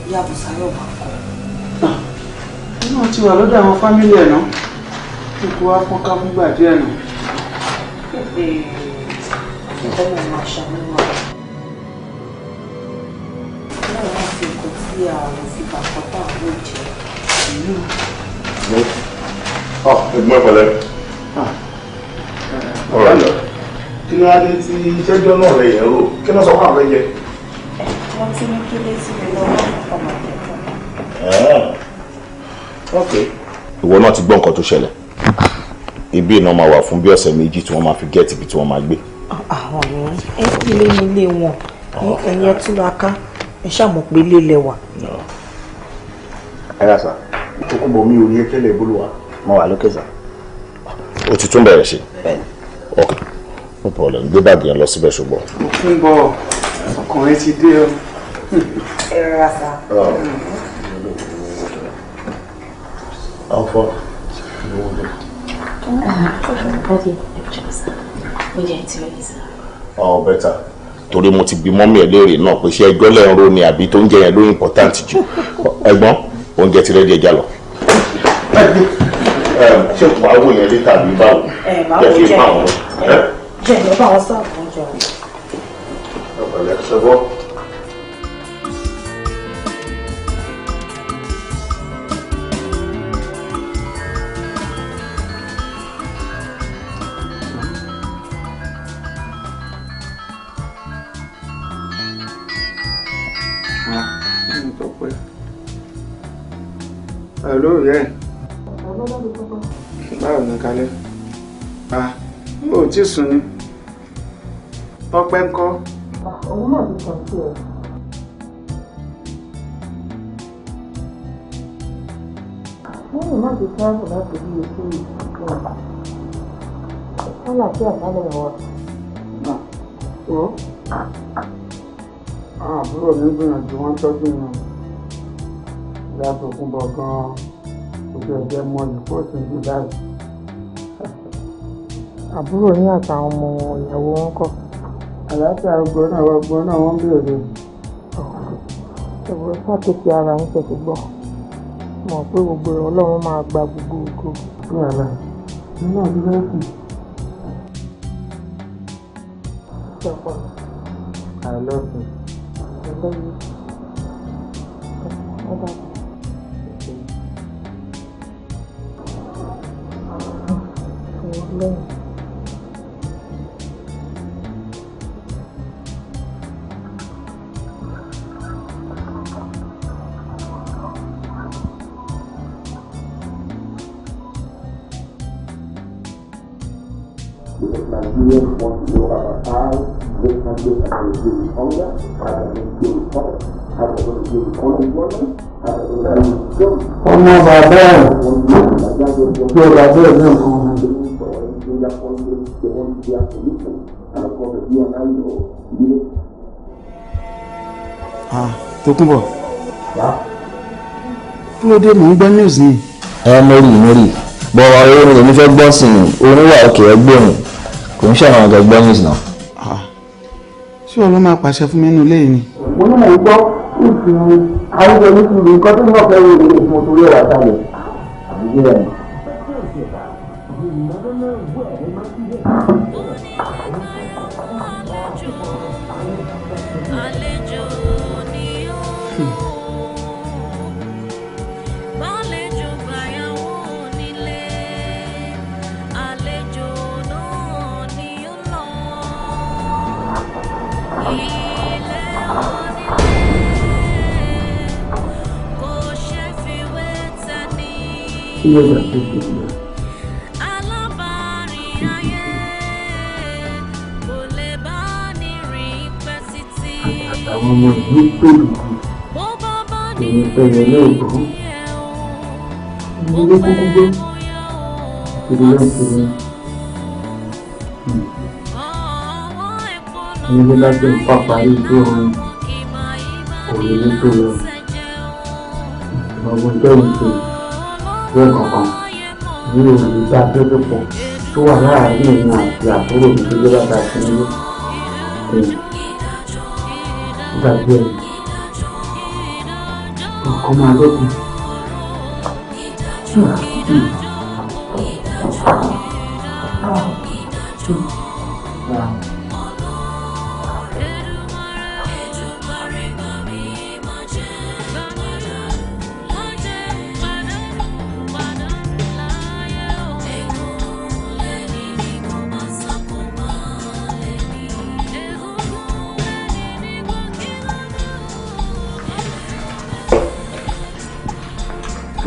ìyá Bùsáyọ̀ máa kọ́. Inú ti wà lọ́dọ̀ àwọn fámílì ẹ̀ náà. Kíkú wá pọ́nká fúngbà díẹ̀ náà. Ìtọ́nà máa ṣàmúlò rẹ̀. Náà wọ́n fi nǹkan tí àwọn fi bàbá àwọn jẹ. Ẹgbẹ́ pẹ̀lẹ́. Ọ̀rọ̀ àjọ. Kí ló dé tí ìṣẹ́jọ́ náà lè yẹn rò? Kí ló sọ fún àwọn ẹyẹ? Wọ́n ti ní kí lé sí mi lọ́wọ́ ọmọ ìjọba. Ok. Ìwọ náà ti gbọ́ nǹkan tó ṣẹlẹ̀. Ibi iná máa wà fún bí ọ̀sẹ̀ méjì tí wọ́n máa fi gẹ́ẹ̀tì ibi tí wọ́n máa gbé. Àwọn ọ̀rẹ́ ẹ kí ilé ní ilé wọn ẹ̀yẹ túraká ẹ ṣàmọ̀ pé ilé lẹ́wà. Ẹ yà sá, ìtòkùnbọ̀ mi ò rí ẹkẹ́lẹ̀ ìbólúwa. Mo wà lókè sá. O ti tún bẹ̀rẹ̀ ṣe. Bẹ́ẹ̀ni. Ok, no problem. Gbé báàgì yẹn lọ síbẹ̀ ṣùgbọ́n. Mo fún bọ̀ ọkùnrin ti dé o. Ẹ rárá sá. Ọ̀fọ̀. Bẹ́tà. Torí mo ti bi mọ́mí ẹ̀ léèrè náà pé ṣé ẹjọ́ lẹ́ ń ro ni àbí tó ń jẹ yẹn ló important jù. Ẹ̀gbọ́n, oúnjẹ ti rẹ́dí ẹja lọ. Ṣé wàá wò yẹn dé tàbí báwo? Máa wò jẹ́ jẹ́ ìjọba àwọn sáàbù oúnjẹ wọn. Ọ̀pẹ̀lẹ̀ ṣẹ́gbọ́. Hello, yeah. Báwo ni kalẹ̀? Ó ti sùn ni. Ọpẹ́ ńkọ́? Òun náà ti sàn sí ẹ̀. Lẹ́yìn náà ti sáàbù láti bí oṣù ìgbìmọ̀. Kálà sí àbálẹ̀ wọn. Àbúrò mi gbìyànjú wọ́n tọ́jú mi. Ìyá tó kún bọ̀ gan-an. Ojú ẹ̀jẹ̀ mọ ìpọ́sìn jù láì. Àbúrò ní àtàwọn ọmọ ìyàwó wọn kọ́. Àlàáfíà ọgbọ́n náà wọ́n bèèrè. Ẹ̀wọ̀n ṣàkíyèsí ara ń ṣẹ̀ṣẹ̀ gbọ́. Mọ̀ pé gbogbo Ọlọ́run máa gba gbogbo ògo. Yàrá nínú ọdún lẹ́sìn. Ṣọ̀pọ̀. I love you. I love you. Lẹ́yìn. Nigerians want to know about how this country is going to deal with hunger, how they're going to deal with poverty, how they're going to deal with unemployment, how they're going to deal with jobs. Ọmọ bàbá ẹ̀ tí ó bàbá ẹ̀ ní nǹkan wọn. They want their solution, and of course, you and I know, you know. Tókunbọ̀. Kí ló dé mò ń gbọ́ news ni? Mori. Bọ̀ ọ̀rọ̀ orin èmi fẹ́ gbọ́ sí i, orin wà òkè ẹgbẹ́ mi. Kò ń ṣàwọn ọ̀gá gbọ́ news náà. Ṣé o ló máa pàṣẹ fún mi nínú ilé yìí ni? Mo ní mò ń gbọ́ ìsìn àwùjọ nítorí nǹkan tó ń bọ̀ fẹ́ wo ìròyìn fún orí ẹ̀rọ àtàlẹ̀. Àbújá rẹ̀. Àwọn ọmọ ìlú pẹ̀lú èyí pẹ̀lú lóòótọ́. Ilé kúkú gbé ìdílé ìṣòro. Ilé láti pàparí tó rọrùn òrùlé tó lọ. Ọgbọ́n tẹ́wọ̀n tó bẹ́ẹ̀ kankan ní òrùlé tá a fẹ́ pọ̀ tó wà láàárín èmi àti àbúrò mi tó jẹ́ bàtà sí ilé. Gbàgbé nǹkan máa lókun.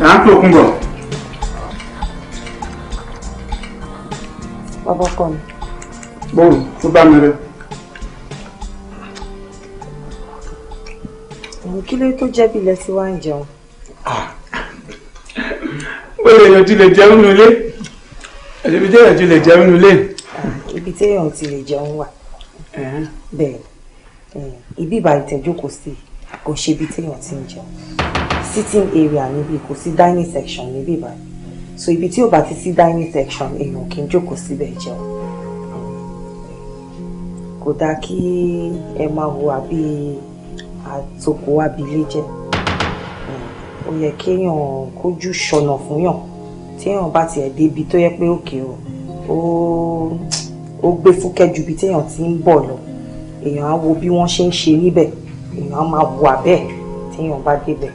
À ń pè òkun bọ̀. Bàbá kọ mi. Bóun tó bá mi rẹ. Kí ló tó jẹ́ bí ilẹ̀ tí wá ń jẹun? Ó lè yanjú lè jẹun nílé. Ẹ̀sìn bí jẹ́ yanjú lè jẹun nílé. Ibi tí èèyàn ti lè jẹun wà. Bẹ́ẹ̀ ibi ìbá ìtẹ́jókòó sí kò ṣe ibi tí èèyàn ti ń jẹun. Sitting area níbí kò sí dining section níbí báyìí. So ibi tí ò bá ti sí dining section èèyàn kì í jókòó síbẹ̀ jẹun. Kò dáa kí ẹ máa hùwà bí àtòkò abilé jẹ́. Ó yẹ kéèyàn kójú ṣọ̀nà fún yàn tí èèyàn bá tiẹ̀ débi tó yẹ pé òkè ó gbé fúkẹ́ ju ibi tí èèyàn ti ń bọ̀ lọ. Èèyàn á wo bí wọ́n ṣe ń ṣe níbẹ̀. Èèyàn á máa hùwà bẹ́ẹ̀ tí èèyàn bá débẹ̀.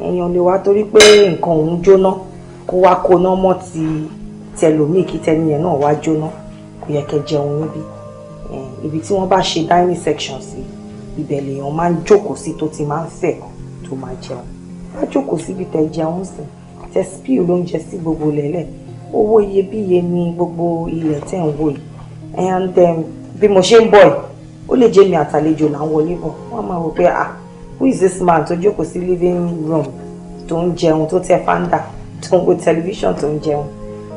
Èèyàn lè wá torí pé nǹkan òun jóná kó wá kóná mọ́ ti tẹlòmíì kí tẹni yẹn náà wá jóná. Kò yẹ kẹ́ jẹun níbí. Ibi tí wọ́n bá ṣe dining section sí ibẹ̀ lèèyàn máa ń jókòó sí tó ti máa ń fẹ̀ tó máa jẹun. Wá jókòó síbi tẹ jẹun sí tẹ spill lóúnjẹ sí gbogbo lẹ́lẹ̀. Owó iyebíye ni gbogbo ilẹ̀ tẹ̀ ń wò yìí. And bí mo ṣe ń bọ̀ yìí ó lè jẹ́ mi àtàlejò là ń wọlé bọ̀. Wọ́n máa wò pé who is this man tó jókòó sí living room tó ń jẹun tó tẹ fáńdà tó ń wo television tó ń jẹun.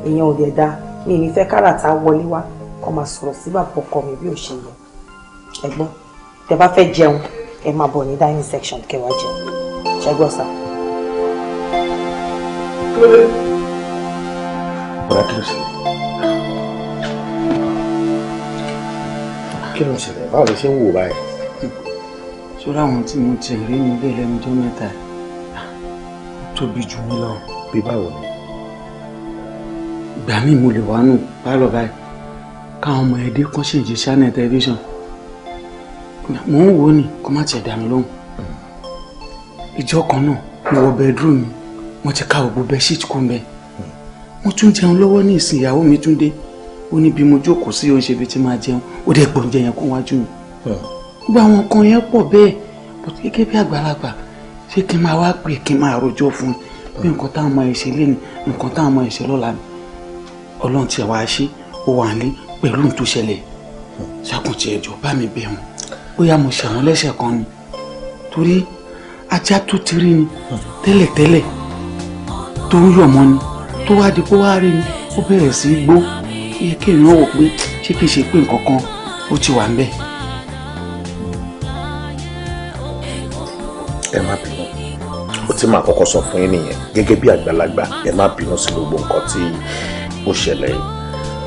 Ìyẹn ò dẹ̀ dáa. Mi ní fẹ́ káràtà wọlé wá kó máa sọ̀rọ̀ sí bàbá ọkọ mi bí ò ṣe yẹ. Ẹ̀gbọ́n tẹ bá fẹ́ jẹun ẹ máa bọ̀ ní dining section kẹwàá jẹun. Ṣẹ́gbọ́n sá. Kí ló ń ṣẹlẹ̀? Báwo ló ṣe ń wò báyìí? Ṣọ́ra àwọn tí mo ti rí nílé lẹ́nu ọjọ́ mẹ́ta tóbi jù mí lọ. Bí báwo ni? Ìgbà míì mo lè wá nù pálọ̀ báyìí káwọn ọmọ ẹdẹ kan ṣe ìjì channel television. Mò ń wò ó ní kó má tiẹ̀ dá mi lóhùn. Ìjọ kan náà mo wọ bedroom mi wọ́n ti ká gbogbo bedsheet kú mbẹ́. Mo tún jẹun lọ́wọ́ ní ìsìn ìyàwó mi tún dé. Ó ní bí mo jókòó sí ó ń ṣe bí tí máa jẹun ó dẹ̀ gbóúnjẹ yẹn kó wájú mi. Gbogbo àwọn nǹkan yẹn pọ̀ bẹ́ẹ̀ bọ́tú gẹ́gẹ́ bí àgbàlagbà ṣé kí n máa wá pè kí n máa rojọ́ fún bí nǹkan táwọn ọmọ ẹ̀ṣẹ̀ lé ní nǹkan táwọn ọmọ ẹ̀ṣẹ̀ lọ́la ni. Ọlọ́run tiẹ̀ wá ṣe ó wà ní pẹ̀lú ohun tó ṣẹlẹ̀ ṣàkùnṣe ẹ̀jọ̀ bá mi bẹ̀ wọ́n bóyá mo ṣẹ̀wọ̀n lẹ́sẹ̀ kan ni torí ajá tó ti rí ni tẹ́lẹ̀tẹ́lẹ̀ tó ń yọ̀ mọ́ ni tó wá di pé wá rí ni ó bẹ̀rẹ̀ sí í gbó yẹ kí èèyàn wò pé ṣé kìí ṣe pé nǹkan kan ó ti wà ń bẹ̀. Ẹ má bínú ó ti máa kọ́kọ́ sọ fún yín nìyẹn gẹ́gẹ́ bí àgbàlagbà ẹ má bínú sí gbogbo nǹkan tí ó ṣẹlẹ̀ yìí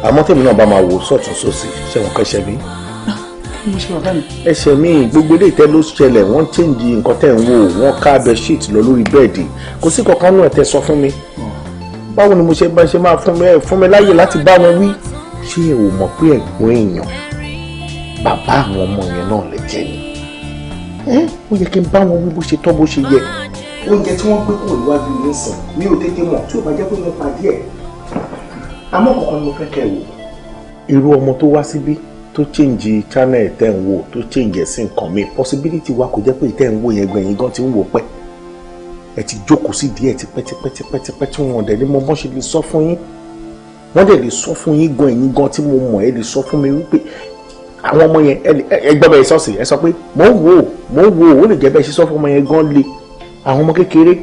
àmọ́ tèmi náà bá máa wo sọ̀tún sósì ṣé wọn kọ́ ẹ̀ṣẹ̀ mi. Kí mo ṣe bàbá mi. Ẹ̀ṣẹ̀ mi gbogbo ilé ìtẹ́ ló ṣẹlẹ̀ wọ́n change nǹkan tẹ̀ ń wò wọ́n ká bedsheet lọ lórí bẹ́ẹ̀dì kò sí kankan náà tẹ́ sọ fún mi. Báwo ni mo ṣe máa fún mi láyè láti bá wọn wí. Ṣé ẹ ò mọ̀ pé ẹ̀gbọ́n èèyàn bàbá àwọn ọmọ yẹn náà lè jẹ ni. Ó yẹ kí n bá wọn wí bó ṣe tọ́ bó ṣe yẹ. Oúnjẹ tí wọ́n gbé kúrò níwájú mi sìn mi ò tètè mọ̀ tí ò bá jẹ́ pé mo pàdé ẹ̀. Àmọ́ kankan ni mo fẹ́ kẹ́ ẹ wò. Irú ọmọ tó wá síbí tó change channel tẹ́ ń wò tó change sí nǹkan mi possibility wa kò jẹ́ pé tẹ́ ń wò yẹn gbẹ̀yìn gan ti ń wò pẹ́. Ẹ ti jókòó sí díẹ̀ tipẹ́tipẹ́ tí wọ́n dẹ̀ ní mo bọ́ ṣe lè sọ fún yín. Wọ́n dẹ̀ lè sọ fún yín gan ẹ̀yin gan tí mo mọ̀ ẹ lè sọ fún mi wípé àwọn ọmọ yẹn ẹ gbọ́ bẹ́ẹ̀ sọ́ọ̀sì ẹ sọ pé mò ń wò ó lè jẹ́ bẹ́ẹ̀ ṣe sọ fún ọmọ yẹn gan le àwọn ọmọ kékeré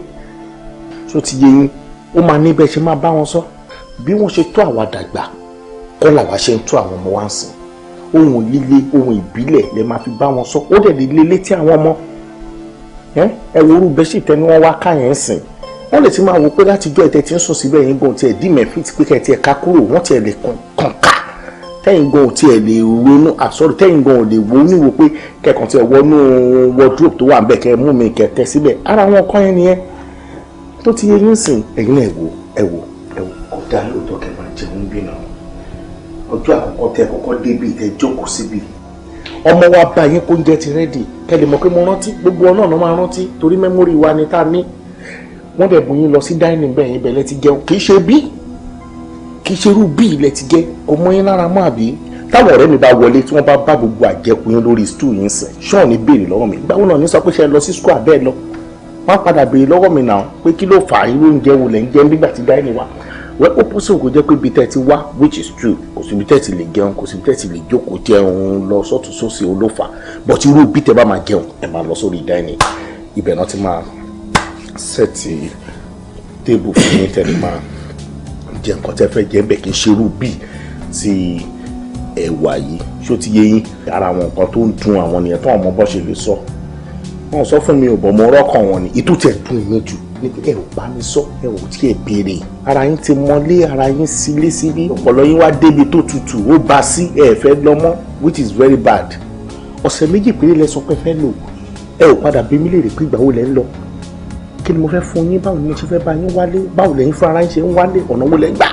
tó ti yé yín ó máa ní bẹ́ẹ̀ ṣe máa bá wọn sọ bí wọ́n ṣe tó àwa dàgbà kọ́ làwa ṣe ń tó àwọn ọmọ wa ń sìn ohun líle ohun ìbílẹ̀ lè máa fi bá wọn sọ ó dẹ̀ lè lé létí àwọn ọmọ ẹ wo orú bẹ́ṣì tẹ́ ni wọ́n wá ká yẹn ń sìn wọ́n lè ti máa wò pé láti jọ́ ẹ̀tẹ̀ tí ń sùn síbẹ̀ yín gan tiẹ̀ dí mẹ́fìtì pé kẹ́ tiẹ̀ ká kúrò wọ́n tiẹ̀ lè kàn ká tẹ́yìn gan ò tiẹ̀ lè ronú àsọ̀rọ̀ tẹ́yìn gan ò lè wo níwò pé kẹkàn tí ẹ wọnú wardrobe tó wà ń bẹ̀ kẹ mú mi kẹ tẹ síbẹ̀ ara wọn kọ́ yẹn nìyẹn tó ti yẹ yín sìn ẹ̀yin náà ẹ wò ọ̀dà lóòótọ́ kẹ máa jẹun bí náà ọjọ́ àkọ́kọ́ tẹ kọ́kọ́ débi tẹ jókòó síbi ọmọ wa bá yín kó ń jẹ ti rẹ́dì kẹ lè mọ̀ pé mo rántí gbogbo ọ̀nà ọ̀nà máa rántí torí mẹ́mórì wa ni tá a ní wọ́n dẹ̀ bù yín lọ sí dining bẹ́ẹ̀ yín bẹ̀lẹ́ ti jẹun kì í ṣe bí kì í ṣe irú bí ilẹ̀ ti jẹ́ kò mọ yín lára mọ́ àbí táwọn ọ̀rẹ́ mi bá wọlé tí wọ́n bá gbogbo àjẹkù yín lórí stool yín sẹ̀ ṣọ́ọ̀ ní béèrè lọ́wọ́ mi gbáwọn náà ní sọ pé ṣe lọ sí school àbẹ́ẹ̀ lọ wọ́n á padà béèrè lọ́wọ́ mi náà pé kí ló fà á irú oúnjẹ wo lẹ́ ń jẹ nígbà tí dining wà wẹ́ ó pọ́sọ̀ kò jẹ́ pé ibi tẹ́ ti wá which is true kò sí ibi tẹ́ ti lè jẹun kò sí ibi tẹ́ ti lè jókòó jẹun lọ sọ́tún sósì olófà but irú bí tẹ́ bá máa jẹun ẹ máa lọ sórí dining ibẹ̀ náà ti máa sẹ́ẹ̀tì tébù fún yín tẹ́lẹ̀ máa jẹ nǹkan tẹ́ fẹ́ jẹ bẹ́ẹ̀ kì í ṣerú bí ti ẹ̀wà yìí ṣó ti yé yín ara àwọn nǹkan tó ń dùn àwọn nìyẹn tó àwọn ọmọ bọ́ ṣe lè sọ wọn sọ fún mi ò bọ̀ mọ́ ọ̀rọ̀ kan wọn ni ìtú tẹ̀ dùn mí jù ní pé ẹ ò bá mi sọ ẹ ò tí ẹ béèrè ara yín ti mọ́lé ara yín sílé síbí ọpọlọ yín wá débi tó tutù ó bá sí ẹ fẹ́ lọ mọ́ which is very bad ọ̀sẹ̀ méjì péré lẹ sọ pé fẹ́ lò ẹ ò padà bí mi lè rí pé ìgbà wo lẹ ń lọ kí ni mo fẹ́ fún yín báwo ni mo ṣe fẹ́ bá yín wálé báwo lẹ́yìn fún ara yín ṣe ń wálé ọ̀nà wo lẹ́ gbà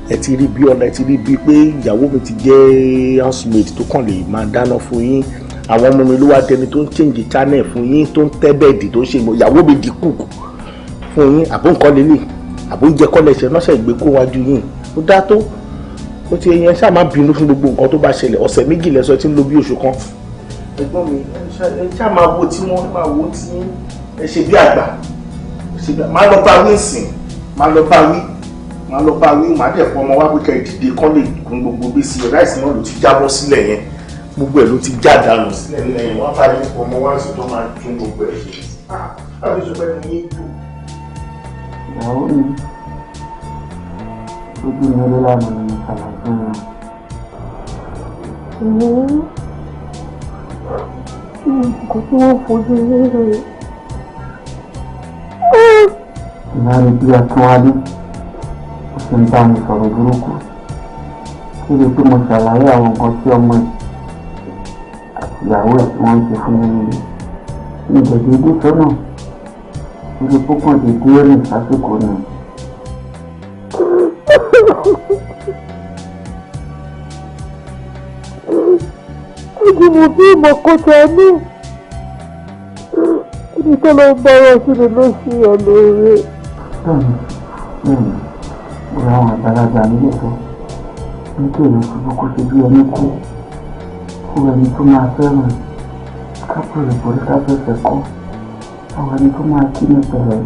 ẹ ti rí bí ọ̀la ẹ ti rí bí pé ìyàwó mi ti jẹ́ housemaid tó kàn lè máa dáná fún yín àwọn ọmọ mi ló wá dẹni tó ń change channel fún yín tó ń tẹ́ bẹ́ẹ̀dì tó ń ṣe ìmọ̀ ìyàwó mi di cook fún yín àbó nǹkan lélẹ̀ àbó ń jẹ kọ́lẹ̀ ṣe lọ́sẹ̀ ìgbé kó wájú yín ó dá tó ó ti yẹn ṣáà má bínú fún gbogbo nǹkan tó bá ṣẹlẹ̀ ọ̀sẹ̀ méjì lẹ́sọ̀ tí ń lo bí oṣù kan ẹ̀gbọ́n mi ẹ ṣáà máa wo tí wọ́n máa wo tí ẹ ṣe bí àgbà máa lọ bá wí sìn máa lọ bá wí máa dẹ̀ pọ̀ ọmọ wá pé kẹ́ dìde kán lè gun gbogbo bí sí ráìsì náà ló ti jábọ́ sílẹ̀ yẹn gbogbo ẹ̀ ló ti já dànù sílẹ̀ lẹ́yìn wọ́n fà ní ọmọ wá sí tó máa tún gbogbo ẹ̀ ṣe láti sọ pé ní yín dùn. ìyàwó mi ojú mi ló lánàá ní ṣàlàyé fún wọn. nǹkan tí wọ́n fojú rí rèé. ìyáàrí bí akínwálé ó sì ń bá mi sọ̀rọ̀ burúkú kí lè pé mo ṣàlàyé àwọn nǹkan tí ọmọ ẹ̀ àti ìyàwó ẹ̀ tí wọ́n ń ṣe fún mi ní ìdẹ̀dẹ̀dẹ̀ sọ́nà lórí púpọ̀ dédé rìn sásìkò náà. ojú mo bí ìmọ̀kọ́ta ní ibi tó lọ bá wọn sílẹ̀ ló ṣe ọ̀nà rẹ̀. bẹ́ẹ̀ni mo ra àwọn àgbàlagbà nílé tó ní kí èèyàn ṣubú kó ṣe bí ẹni kú fún ẹni tó máa fẹ́ràn kápẹ́rẹ́ borí kápẹ́fẹ́ kọ́ àwọn ẹni tó máa kí ní pẹ̀lẹ́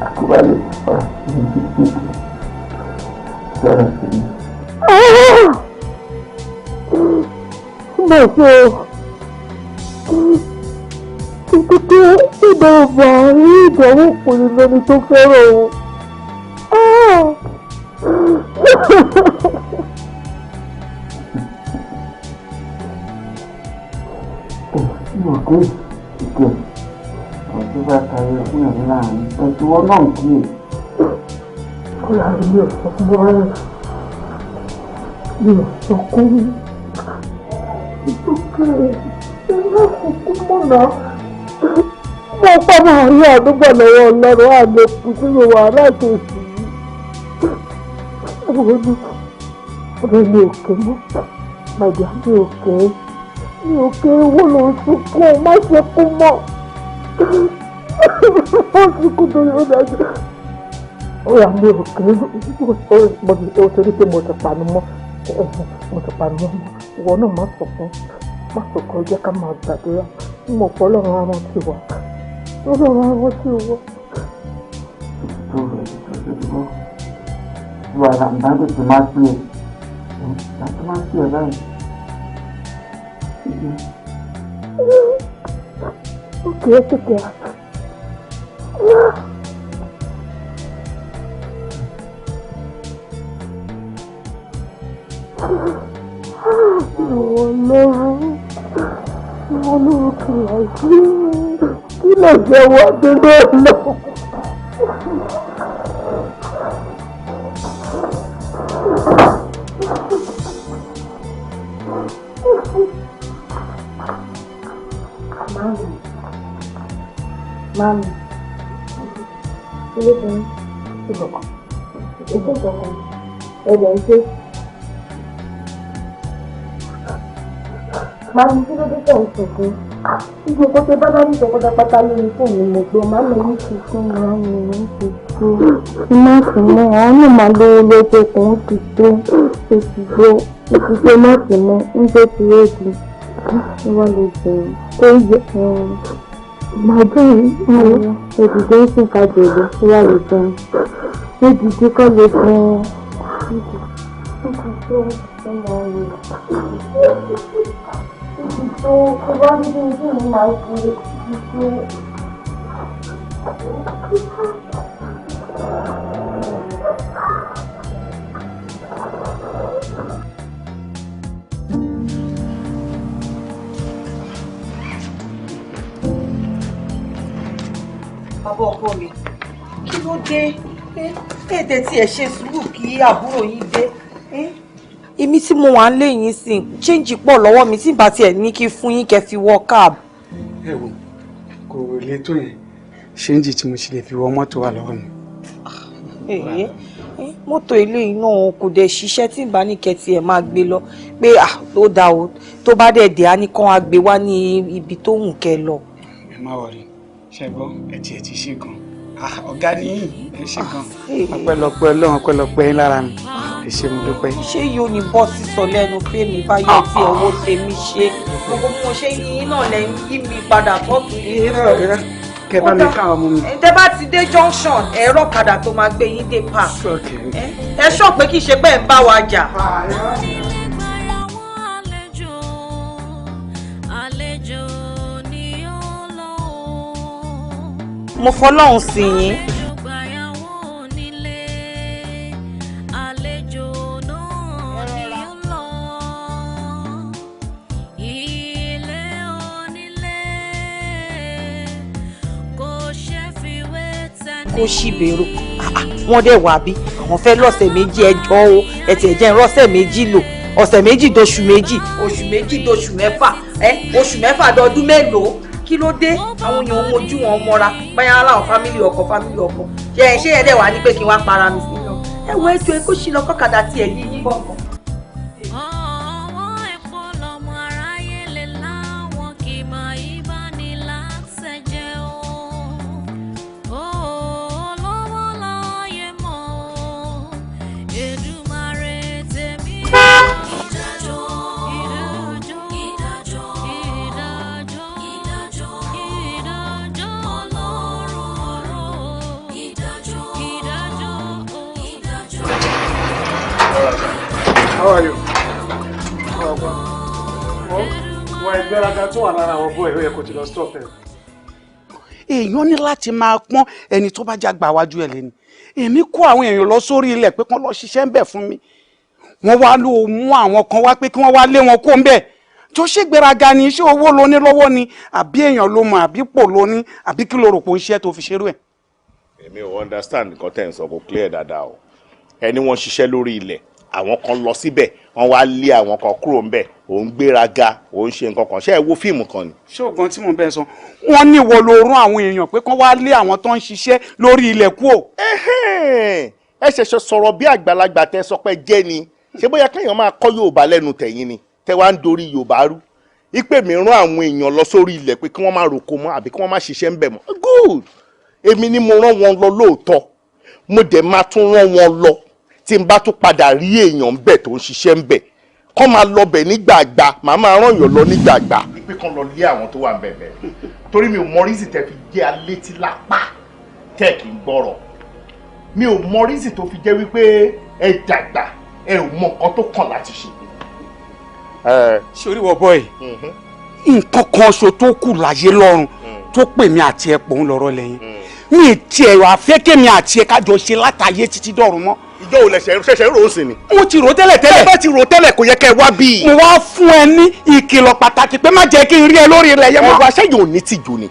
àkúbálẹ̀ ọ̀rọ̀ sọ̀rọ̀ sí mi. mo ṣe títí ìdánwò àárín ìdánwò kò ní lẹ́ni tó fẹ́ràn o. ìwọ̀kẹ́ ìkẹ́ ọ̀tún bá tayọ fún ẹ̀rí láàrin ẹ̀tùwọ́ náà kí è. ó yà ilé ọ̀sán fún bọ́lá mi ò sọ kún mi. ìdókèrè ẹ̀rọ àkókò mọ̀nà. mo pa máa rí àdúgbò lọ́wọ́ ọlọ́run àmì òkú sínú wàhálà tó sì yí. ọ̀rẹ́ mi ò kẹ́ mọ́ màdìá mi ò kẹ́ owó ló ń sunkún má ṣe kú mọ́. wọ́n ti kú torí ó dájú. ọ̀rẹ́ mi ò kẹ́ mo torí pé mo ti panu mọ́ ìwọ náà má sọ̀kan jẹ́ ká máa gbàdúrà mo pọ̀ lọ́rùn àwọn tí wà lọ́rùn àwọn tí wà. ìwà àbájá ti máa pè é láti máa pè é báyìí. Okay. Ọlọ́run kí lè jẹ́ wá nínú ọ̀nà. Mami, ilé kan ìbọ̀kan. Ètò ìbọ̀kan. Ẹ̀rẹ̀ ń ṣe. Mami, kí ló dé tẹ̀ ń sunkún? Ibi òkú tẹ bá ní ìṣọ̀kọ́dá pátá lórí fóònù mo gbọ́. Mami ní sunkún, mami ní sunkún. Má sì mọ́, àwọn náà máa lówó lójú kan ó ti tó. Ó ti gbó. Ó ti gbó má sì mọ́. Ń tó ti rédi. Wọ́n lè bẹ̀rẹ̀. Ó yẹ màdé yìí èdìdé ń sìn kájọ ìlú tó wà lè bẹ̀rẹ̀. Èdìdé kọ́ lè bẹ̀rẹ̀. Bàbá ọkọ mi, kí ló dé? Èdè tí ẹ ṣe sùúrù kí àbúrò yín dé. Èmi tí mo wà ń lé yín sí change pọ̀ lọ́wọ́ mi tí bá tiẹ̀ ní kí fún yín kẹ́ fi wọ cab. Ẹ wò kò lè tó yẹn change tí mo ṣe lè fi wọ mọ́tò wà lọ́wọ́ mi. Mọ́tò eléyìí náà kò dẹ̀ ṣiṣẹ́ tí bá ní kẹ́tì ẹ̀ máa gbé lọ pé tó dáa o tó bá dẹ̀ dé á ní kán á gbé wá ní ibi tó wù kẹ́ lọ. Ẹ má wọrí ṣẹ́gbọ́n ẹ ti ṣe gan ọ̀gá ní ẹ ṣe gan ọpẹ́lọpẹ́ Ọlọ́run ọpẹ́lọpẹ́ yín lára mi ẹ ṣé mo dúpẹ́. Ṣé yóò ní bọ́ sísọ lẹ́nu pé mi bá yẹ tí ọwọ́ tèmi ṣe gbogbo bí mo ṣe yín náà lẹ́yìn yí mi padà tọ́tù. Kẹ bá mi káwọn ọmọ mi. Tẹ bá ti dé junction ẹ̀rọ ọ̀kadà tó máa gbé yín dé park. Ẹ ṣọ́ pé kì í ṣe pé ẹ̀ ń bá wa jà. Mo fọlọ́run sí yín. Kó ṣìbẹ̀rù wọ́n dẹ̀ wá bí àwọn fẹ́ lọ́sẹ̀ méjì ẹjọ́ o ẹ̀tì ẹ̀jẹ̀ ń rọ́sẹ̀ méjì lò ọ̀sẹ̀ méjì doṣù méjì oṣù méjì doṣù mẹ́fà oṣù mẹ́fà dọdún mélòó kí ló dé àwọn èèyàn ń mojú wọn mọ́ra báyà aláwọ̀ fámìlì ọkọ ṣé ẹ dẹ̀ wá ní pé kí n wá para mi sí lọ ẹ wo ètò ẹ kó ṣì lọ kọ́kadà tiẹ̀ yí yín gbọ̀ngàn. How are you? Wọ́n ìgbéraga tó wà lára àwọn bọ́ ẹ̀rọ ẹ̀kọ́ ti lọ stop ẹ̀. Èèyàn ní láti máa pọ́n ẹni tó bá jágbà wájú ẹ̀ lẹ́ni. Èmi kó àwọn èèyàn lọ sórí ilẹ̀ pé kán lọ ṣiṣẹ́ ń bẹ̀ fún mi. Wọ́n wá ló mú àwọn kan wá pé kí wọ́n wá lé wọn kó ń bẹ̀. Tó ṣe gbéraga ni iṣẹ́ owó ló ní lọ́wọ́ ni àbí èèyàn ló mọ àbí pò ló ní àbí kí ló rò pé ó ń ṣe tó fi ṣerú ẹ̀. Èmi ò understand nǹkan tẹ́ ń sọ kò clear dáadáa o. Ẹni wọ́n ṣiṣẹ́ lórí ilẹ̀ àwọn kan lọ síbẹ̀ wọ́n wá lé àwọn kan kúrò ńbẹ̀ òun gbéraga òun ṣe nǹkan kan ṣé ẹ wo fíìmù kan ni. ṣé ògbọ́n tí mò ń bẹ́ẹ̀ sọ wọ́n ní ìwọ ló rán àwọn èèyàn pé kán wá lé àwọn tó ń ṣiṣẹ́ lórí ilẹ̀ kú o. ẹ ṣẹ̀ṣẹ̀ sọ̀rọ̀ bí àgbàlagbà tẹ sọ pé jẹ́ ni ṣé bóyá kéèyàn máa kọ́ Yorùbá lẹ́nu tẹ̀yìn ni tẹ wá ń dorí Yorùbá rú ìpè mi rán àwọn èèyàn lọ sórí ilẹ̀ pé kí wọ́n má roko mọ́ àbí kí wọ́n má ṣiṣẹ́ ńbẹ̀ mọ́ good èmi ni mo rán wọn lọ lóòótọ́ mo dẹ̀ máa tún rán wọn lọ tí n bá tún padà rí èèyàn ńbẹ̀ tó ń ṣiṣẹ́ ńbẹ̀ kọ́ máa lọ bẹ̀ nígbàgbà màá máa rán èèyàn lọ nígbàgbà. ìpè kan lọ lé àwọn tó wà ń bẹ̀bẹ̀ torí mi ò mọ rísì tẹ fi jẹ́ alétí lápá tẹ́ kì í gbọ́rọ̀ mi ò mọ rísì tó fi jẹ́ wípé ẹ dàgbà ẹ ò mọ nǹkan tó kàn láti ṣe. ṣé orí wọ bọ́ ẹ̀ nǹkan kan ṣo tó kù láyé lọ́run tó pè mí àti ẹ̀ pòun lọ́rọ̀ lẹ́yìn mi tiẹ̀ wá fẹ́ kémi àti ẹ̀ kájọ ṣe látàyé títí dọ̀run mọ́. ìjọ ò lẹ̀ṣẹ̀ ṣẹ̀ṣẹ̀ rò ó sì ni. mo ti rò tẹ́lẹ̀ tẹ́lẹ̀. tẹ́ bá ti rò tẹ́lẹ̀ kò yẹ kẹ́ ẹ wá bí. mo wá fún ẹ ní ìkìlọ̀ pàtàkì pé má jẹ́ kí n rí ẹ lórí ilẹ̀ yẹn mọ́. ọ̀rọ̀ aṣẹ́yìn ò ní tìjú ni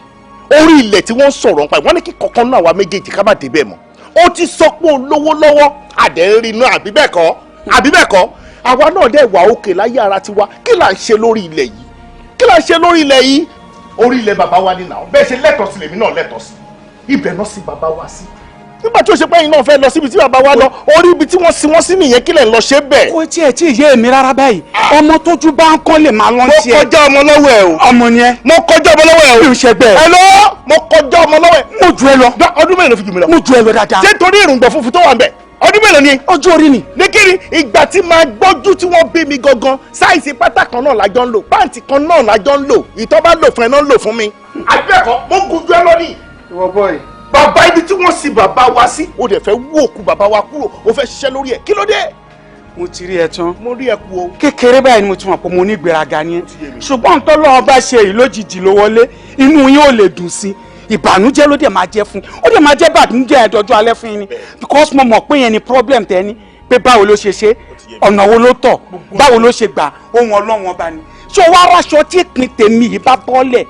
orí ilẹ̀ tí wọ́n ń sọ̀rọ̀ nípa wọ́n ní kí kankan náà wá méjèèjì ká má débẹ̀ mọ́. ó ti sọ pé ó lówó lọ́wọ́ àdẹ̀ ń rí inú àbí bẹ́ẹ̀ kọ́ àwa náà dẹ̀ wà òkè láyé ara tiwa kí là ń ṣe lórí ilẹ̀ yìí orí ilẹ̀ bàbá wa ni náà bẹ́ẹ̀ ṣe lẹ́tọ̀ọ́ sí lèmi náà lẹ́tọ̀ọ́ sí ibẹ̀ náà sì bàbá wa sí. nígbà tí ó ṣe pé ẹ̀yin náà fẹ́ lọ síbi tí bàbá wa lọ orí ibi tí wọ́n sin wọ́n sí nìyẹn kílẹ̀ ń lọ ṣe bẹ́ẹ̀. kò tiẹ̀ tí ì yé èmi rárá báyìí ọmọ tójú bá ń kọ́ lè máa lọ sí ẹ. mo kọjá ọmọ lọ́wọ́ ẹ o. ọmọ ni ẹ. mo kọjá ọmọ lọ́wọ́ ẹ o. mi ò ṣẹgbẹ́ ẹ. ẹ lọ mo kọjá ọmọ lọ́wọ́ ẹ. mo ju ẹ lọ. ọdún mélòó ló fi jù mí lọ. mo ju ẹ lọ dáadáa. ṣé torí ìrùngbọ̀n funfun tó wà ń bẹ̀ ọdún mélòó ni. ọjọ́ orí ni. ní kiri ìgbà tí máa gbójú tí wọ́n bí mi gangan sáìsì pátá kan náà lájọ ń lò páǹtì kan náà lájọ ń lò ìtọ́ bá lò fún ẹ náà ń lò fún mi. àbẹ́ẹ̀kọ́ mo gùn ju ẹ lọ ní. ìwọ bọ́ọ̀ì. bàbá ibi tí wọ́n sin bàbá wa sí o dẹ̀ fẹ́ wú òkú bàbá wa kúrò o fẹ́ ṣiṣẹ́ lórí ẹ̀ kí ló dé. mo ti rí ẹ tán. mo rí ẹ kú o. kékeré báyìí ni mo ti mọ̀ pé mo ní ìgbéraga ni ẹ ṣùgbọ́n tọ́lọ́wọ́ bá ṣe èyí lójijì ló wọlé inú yín ò lè dùn sí ìbànújẹ́ ló dẹ̀ máa jẹ́ fún ó dẹ̀ máa jẹ́ bànújẹ́ ẹ̀dọ́jọ́ alẹ́ fún yín ni because mo mọ̀ pé yẹn ni problem tẹ́ ní pé báwo ló ṣe ṣe ọ̀nà wo ló tọ̀ báwo ló ṣe gbà ohun ọlọ́run ọba ni ṣé o wá aṣọ tí ìpín tèmi yìí bá bọ́lẹ̀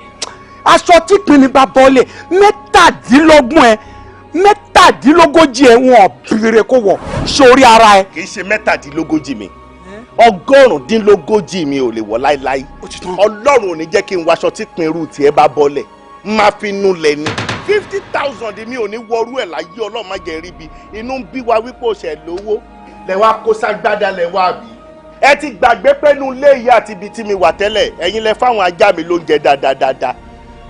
aṣọ tí ìpín mi bá bọ́lẹ̀ mẹ́tàdínlógójì ẹ̀ wọ́n bìrẹ̀ kó wọ̀ sórí ara ẹ. kì í ṣe mẹ́tàdínlógójì mi ọgọ́rùndínlógójì mi ò lè wọ̀ láéláé ọlọ́run ò ní jẹ́ kí n waṣọ tí ìpín irú tiẹ̀ bá bọ́lẹ̀ máa fi nu lẹ̀ ni 50,000 mi ò ní wọrú ẹ̀ láyé ọlọ́run má jẹ́ rí bi inú ń bí wa wípé òṣè lówó lẹ́wà kó ságbádá lẹ́wà bí. ẹ ti gbàgbé pé nu ilé yìí àti ibi tí mi wà tẹ́lẹ̀ ẹ̀yin lẹ fáwọn ajá mi ló ń jẹ dáadáa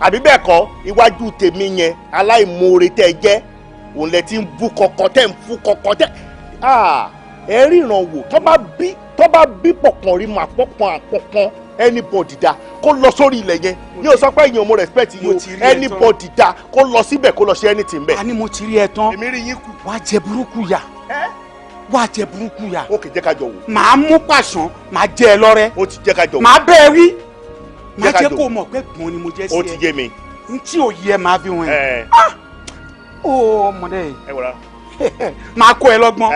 àbí bẹ́ẹ̀ kọ́ iwájú tèmi yẹn aláìmoore tẹ́ jẹ́ òun lẹ ti ń bú kọ̀kọ̀ tẹ́ ń fú kọ̀kọ̀ tẹ́ ẹ ríran wò tó bá bí pọ̀pọ̀n rí mà pọ̀pọ̀n anybody da kó lọ sórí ilẹ̀ yẹn ní o sọ pé èèyàn mo respect yìí o anybody da kó lọ síbẹ̀ kó lọ ṣe anything bẹ́ẹ̀. a ní mo ti rí ẹ tán èmi rí yín kù. wàá jẹ burúkú yà wàá jẹ burúkú yà. ó kì í jẹ́ ká jọ wò. màá mú pàṣán màá jẹ ẹ lọ́rẹ́. ó ti jẹ́ ká jọ wò. màá bẹ́ẹ̀ wí màá jẹ́ kó o mọ̀ pé gbọ́n ni mo jẹ́ sí ẹ. ó ti yé mi. n tí ò yẹ màá fi wọn ẹ. ó ọmọdé yìí. ẹ wọra. màá kó ẹ lọ́gbọ́n.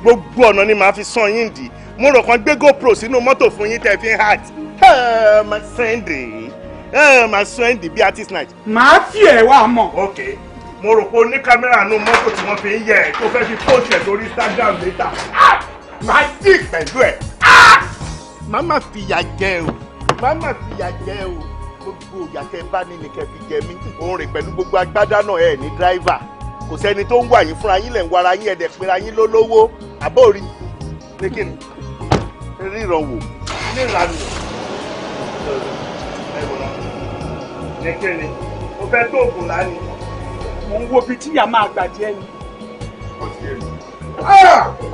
gbogbo ọ̀nà ni màá fi sàn yín dì mo rò kàn gbé GoPro sínú mọ́tò fún yín tẹ́ fi ń hàt. máa sẹ́ndì bí artist night. màá fi ẹ̀ wá mọ̀. ok mo rò pé o ní kámẹ́rà nù mọ́tò tí wọ́n fi ń yẹ ẹ̀ tó fẹ́ fi post ẹ̀ lórí Instagram later. máa dì pẹ̀lú ẹ̀. má má fìyà jẹ o má má fìyà jẹ o gbogbo ìyà tẹ́ bá ní ni kẹ́ fi jẹ mí òun rìn pẹ̀lú gbogbo agbádá náà ẹ̀ ní driver kò sẹ́ni tó ń wà yín fúnra yín lẹ̀ ń wara yín ẹ̀dẹ̀ pera yín lólówó àbórí ní kí ni ríran wò ní ìlànà ní kí ni mo fẹ́ tó oògùn lánìí. mo ń wo bí tíyà máa gbàjẹ́ ni.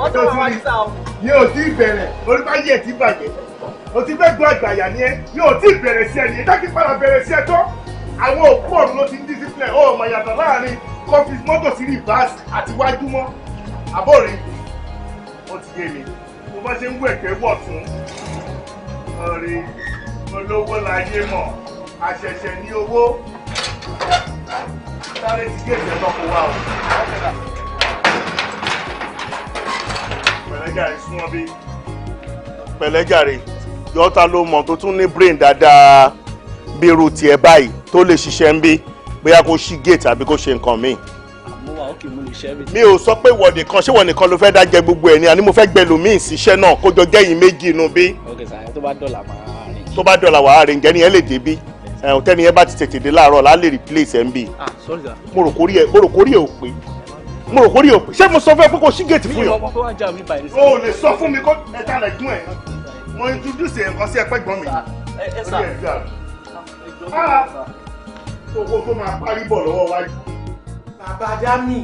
ọjọ́ tí mi yóò tí ì bẹ̀rẹ̀ orí bá yẹ̀ tí bàjẹ́ o ti fẹ́ gbọ́ àgbàyà ni ẹ yóò tí ì bẹ̀rẹ̀ sí ẹ nìyẹn dákì padà bẹ̀rẹ̀ sí ẹ tó àwọn òkú ọ̀run ló ti ń discipline ó mọ̀ yàtọ̀ láàrin kọfí mọ́tò sí reverse àti wájú mọ́ àbórí ó ti yé mi mo bá ṣe ń wọ ẹ̀kẹ́ wọ̀ tún ọ̀rẹ́ olówó láyé mọ̀ àṣẹ̀ṣẹ̀ ní owó sáré ti gé ìṣẹ́ lọ́kọ̀ wá o. pẹ̀lẹ́gàrí sún wọn bí. pẹ̀lẹ́gàrí yọta ló mọ̀ tó tún ní brain dáadáa bí irú tiẹ̀ báyìí tó lè ṣiṣẹ́ ń bí bóyá kó ṣí gate àbí kó ṣe nǹkan míì. mi ò sọ pé wọ́n nìkan ṣé wọ́n nìkan ló fẹ́ dá jẹ gbogbo ẹ̀ ni àní mo fẹ́ gbẹ lòmíì síṣẹ́ náà kó jọ jẹ́yìn méjì inú bí. tó bá dọ̀là máa rìn. tó bá dọ̀là wàá rìn jẹ́ nìyẹn lè dé bí tẹ́ni yẹn bá ti tètè dé láàárọ̀ lá lè replace ẹ̀ ń bì. mo rò kórìí ẹ̀ ò pé ṣé mo sọ fẹ́ pé kó ṣí gate fún yàn. o lè sọ fún mi kó ẹ̀ta lẹ̀ gún ẹ̀ mo introduce ẹ̀ nǹkan sí ẹ̀pẹ́ gbọ́n mi. owó tó máa parí bọ̀ lọ́wọ́ wájú. bàbá dami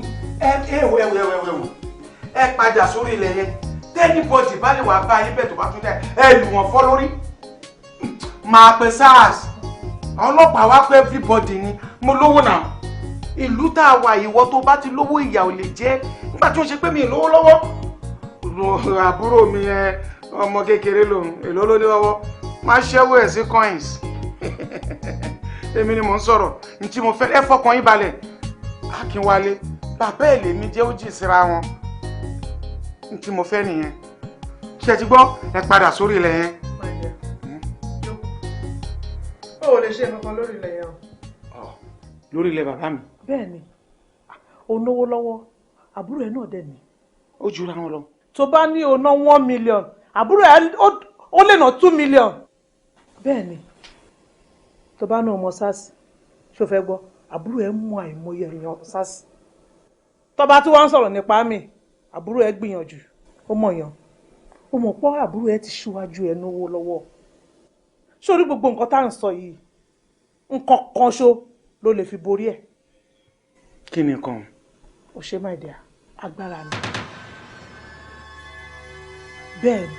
ẹ padà sórí ilẹ̀ yẹn tẹ́nibọ́dì bá lè wà bá yín bẹ́ẹ̀ tó bá tún dẹ̀ ẹ lù wọ́n fọ́ lórí. máa pe SARS àwọn ọlọ́pàá wá pé everybody ni mo lówó náà ìlú tá a wà ìwọ tó bá ti lówó ìyà ò lè jẹ nígbà tí ó ṣe pé mi lówó lọ́wọ́ àbúrò mi yẹn ọmọ kékeré lòun èló ló ní lọ́wọ́ máa ṣẹ́wó ẹ̀ sí coins èmi ni mò ń sọ̀rọ̀ ní tí mo fẹ́ ẹ fọkàn yín balẹ̀ Akínwálé bàbá ẹ̀ lèmi jẹ́ ó jì síra wọn ní tí mo fẹ́ nìyẹn ṣe ti gbọ́ ẹ padà sórí ilẹ̀ yẹn. ó lè ṣe nǹkan lórí ilẹ̀ yẹn o. lórí ilẹ̀ bàbá mi. bẹ́ẹ̀ni o náwó lọ́wọ́ àbúrò ẹ̀ náà dẹ̀ ni. ó jura wọn lọ. tó bá ní o ná 1 million àbúrò ẹ̀ ó lè ná 2 million. bẹ́ẹ̀ni. tó bá náà ọmọ sars ṣó fẹ́ gbọ́ àbúrò ẹ̀ mú àìmọye èèyàn sars tó bá tí wọ́n ń sọ̀rọ̀ nípa mi àbúrò ẹ̀ gbìyànjú ó mọ̀ yàn ó mọ̀ pọ́ àbúrò ẹ̀ ti ṣíwájú ẹ̀ náwó lọ́wọ́ sórí gbogbo nǹkan tá à ń sọ yìí nǹkan kan ṣo ló lè fi borí ẹ̀. kí ni kan. ó ṣe máa dẹ̀ agbára ni bẹ́ẹ̀ ni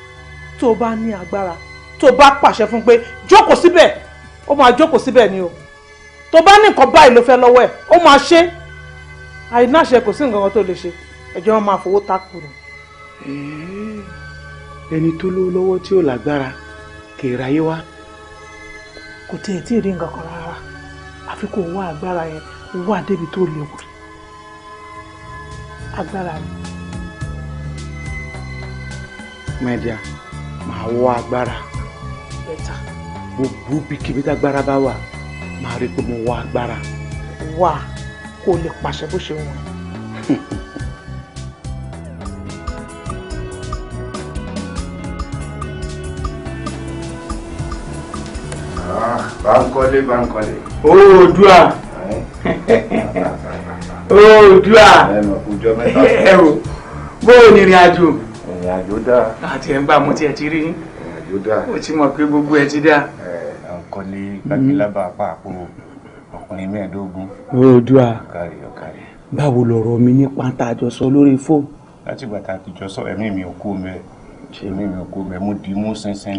tó o bá ní agbára tó o bá pàṣẹ fún pé jókòó síbẹ̀ ó máa jókòó síbẹ̀ ni o tó o bá ní nǹkan báyìí ló fẹ́ lọ́wọ́ ẹ̀ ó máa ṣe àìnáṣe kò sí nǹkan kan tó lè ṣe ẹ̀jẹ̀ wọn máa fowó takùrù. ẹni tó lówó lọ́wọ́ tí ò lágbára kì í ráyé wá. kò tiẹ̀ tí ì rí nǹkan kan rárá àfi kó wá agbára yẹn wá débi tó léwu agbára ni. mẹ́díà máa wá agbára. bẹ́tà. gbogbo bíkíbi tágbára bá wà máa rí pé mo wá agbára. wà kó o lè pàṣẹ bó ṣe wọ̀n. Bankole. Odua. Odua. Ẹ o, bó o ní ìrìn àjò? Ìrìn àjò dáa. Àti ẹ̀ ń gbà mo tiẹ̀ ti rí. Ìrìn àjò dáa. O ti mọ̀ pé gbogbo ẹ ti dáa. Bankole gbàgbélábà pàápàá ọkùnrin 15. Odua. Ọ̀kàrí. Báwo lọ̀rọ̀ mi ní pátá àjọsọ lórí fóònù? Láti ìgbà tá a ti jọ sọ ẹ̀mí mi ò kú mẹ́. Ẹ̀mí mi ò kú mẹ́. Mo dì í mú sínsín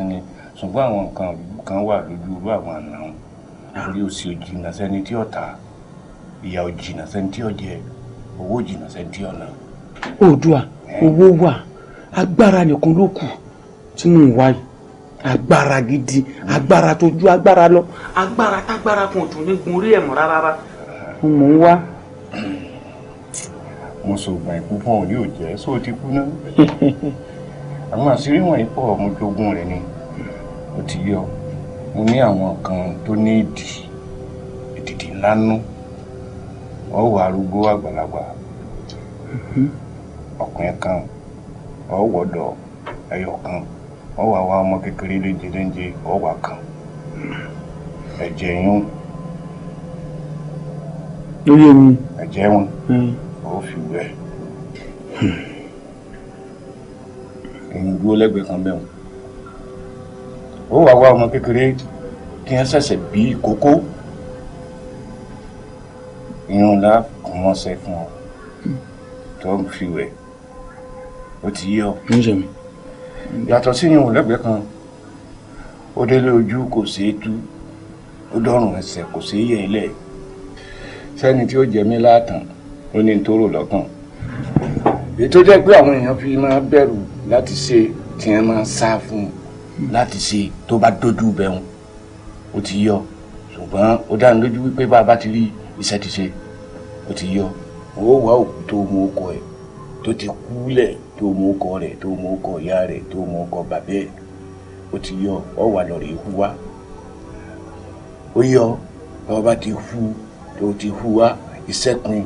ni. Ṣùgbọ́n àwọn nǹkan kan wà lójú irú àwọn àna wọn orí òsì òjìnà sẹ́ni tí ọ̀tá ìyà òjìnà sẹ́ni tí ọ̀jẹ̀ owó òjìnà sẹ́ni tí ọ̀nà. Odua, owó wà agbára nìkan ló kù tí mò ń wáyé agbára gidi agbára tó ju agbára lọ agbára tágbára kan ò tún ní gun orí ẹ̀ mọ́ rárá mò ń wá. mo sọ̀gbọ̀n ikú fún òní òjẹ́ sóò ti kú náà àwọn àṣírí wọ̀nyí pọ̀ mo jogún rẹ̀ ni. Ó ti yọ mo ní àwọn kan tó ní ìdìdì ńlá nú ọ wà arúgbó àgbàlagbà ọkùnrin kan ọ wọ̀dọ̀ ẹyọ kan ọ wà wá ọmọ kékeré léje ọ wà kan ẹ̀jẹ̀ yún lóye mi ẹ̀jẹ̀ wọn ọ fi wẹ̀ èyí dúró lẹ́gbẹ̀ẹ́ kan bẹ́ẹ̀ ó wà wá ọmọ kékeré tí wọ́n ṣẹ̀ṣẹ̀ bí ìkókó ìyún ńlá kò wọ́n ṣe fún ọ tó ń fi wẹ̀ ó ti yé ọ. yàtọ̀ sí ìyún lẹ́gbẹ̀ẹ́ kan ó délé ojú kò ṣeé tú ó dọ́rùn ẹsẹ̀ kò ṣeé yẹ̀ ilẹ̀ sẹ́ni tí ó jẹ mí látàn ó ní tó rò lọ́kàn èyí tó jẹ́ pé àwọn èèyàn fi máa bẹ̀rù láti ṣe tí wọ́n máa sá fún un láti ṣe tó bá dójú bẹ̀rùn ó ti yọ ṣùgbọ́n ó dá ní lójú wípé bá a bá ti rí iṣẹ́ ti ṣe ó ti yọ ó wá òkú tó mú ọkọ ẹ̀ tó ti kúlẹ̀ tó mú ọkọ rẹ̀ tó mú ọkọ ìyá rẹ̀ tó mú ọkọ bàbá ẹ̀ ó ti yọ ọ wà lọ́rẹ̀ ikú wá ó yọ lọ́wọ́ bá ti hu tó ti hu wá iṣẹ́ pin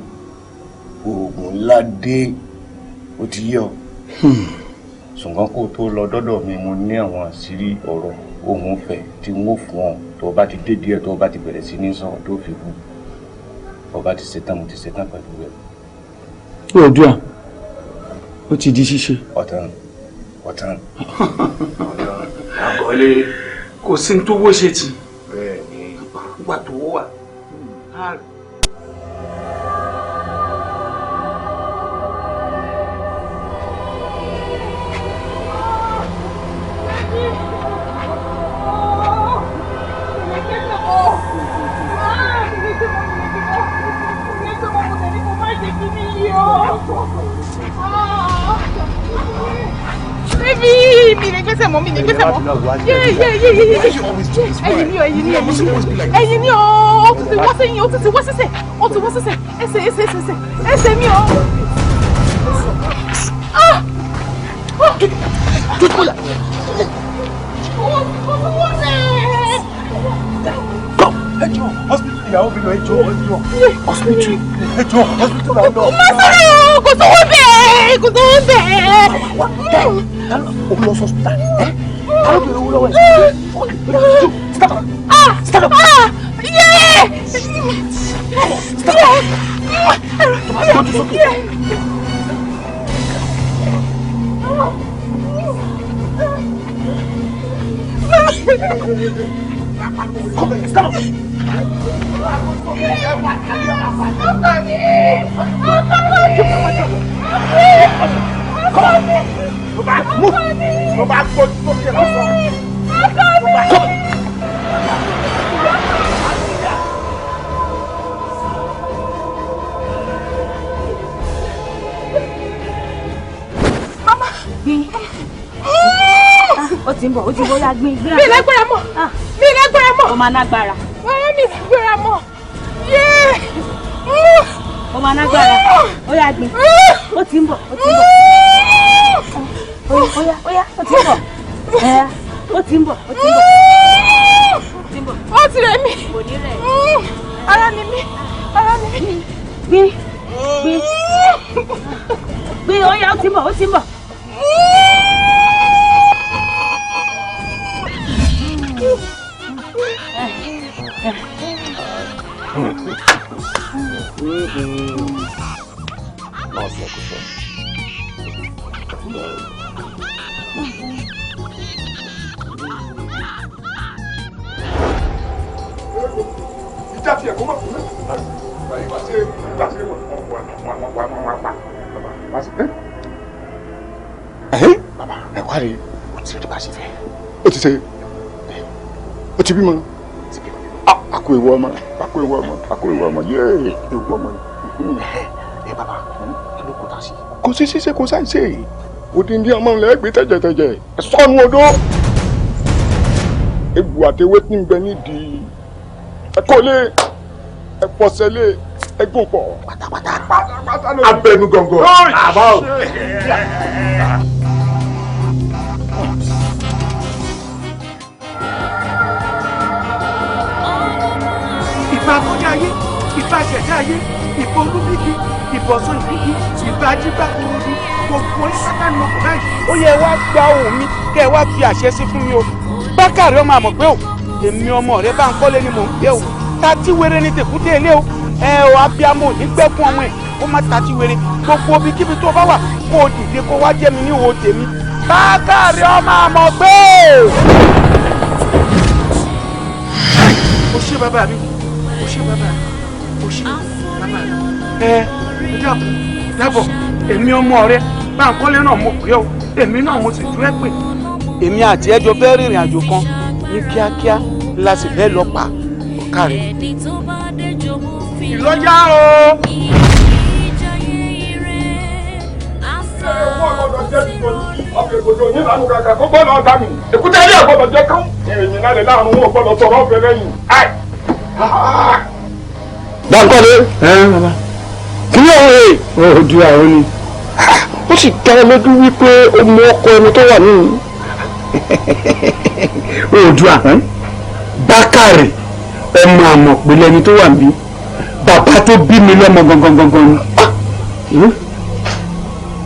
oògùn ńlá dé ó ti yọ ṣùgbọ́n kó tó lọ dọ́dọ̀ mi mo ní àwọn àṣírí ọ̀rọ̀ ohun fẹ̀ tí n ó fún ọ tó bá ti dé díẹ̀ tó bá ti bẹ̀rẹ̀ sí ní sọ̀rọ̀ tó fi kú tó bá ti ṣetán mo ti ṣetán pẹ̀lú rẹ̀. Odua ó ti di ṣíṣe. ọ̀tán. àgọ́lé kò sí ní tó wó ṣe tì. bẹ́ẹ̀ ni. gbà tó wó wà. Mi lè gbèsè mọ́. Ẹ̀yin ni ó ti wọ́ sẹ́yìn, ó ti wọ́ sẹ́sẹ̀, ẹsẹ̀ mi o. ìyàwó mi lọ ẹjọ́ hospital náà lọ. má sọ̀rọ̀ kò sówó bẹ́ẹ̀ kò sówó bẹ́ẹ̀. o lọ sọ hospital ẹ arábìnrin owó lọ́wọ́ ẹ. Stand up. Yeah. Ó ti ń bọ̀, ó ti bọ́ ya gbin. Mi lágbára mọ́. Mi lágbára mọ́. Ó máa nágbára. Mi lágbára mọ́. Ó máa nágbára. Ó yá gbin. Ó ti ń bọ̀, ó ti ń bọ̀. Ó yá, ó ti ń bọ̀. Ó ti ń bọ̀, ó ti ń bọ̀. Ó ti rẹ̀ mí. Kò ní rẹ̀. Ara ni mí. Gbin. Gbin, ó yá, ó ti ń bọ̀, ó ti ń bọ̀. Bàbá ẹ wá rí o ti rí bá ṣe fẹ́. O ti ṣe o ti bímọ. Àkó ìwọ ọmọ yéé ìwọ ọmọ. Ẹ bàbá kí ló kó ta sí. Kò sí ṣíṣe kò sáì ṣe odindi ọmọ ńlẹ gbé tẹ̀jẹ̀tẹ̀jẹ̀ ẹ sọnù odó. Egbò àtẹwé tí ń bẹ nídìí ẹ kọ́lé ẹ pọ̀sẹ̀lé ẹ gùn pọ̀. Pátápátá ló abẹnú gọ̀ngọ̀. Àbá o. Ìbà kọjá ayé, ìbà ṣẹ̀dá ayé, ìbà olúbíkí, ìbọ̀sán ìbíkí, ìbà ajígbàkúrúbí, gbogbo ìsátá ni mo kò báyìí. Ó yẹ wá gba ohùn mi kẹ́ ẹ wá fi àṣẹ sí fún mi o. Bákàrẹ́ ọmọ àmọ̀ pé o, èmi ọmọ rẹ bá ń kọ́lé ni mò ń gbé o. Tati wéré ní tèkúté ilé o. Ẹ ò abiyamọ ní gbẹ́kún ọmọ ẹ̀ kó má tati wéré. Gbogbo ibi kíbi tó bá wà kó o dìde kó wá jẹ́ mi ní ìwò tèmi. Bákàrẹ́ ọmọ àmọ̀ pé o. O ṣé bàbá mi. O ṣé bàbá mi. O ṣé bàbá mi. Dábọ̀ èmi ọmọ rẹ Báńkọ́lé náà mo pè ọ́ èmi náà mo sì tún ẹ pè. Èmi àti ẹjọ́ fẹ́ rìnrìn àjò kan ní kíákíá la sì fẹ́ lọ pa ọ̀kàrẹ́. Ìlọ́jà o. Èkúté ilé àgbọ̀dọ̀ jẹ́ kán. Ìrìn náà lè láàrún wọn gbọ́dọ̀ sọ̀rọ̀ ọ̀fẹ́ lẹ́yìn. Báńkọ́lé. Bàbá. Kí ló ń rè? Odua ó ní. Ó sì dá ọ lójú wípé ó mú ọkọ ẹni tó wà nínú. Odua Bákàrẹ̀ ọmọ àmọ̀ pé lẹni tó wà níbí bàbá tó bí mi lọ́mọ gangan ni.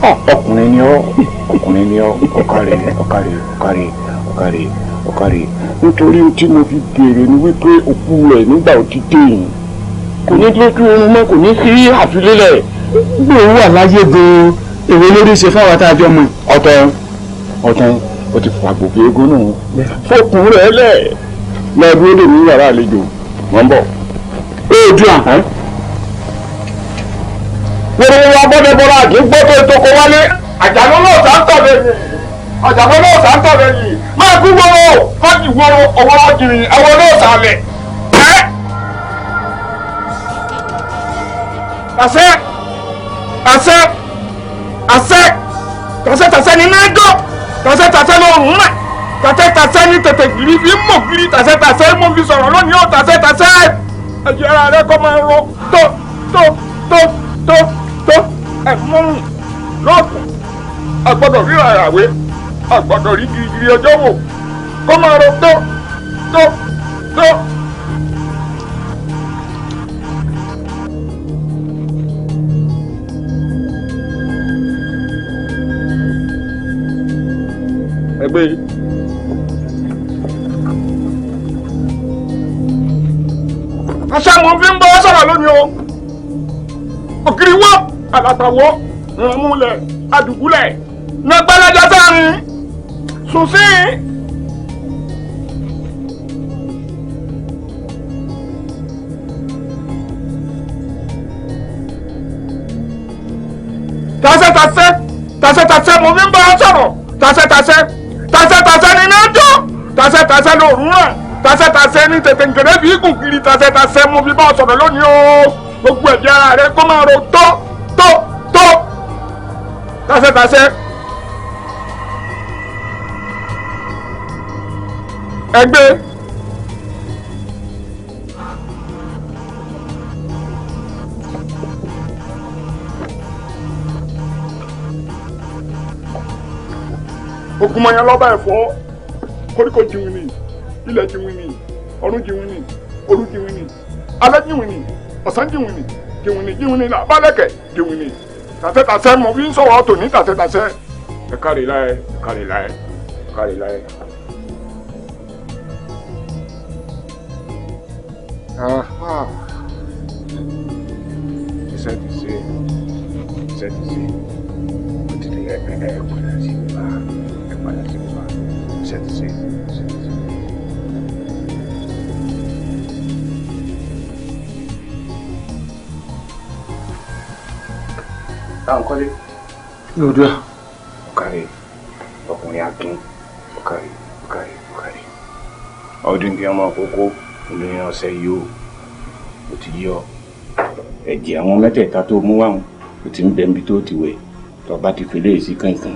Ọkùnrin ni ọ́ ọ̀kàrẹ̀ nítorí tí mo fi béèrè ni wípé òkú rẹ̀ nígbà ó ti dé yìí kò ní lójú oorun mọ́ kò ní sí àfilélẹ̀. Bí òun wà láyé gan-an èwo lórí ṣe fáwọn tá a jọ mọ̀. Ọ̀tán ó ti fà gbòkè eégún náà fọkùn rẹ̀ lẹ̀ lọ́dún ó lè ní yàrá àlejò wọ́n bọ̀. Odua wọ́n wá bọ́dẹ̀ bọ́lá àti gbọ́tò ìtòkò wálé àjàlọ́ náà sá ń tọ̀ lẹ́yìn máa kú wọ́rọ̀ fọ́jì wọ́rọ̀ ọwọ́ ọjìrì àwọn náà sàlẹ̀. Tàṣẹ ní mẹ́jọ tàṣẹ lọ́rùn rẹ̀ tàṣẹ ní tètè gírí fi mọ̀ gírí tàṣẹ mo fi sọ̀rọ̀ lónìí ó tàṣẹ ẹ̀jẹ̀ ara rẹ̀ kọ́ máa rọ tó ẹ̀mọ́rùn lọ́ọ̀tún àgbọ̀dọ̀ rí àràwé àgbọ̀dọ̀ rí girigiri ọjọ́ wò kọ́ máa rọ tó. Ẹgbẹ́ àṣà mo fi ń bọ́ sọ̀rọ̀ lónìí o ògiri wọ́ àlàtàwọ́ ìrànmúlẹ̀ àdùgúlẹ̀ nàgbàlájà sáàrin sùn sí i. tasẹ́ mo fi ń bá ọ sọ̀rọ̀ tasẹ́ ní iná jó tasẹ́ lòrùn rẹ̀ tasẹ́ ní tètè nkèrè bí gùn kiri tasẹ́ mo fi bá ọ sọ̀rọ̀ lónìí o gbogbo ẹ̀jẹ̀ ara rẹ kó máa ro tó tasẹ́ ẹgbẹ́. Ogunmọ̀yàn lọ́ba ẹ̀fọ́ koríko jiwin ni ilẹ̀ jiwin ni ọ̀run jiwin ni òru jiwin ni alẹ́ jiwin ni ọ̀sán jiwin ni làbálẹ̀kẹ̀ jiwin ni tàṣẹ́tàṣẹ́ mo fi ń sọ̀rọ̀ tòní tàṣẹ́tàṣẹ́ ẹ kárí láyé. Iṣẹ́ ti ṣe ó ti di padà sí ìgbà. Kọ́lé. Odua. Ọ̀kàrẹ̀ ọkùnrin akin ọ̀kàrẹ̀. Ọdún kí ọmọ àkókò olóyìn ọ̀sẹ̀ yìí ó ti yọ ẹ̀jẹ̀ àwọn mẹ́tẹ̀ẹ̀ta tó mú wáhùn ó ti ń bẹ níbi tó ti wẹ̀ tó bá ti fi léèsí kankan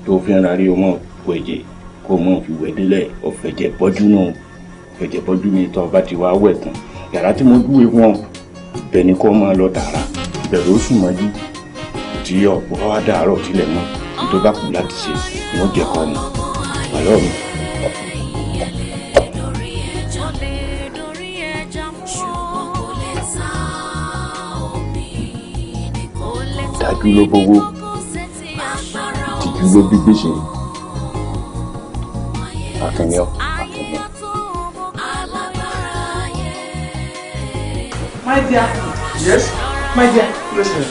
tó fi ń rarí ọmọ wẹ̀jẹ̀ kó mọ̀ fi wẹ̀ délẹ̀ ọ̀fẹ̀jẹ̀ bọ́jú náà fẹ̀jẹ̀ bọ́jú mi tó bá ti wá wẹ̀ tán yàrá tí mo dúwe wọn ibẹ̀ ni kó máa lọ tààrà ìbẹ̀rù ó sùn mọ́jú tí ọ̀pọ̀ wá dàárọ̀ tilẹ̀ mọ́ tó bá kù láti ṣe wọ́n jẹ́ kọ́ ni àlọ́ mi. dájú ló bówó tìjú ló bí gbèsè akínyọ. My dear. Yes. My dear. Listen.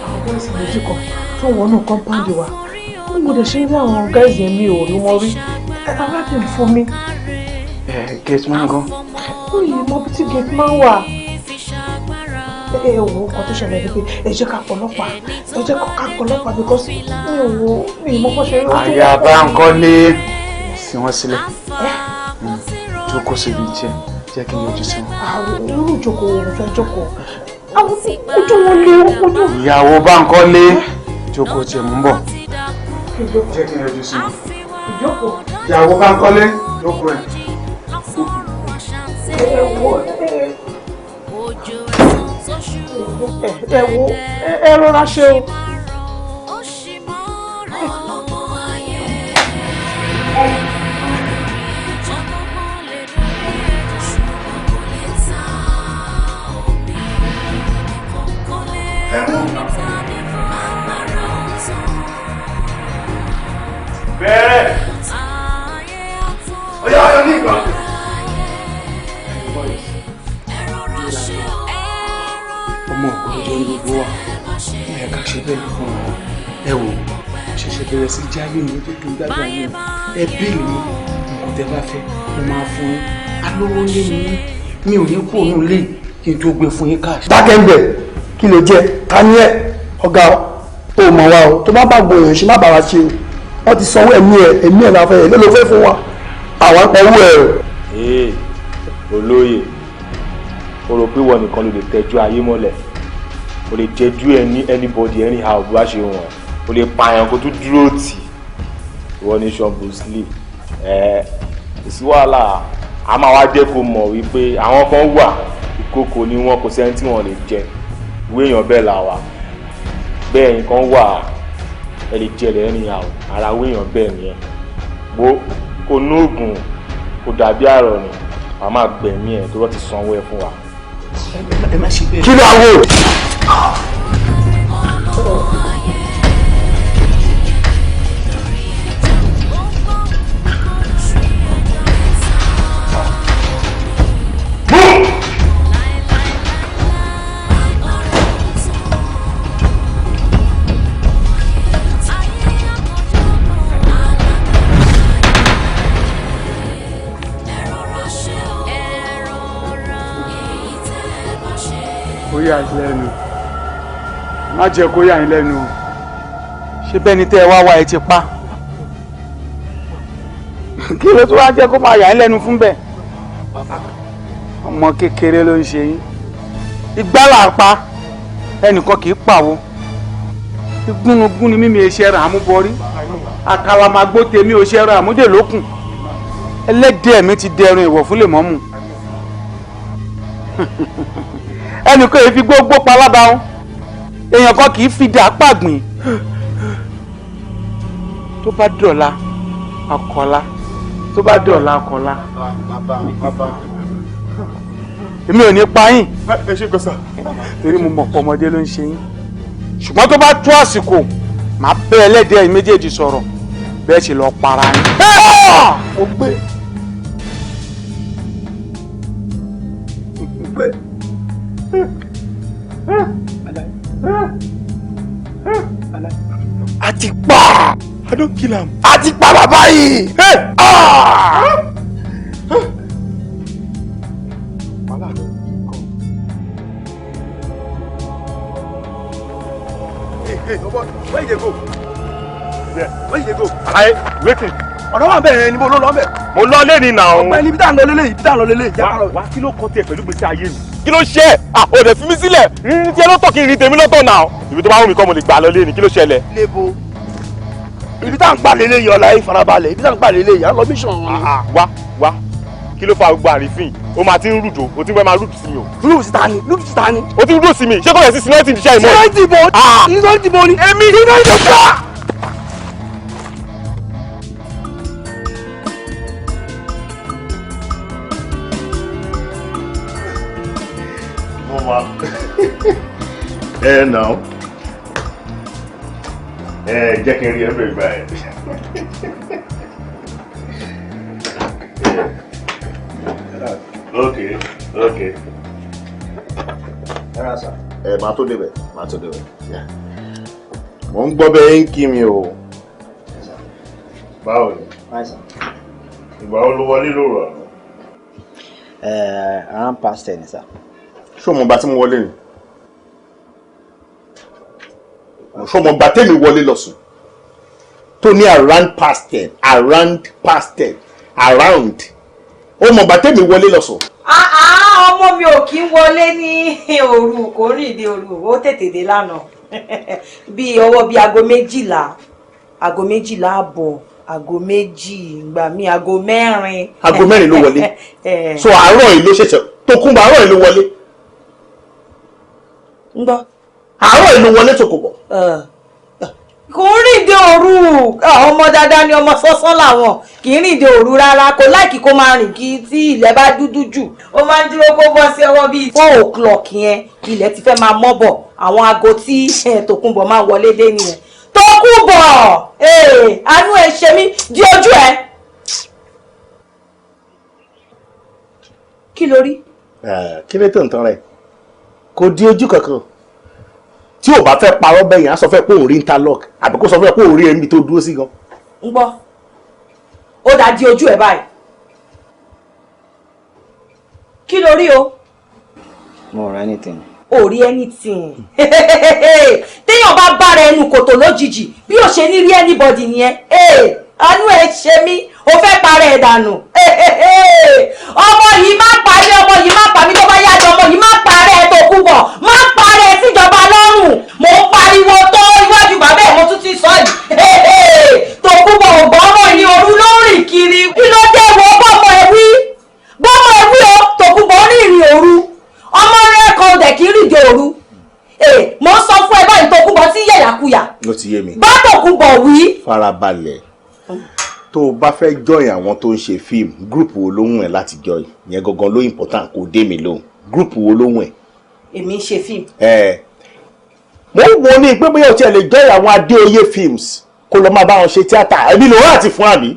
Àwọn bọ́ọ̀sì méjì kan tó wọnú kọ́ńpáǹdì wa ní mo lè ṣe ilé àwọn gáìsì mi ò rí wọn rí aláàbìn fún mi. Gate man gan. Ó yìí mọ bí tí gate man wà. Ẹ wo nǹkan tó ṣẹlẹ̀ ni pé ẹ jẹ́ ká pọ̀lọ́pàá because mi ò wo mi ì mọ bó ṣe rí ojú. Àyàbá nǹkan lé fi wọ́n sílẹ̀. Jókòó síbi jẹ́ kí n yọjú sí wọn. Àwọn irú ìjókòó wo ló fẹ́ jókòó? Àwọn ojú wọn lé ojú. Ìyàwó bá nǹkan lé jókòó tiẹ̀ mú bọ̀. Jẹ́ kí n yọjú sí wọn. Ìjókòó. Ìyàwó bá nǹkan lé jókòó ẹ̀. Ẹ rọra ṣe o. Bẹ́ẹ̀. Ọ̀yá ní ìgbà. Ọmọ òkúrò ní gbogbo wa, ẹ ká ṣe bẹ́ẹ̀ fún wọn. Ẹ wò, ṣẹ̀ṣẹ̀ bẹ̀rẹ̀ sí jáde ní ojú tó gbàgbà yẹn. Ẹ bèèrè ní nǹkan tẹ́ bá fẹ́, mo máa fún yín. Alówó lé mi ò ní kó òun lé kí n tó gbé fún yín káàṣì. Dákẹ́ńbẹ̀ kí ló jẹ́ ká ní ẹ̀ ọ̀gá ò mọ̀ wá o tó bá bá gbòòyàn ṣe má bá wa ṣe o wọ́n ti sanwó ẹ̀mí ẹ̀ láfẹ́ ẹ̀ ló fẹ́ fún wa àwọn apẹ̀wò ẹ̀. ee olóyè o rò pé wọn nìkan ló lè tẹjú ayé mọ́lẹ̀ o lè jẹjú anybody anyhow bó bá ṣe wọn o lè pààyàn kó tún dúró tì ìwọ ní sean bosley èsì wàhálà a máa wá jẹ́ kó mọ̀ wípé àwọn kan wà ìkókò ni wọn kò sẹ́ni tí wọ́n lè jẹ ìwé èèyàn bẹ́ẹ̀ là wà bẹ́ẹ̀ nǹkan wà ẹ lè jẹlẹ̀ anyhow ara ìwé èèyàn bẹ́ẹ̀ nìyẹn wo kò nóògùn kò dàbí àrọ̀ ni a máa gbẹ̀mí ẹ̀ tó bá ti sanwó ẹ fún wa. Ẹ má ṣe bẹ́ẹ̀. Kí ló wò? yà yín lẹ́nu má jẹ́ kó yà yín lẹ́nu ṣé bẹ́ẹ̀ ni tẹ́ ẹ wá wá ẹ ti pa kí ló tó wá jẹ́ kó máa yà yín lẹ́nu fún bẹ́ẹ̀ ọmọ kékeré ló ń ṣe yín igbá là ń pa ẹnìkan kì í pàwọ́ igúnnugún ni mímí iṣẹ́ rẹ̀ àmúbọrí àkàlàmàgbò tèmi ò ṣe rẹ̀ àmúdè lókun ẹlẹ́dẹ̀ẹ́ mi ti dẹrun ìwọ̀ fún lèmọ́mù ẹnìkan èyí fi gbogbo palábà wọn èèyàn kan kì í fi dà pàgbìn tó bá dọ̀la akọ̀la tó bá dọ̀la akọ̀la èmi ò ní pa yín ẹ ṣe gbèsè torí mo mọ̀ pọ̀ ọmọdé ló ń ṣe yín ṣùgbọ́n tó bá tó àsìkò màá bẹ́ ẹlẹ́dẹ̀ẹ́ yìí méjèèjì sọ̀rọ̀ bẹ́ẹ̀ sì lọ para yín. ó gbé a ti pa I don't kill am. a ti pa bàbá yìí. Hey, where you dey go? Where you dey go? Alaye, wetin? ọ̀dọ́ wà bẹ́ẹ̀ ni mo ló lọ bẹ́ẹ̀. Mo lọ lé ní nà ó. ọ̀pẹ níbi tá à ń lọ lélẹ̀ ibi tá à ń lọ lélẹ̀. Wá kí ló kọ́ tiẹ̀ pẹ̀lú gbèsè ayé mi? Kí ló ṣe ẹ́? O dẹ̀ fi mí sílẹ̀. Rírí tiẹ̀ lọ́tọ̀ kí n rí tèmi lọ́tọ̀ nà ó. Ibi tó bá wù mí kọ́ mo lè gbà lọ lé ní. Kí ló ṣẹlẹ̀? lébo ibi tá à ń gbà lélẹ̀ yìí ọ̀la yìí farabalẹ̀ ibi tá à ń gbà lélẹ̀ yìí à ń lọ mission wọn. Wá kí ló fa gbogbo àrífín? O máa ti ń rúdò, o ti fẹ́ máa rúdò sí mi o. rúùsì ta ni. O ti rúdò sí mi, ṣé kò yẹ sí sinọ́ọ̀tì ìdíṣẹ́ ìmọ̀? sinọ́ọ̀tì bo ni. èmi sinọ́ọ̀tì bo. Now jẹ́ kí n rí ẹgbẹ́ ìgbà ẹ̀. Okay. Máa tó débẹ̀. Mo ń gbọ́ bẹ́ẹ̀ ń kí mi o. Báwo ni? Ìgbà wo ló wọlé lóru àná? Around past 10 sir. Ṣé o mọ̀ gbà tí mo wọlé ni? Ṣé o mọ̀ gbà tẹ́mi wọlé lọ́sùn? Tó ní around past 10. Ó mọ̀ gbà tẹ́mi wọlé lọ́sùn. Ọmọ mi ò kí ń wọlé ní òru, kò rìn dé òru, ó tètè dé lánàá. Bí ọwọ́ bí aago 12, aago 12 àbọ̀, aago 2, ìgbà mi aago 4. Aago 4 ló wọlé. So àárọ̀ yìí ló ṣẹ̀ṣẹ̀ Tókunbọ̀ àárọ̀ yìí ló wọlé. Ń gbọ́. Àárọ̀ yìí ló wọlé Tókunbọ̀. Kò rìn dé òru, ọmọ dáadáa ni ọmọ sọ́sọ́ làwọn, kì í rìn dé òru rárá, kò láìkí kó máa rìn kí tí ilẹ̀ bá dúdú jù. Ó máa ń dúró kó bọ́ sí ọwọ́ bíi 4 o'clock yẹn, ilẹ̀ ti fẹ́ máa mọ́ bọ̀, àwọn aago tí Tókunbọ̀ máa wọlé dé nìyẹn. Tókunbọ̀, àánú ẹ ṣe mí di ojú ẹ. Kí ló rí? Kí ló tó ń tán rẹ̀? Kò di ojú kankan. Tí ò bá fẹ́ parọ́ bẹ́yìn á sọ fẹ́ pé òun rí interlock àbí kó sọ fẹ́ pé òun rí ẹni tó dúró sí gan. Ń gbọ́, ó dá di ojú ẹ báyìí. Kí ló rí o? Mo rí anything. Ò rí anything. Téèyàn bá bára ẹnu kòtò lójijì bí ó ṣe ní rí anybody nìyẹn. Àánú ẹ ṣe mí, ó fẹ́ parẹ́ ẹ̀ dànù. Ọmọ yìí má pa mí, ọmọ yìí má pa mí, tó bá yájọ ọmọ yìí má parẹ́ ẹ̀ Tókunbọ̀, má parẹ́ ẹ̀ síjọba lọ́rùn. Mo ń pariwo tó iwájú bàbá ẹ̀ mo tún ti sọ yìí. Tókunbọ̀ ògbọ́mọ̀ ní òru ló ń rìn kiri. Kí ló dé wo bọ́mọ ẹ wí? Bọ́mọ ẹ wí o, Tókunbọ̀ ní ìrìn òru. Ọmọ rẹ̀ kan dẹ̀ kí rìn dé òru. Mo ń sọ fún ẹ báyìí Tókunbọ̀ tí yẹ̀yàkuyà. Ló ti yé mi. Bá Tókunbọ̀ wí. Farabalẹ̀. Tó o bá fẹ́ join àwọn tó ń ṣe fíìmù group wo ló wùn ẹ́ láti join yẹn gangan ló important kò dé mi lóhùn group wo ló wùn ẹ́. Èmi ń ṣe fíìmù. Mo ń wo ní pé bóyá o tiẹ̀ lè join àwọn Adéoyè films kó lọ máa bá wọn ṣe tíátà èmi ló wà àti fún àbí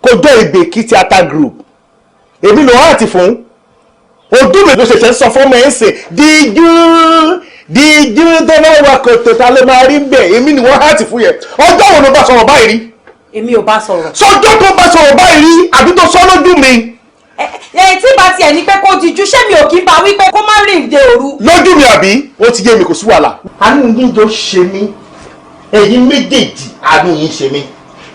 kó join Ìgbèkí tíátà group èmi ló wà àti fún Odunlade ló ṣẹ̀ṣẹ̀ sọ fún mi ẹ̀ ń sè díjú tó náà wà kòtò ta ló máa rí bẹ́ẹ̀ èmi ni wọ́n àti fún yẹn ọjọ́ wo ló bá sọ̀rọ̀ báyìí rí. Èmi ò bá sọ̀rọ̀. Sọjọ́ tó bá sọ̀rọ̀ báyìí rí àbí tó sọ lójú mi tí bá tiẹ̀ ní pé kó dijú ṣé mi ò kí bá wí pé kó má rìn dé òru. lójú mi àbí ó ti yé mi kò sí wàhálà. àánú yín jọ ṣe mí ẹ̀yin méjèèjì àánú yín ṣe mí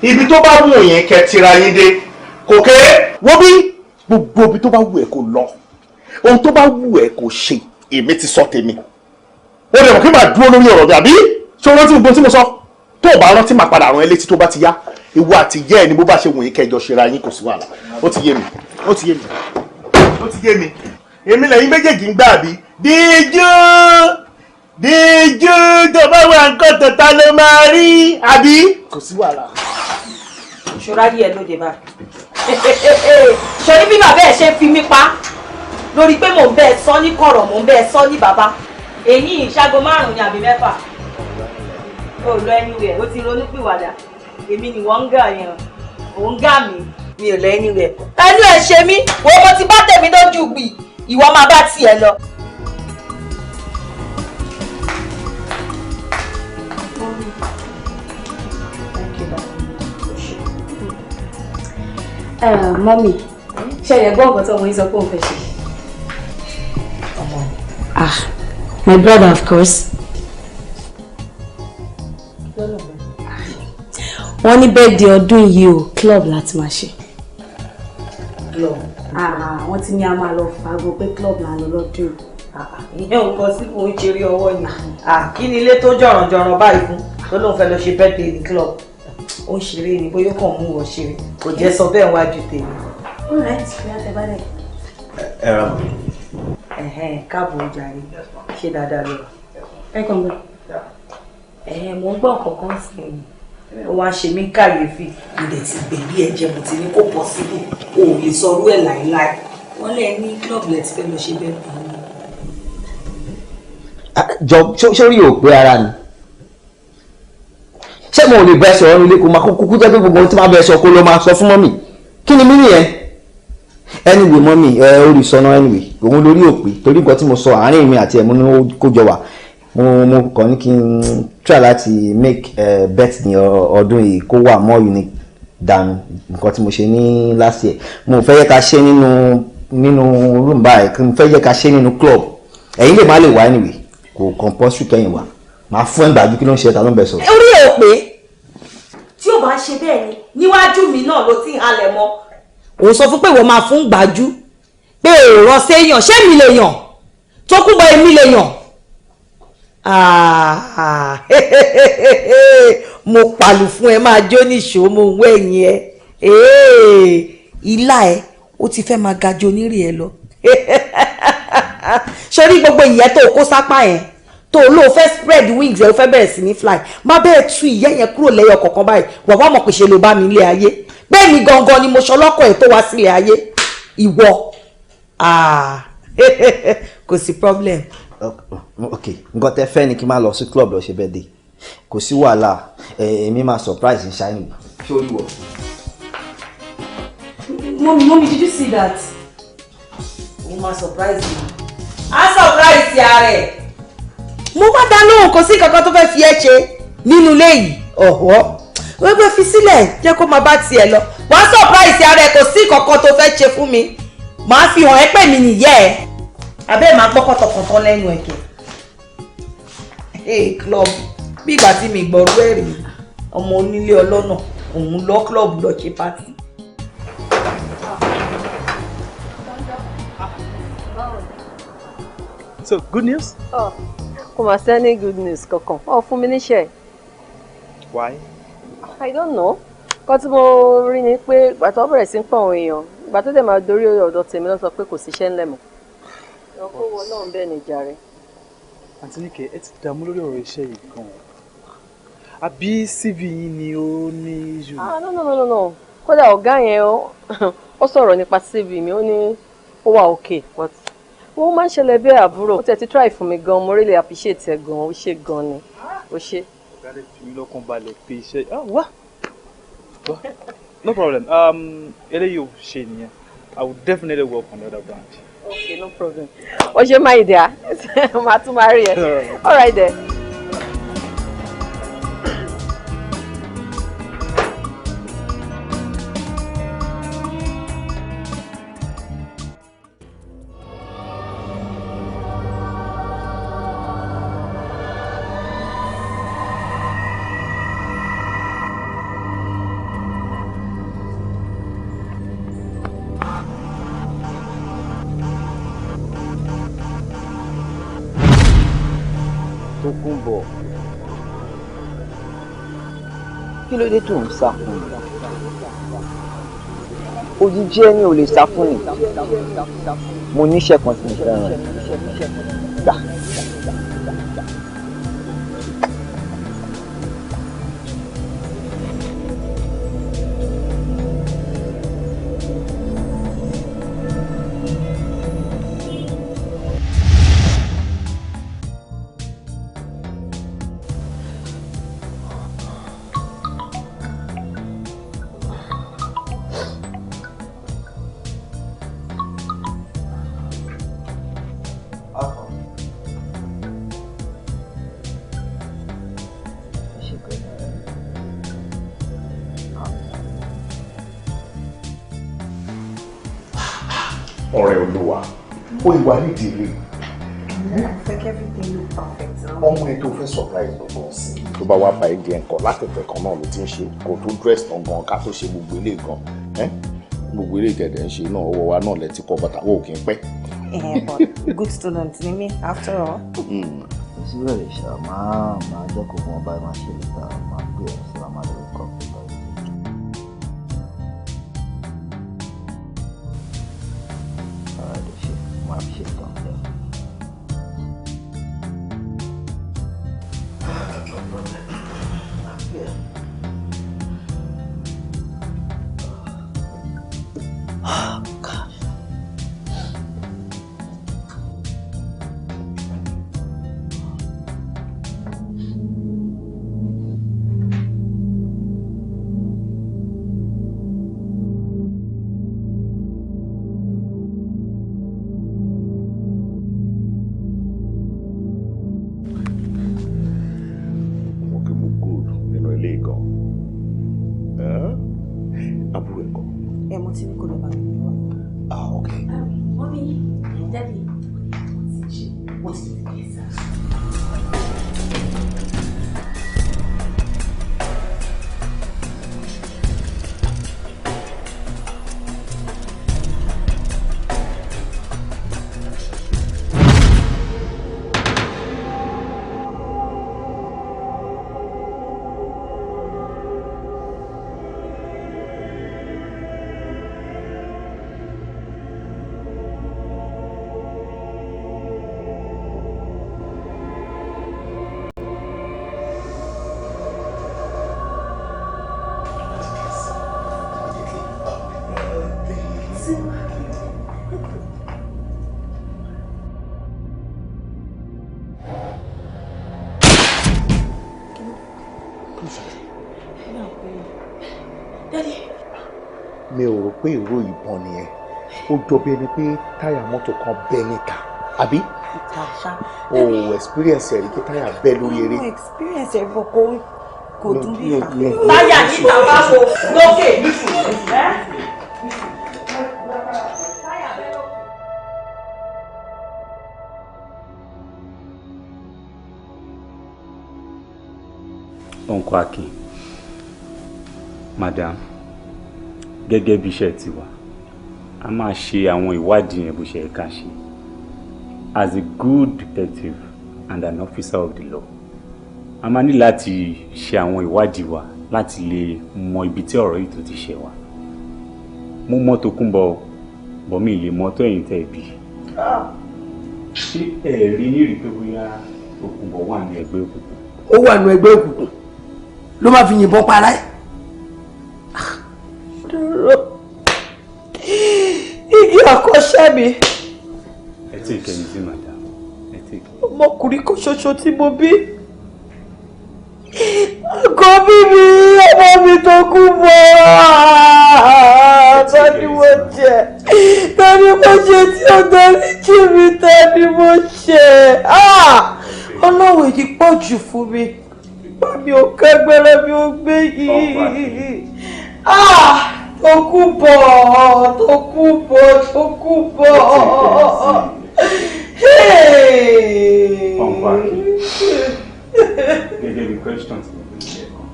ibi tó bá wù yín kẹ́ tira yín dé kò kéré wo bí gbogbo ibi tó bá wù ẹ́ kó lọ ohun tó bá wù ẹ́ kó ṣe èmi ti sọ tèmi ó lè mọ̀ kí n máa dúró lórí ọ̀rọ̀ mi àbí ṣé o rántí gbogbo tí mo sọ tó o bá rántí máa padà rán ẹ létí tó bá ti yá ìwọ àti ìyá ẹ ní bó bá ṣe wù yín kẹjọ ṣera yín kò sí wàhálà ó ti yé mi ó ti yé mi ó ti yé mi èmi lẹ́yìn méjèèjì ń gbà bí díjú tó bá wà nǹkan tó ta ló máa rí àbí kò sí wàhálà. ṣọ́ra yí ẹ lóde báyìí ṣọ́rí bí bàbá ẹ̀ ṣe fi mí pa lórí pé mò ń bẹ́ẹ̀ sọ ní kọ̀rọ̀ mò ń bẹ́ẹ̀ sọ ní bàbá èyí ìṣàgò 5 ni àbí 6 ó lọ anywhere ó ti ronú pìwàdà èmi ni wọ́n ń gà yẹn òun gà mí mi ò lọ anywhere ẹnu ẹ̀ ṣe mí wo mo ti bá tèmi lójú gbì ìwọ máa bá tiẹ̀ lọ. Mọ́mì ṣe ẹ̀yẹ̀ gbọ́ nǹkan tó ọmọ yín sọ pé òun fẹ́ ṣe. My brother of course. Wọ́n ní birthday ọdún yìí o club láti máa ṣe. Club? Wọ́n ti ní a máa lọ fàágò pé club là ń lọ lọ́dún. Ìyẹn ò kọ sí fún ìṣeré ọwọ́ ni. Kí ni ilé tó jọ̀rọ̀jọ̀rọ̀ báyìí fún tó lóun fẹ́ lọ ṣe birthday ní club? Ó ń ṣeré ni bóyá kàn mú wọ ṣeré kò jẹ́ sọ bẹ́ẹ̀ wájú tèmi. Ó rẹ̀ ti fi àtẹ bá dẹ̀. Ẹ ra mọ̀. Káàbọ̀ jàre ṣe dáadáa lọ. Ẹ kàn bẹ́ẹ̀. Mo ń gbọ́ kankan sí i ó wá ṣe mí kàyéfì ilẹ̀ ti gbẹ̀bí ẹ̀jẹ̀ mo ti ní kó pọ̀ síbò o ò lè sọrú ẹ̀ láìláì wọ́n lẹ̀ ní club lẹ̀ ti fẹ́ lọ ṣe bẹ́ẹ̀ fún mi. Jọ sórí òpè ara ni ṣé mo lè bẹ sọ̀rọ̀ nílé kó máa kúkú jẹ́ pé gbogbo ohun tí máa bẹ sọ kó ló máa sọ fún mọ́mì kí ni mí nìyẹn anyway mọ́mì orí sọnà anyway òun lórí òpè torí nǹkan tí mo sọ àárín mi àti ẹ̀mú ní kó jọ wà mo kàn ní kí n try láti make bet ní ọdún yìí kó wà more unique than nǹkan tí mo ṣe ní last year mo fẹ́ yẹ ká ṣe nínú room báyìí mo fẹ́ yẹ ká ṣe nínú club ẹ̀yin lè má lè wá anyway kò compulsory kẹ́yìn wá máa fún ẹ̀ gbàgbé kí ló ń ṣe ta ló ń bẹ̀ sọ. orí ẹ̀ pé tí ò bá ṣe bẹ́ẹ̀ ni níwájú mi náà ló ti ń halẹ̀ mọ́. òun sọ fún pé ìwọ máa fún gbàjú pé èrò séèyàn ṣé mi lè yàn tó kú bọ èmi lè yàn. mo pàlù fún ẹ máa jó níṣó mo wọ ẹ̀yìn ẹ ilá ẹ ó ti fẹ́ máa ga ju onírè ẹ lọ. sórí gbogbo ìyẹn tó kó sápá yẹn tó ló fẹ́ spread wings ẹ ó fẹ́ bẹ̀rẹ̀ sí ní fly má bẹ́ẹ̀ tú ìyẹ́ yẹn kúrò lẹ́yọ kọ̀ọ̀kan báyìí wà wá mọ̀ pé ṣe ló bá mi ilé ayé bẹ́ẹ̀ ni gangan ni mo ṣọlọ́kọ̀ ẹ̀ tó wá sílé ayé ìwọ kò sí problem. ok nǹkan tẹ fẹ́ ni kí n máa lọ sí club lọ ṣe birthday kò sí wàhálà èmi máa surprise ní ṣáínì ṣé o rí wọ. Mommy, did you see that? mo máa surprise mi á surprise ya rẹ̀ mo bá dá lóhùn kò sí kankan tó fẹ́ fi ẹ́ ṣe nínú ilé yìí ọ̀họ́ wẹ́gbẹ́ fi sílẹ̀ jẹ́ kó máa bá tiẹ̀ lọ wàá surprise ya rẹ̀ kò sí kankan tó fẹ́ ṣe fún mi màá fi hàn ẹ́ pè mí nìyẹ́ ẹ̀ abẹ́ máa gbọ́ kọ̀tọ̀kọ̀tọ̀ lẹ́nu ẹ̀kẹ́ club bí ìgbà tí mi gbọ́rú ẹ̀ rí ọmọ onílé ọlọ́nà òun lọ club lọ ṣe party. So good news? Oh, kò mà sí any good news kankan. Oh, fún mi níṣẹ́. Why? I don't know. Kọ́ tí mo rí ni pé ìgbà tó bẹ̀rẹ̀ sí ń pọ̀ àwọn èèyàn, ìgbà tó dẹ̀ máa dorí ọ̀dọ̀ tèmi lọ sọ pé kò síṣẹ́ ńlẹ̀ mọ́. Ọkọ̀ wọn náà ń bẹ̀ ní jàre. Àǹtí Níkẹ́, ẹ ti dààmú lórí ọ̀rọ̀ iṣẹ́ yìí gan-an. Àbí CV yín ni ó ní jù? No. Kódà ọ̀gá yẹn ó sọ̀rọ̀ nípa CV mi, ó ní ó wà okay, but wọ́n máa ń ṣẹlẹ̀ bí àbúrò. Ó tẹ̀ ti try fún mi gan-an, mo really appreciate ẹ gan-an, ó ṣe gan-an ni. Ó ṣe. Ọ̀gá rẹ̀ fi mí lọ́kàn balẹ̀ pé iṣẹ́ wá. No problem. Eléyìí ò ṣe nìyẹn. I will definitely work on the other branch. Okay, no problem. Ó ṣe máa ìdí à? Màá tún máa rí ẹ. All right then. Tókunbọ̀, kí ló dé tó ń sá fún mi? Òjijì ẹni ò lè sá fún mi. Mo níṣẹ́ kan tí mo fẹ́ràn gbà. Ọ̀rẹ́ Olúwa, ó ìwà nídìí ilé. Make everything look perfect. Ọmọ ẹ tó fẹ́ surprise lọ́gbọ̀n sí i. Tó bá wá bá ẹ jẹ nǹkan látẹ̀tẹ̀ kan náà ló ti ń ṣe kó tó dress tán gan ká tó ṣe gbogbo ilé gan. Gbogbo ilé ìtẹ̀dẹ̀ ń ṣe náà ọwọ́ wa náà lẹ́tí kọ́ bàtà wò kí n pẹ́. But good student ni mí after all. Ìṣúra lè ṣe máa jẹ́ kó wọn bá máa ṣe níta máa gbé ẹ̀ sí máa lè kọ́ pé báyìí. Ọ̀rọ̀ lè ṣe máa ṣe tán lẹ́. Mi ò rò pé ìró ìbọn nìyẹn. Ó jọ bí ẹni pé táyà mọ́tò kan bẹ́ níta, àbí? O experience ẹ̀rí kí táyà bẹ́ lórí eré. No experience ẹ̀ bọ̀ kò dùn bí ìta. Táyà níta bá wo lókè. Uncle Akin, Madam, gẹ́gẹ́ bí iṣẹ́ tiwa, a máa ṣe àwọn ìwádìí yẹn bó ṣe ká ṣe. As a good detective and an officer of the law, a máa ní láti ṣe àwọn ìwádìí wa láti lè mọ ibi tí ọ̀rọ̀ yìí tó ti ṣe wá. Mo mọ̀ Tókunbọ̀ bọ̀ mí lè mọ̀ tó ẹ̀yin tẹ́ bí. Ṣé ẹ̀rí ní rí pé bóyá Tókunbọ̀ wà ní ẹgbẹ́ òkùnkùn? Ó wà ní ẹgbẹ́ òkùnkùn ló máa fi yìnbọn para ẹ̀. Igi àkọ́ṣẹ́ mi. Ẹ tí ì kẹ́yìn sí madam. Ẹ tí ì kẹ́yìn. Ọmọkùnrin kan ṣoṣo tí mo bí. Àkọ́bí mi, ọmọ mi Tókunbọ̀. Tani mo jẹ? Tani mo jẹ tí ó darí jì mí? Tani mo ṣe? Ọlọ́run èyí pọ̀ jù fún mi. Mi ò kẹ́gbẹ́rẹ́ mi ò gbé yìí. Tókunbọ̀. Gẹ́gẹ́ bí questions mo fi ṣe kan.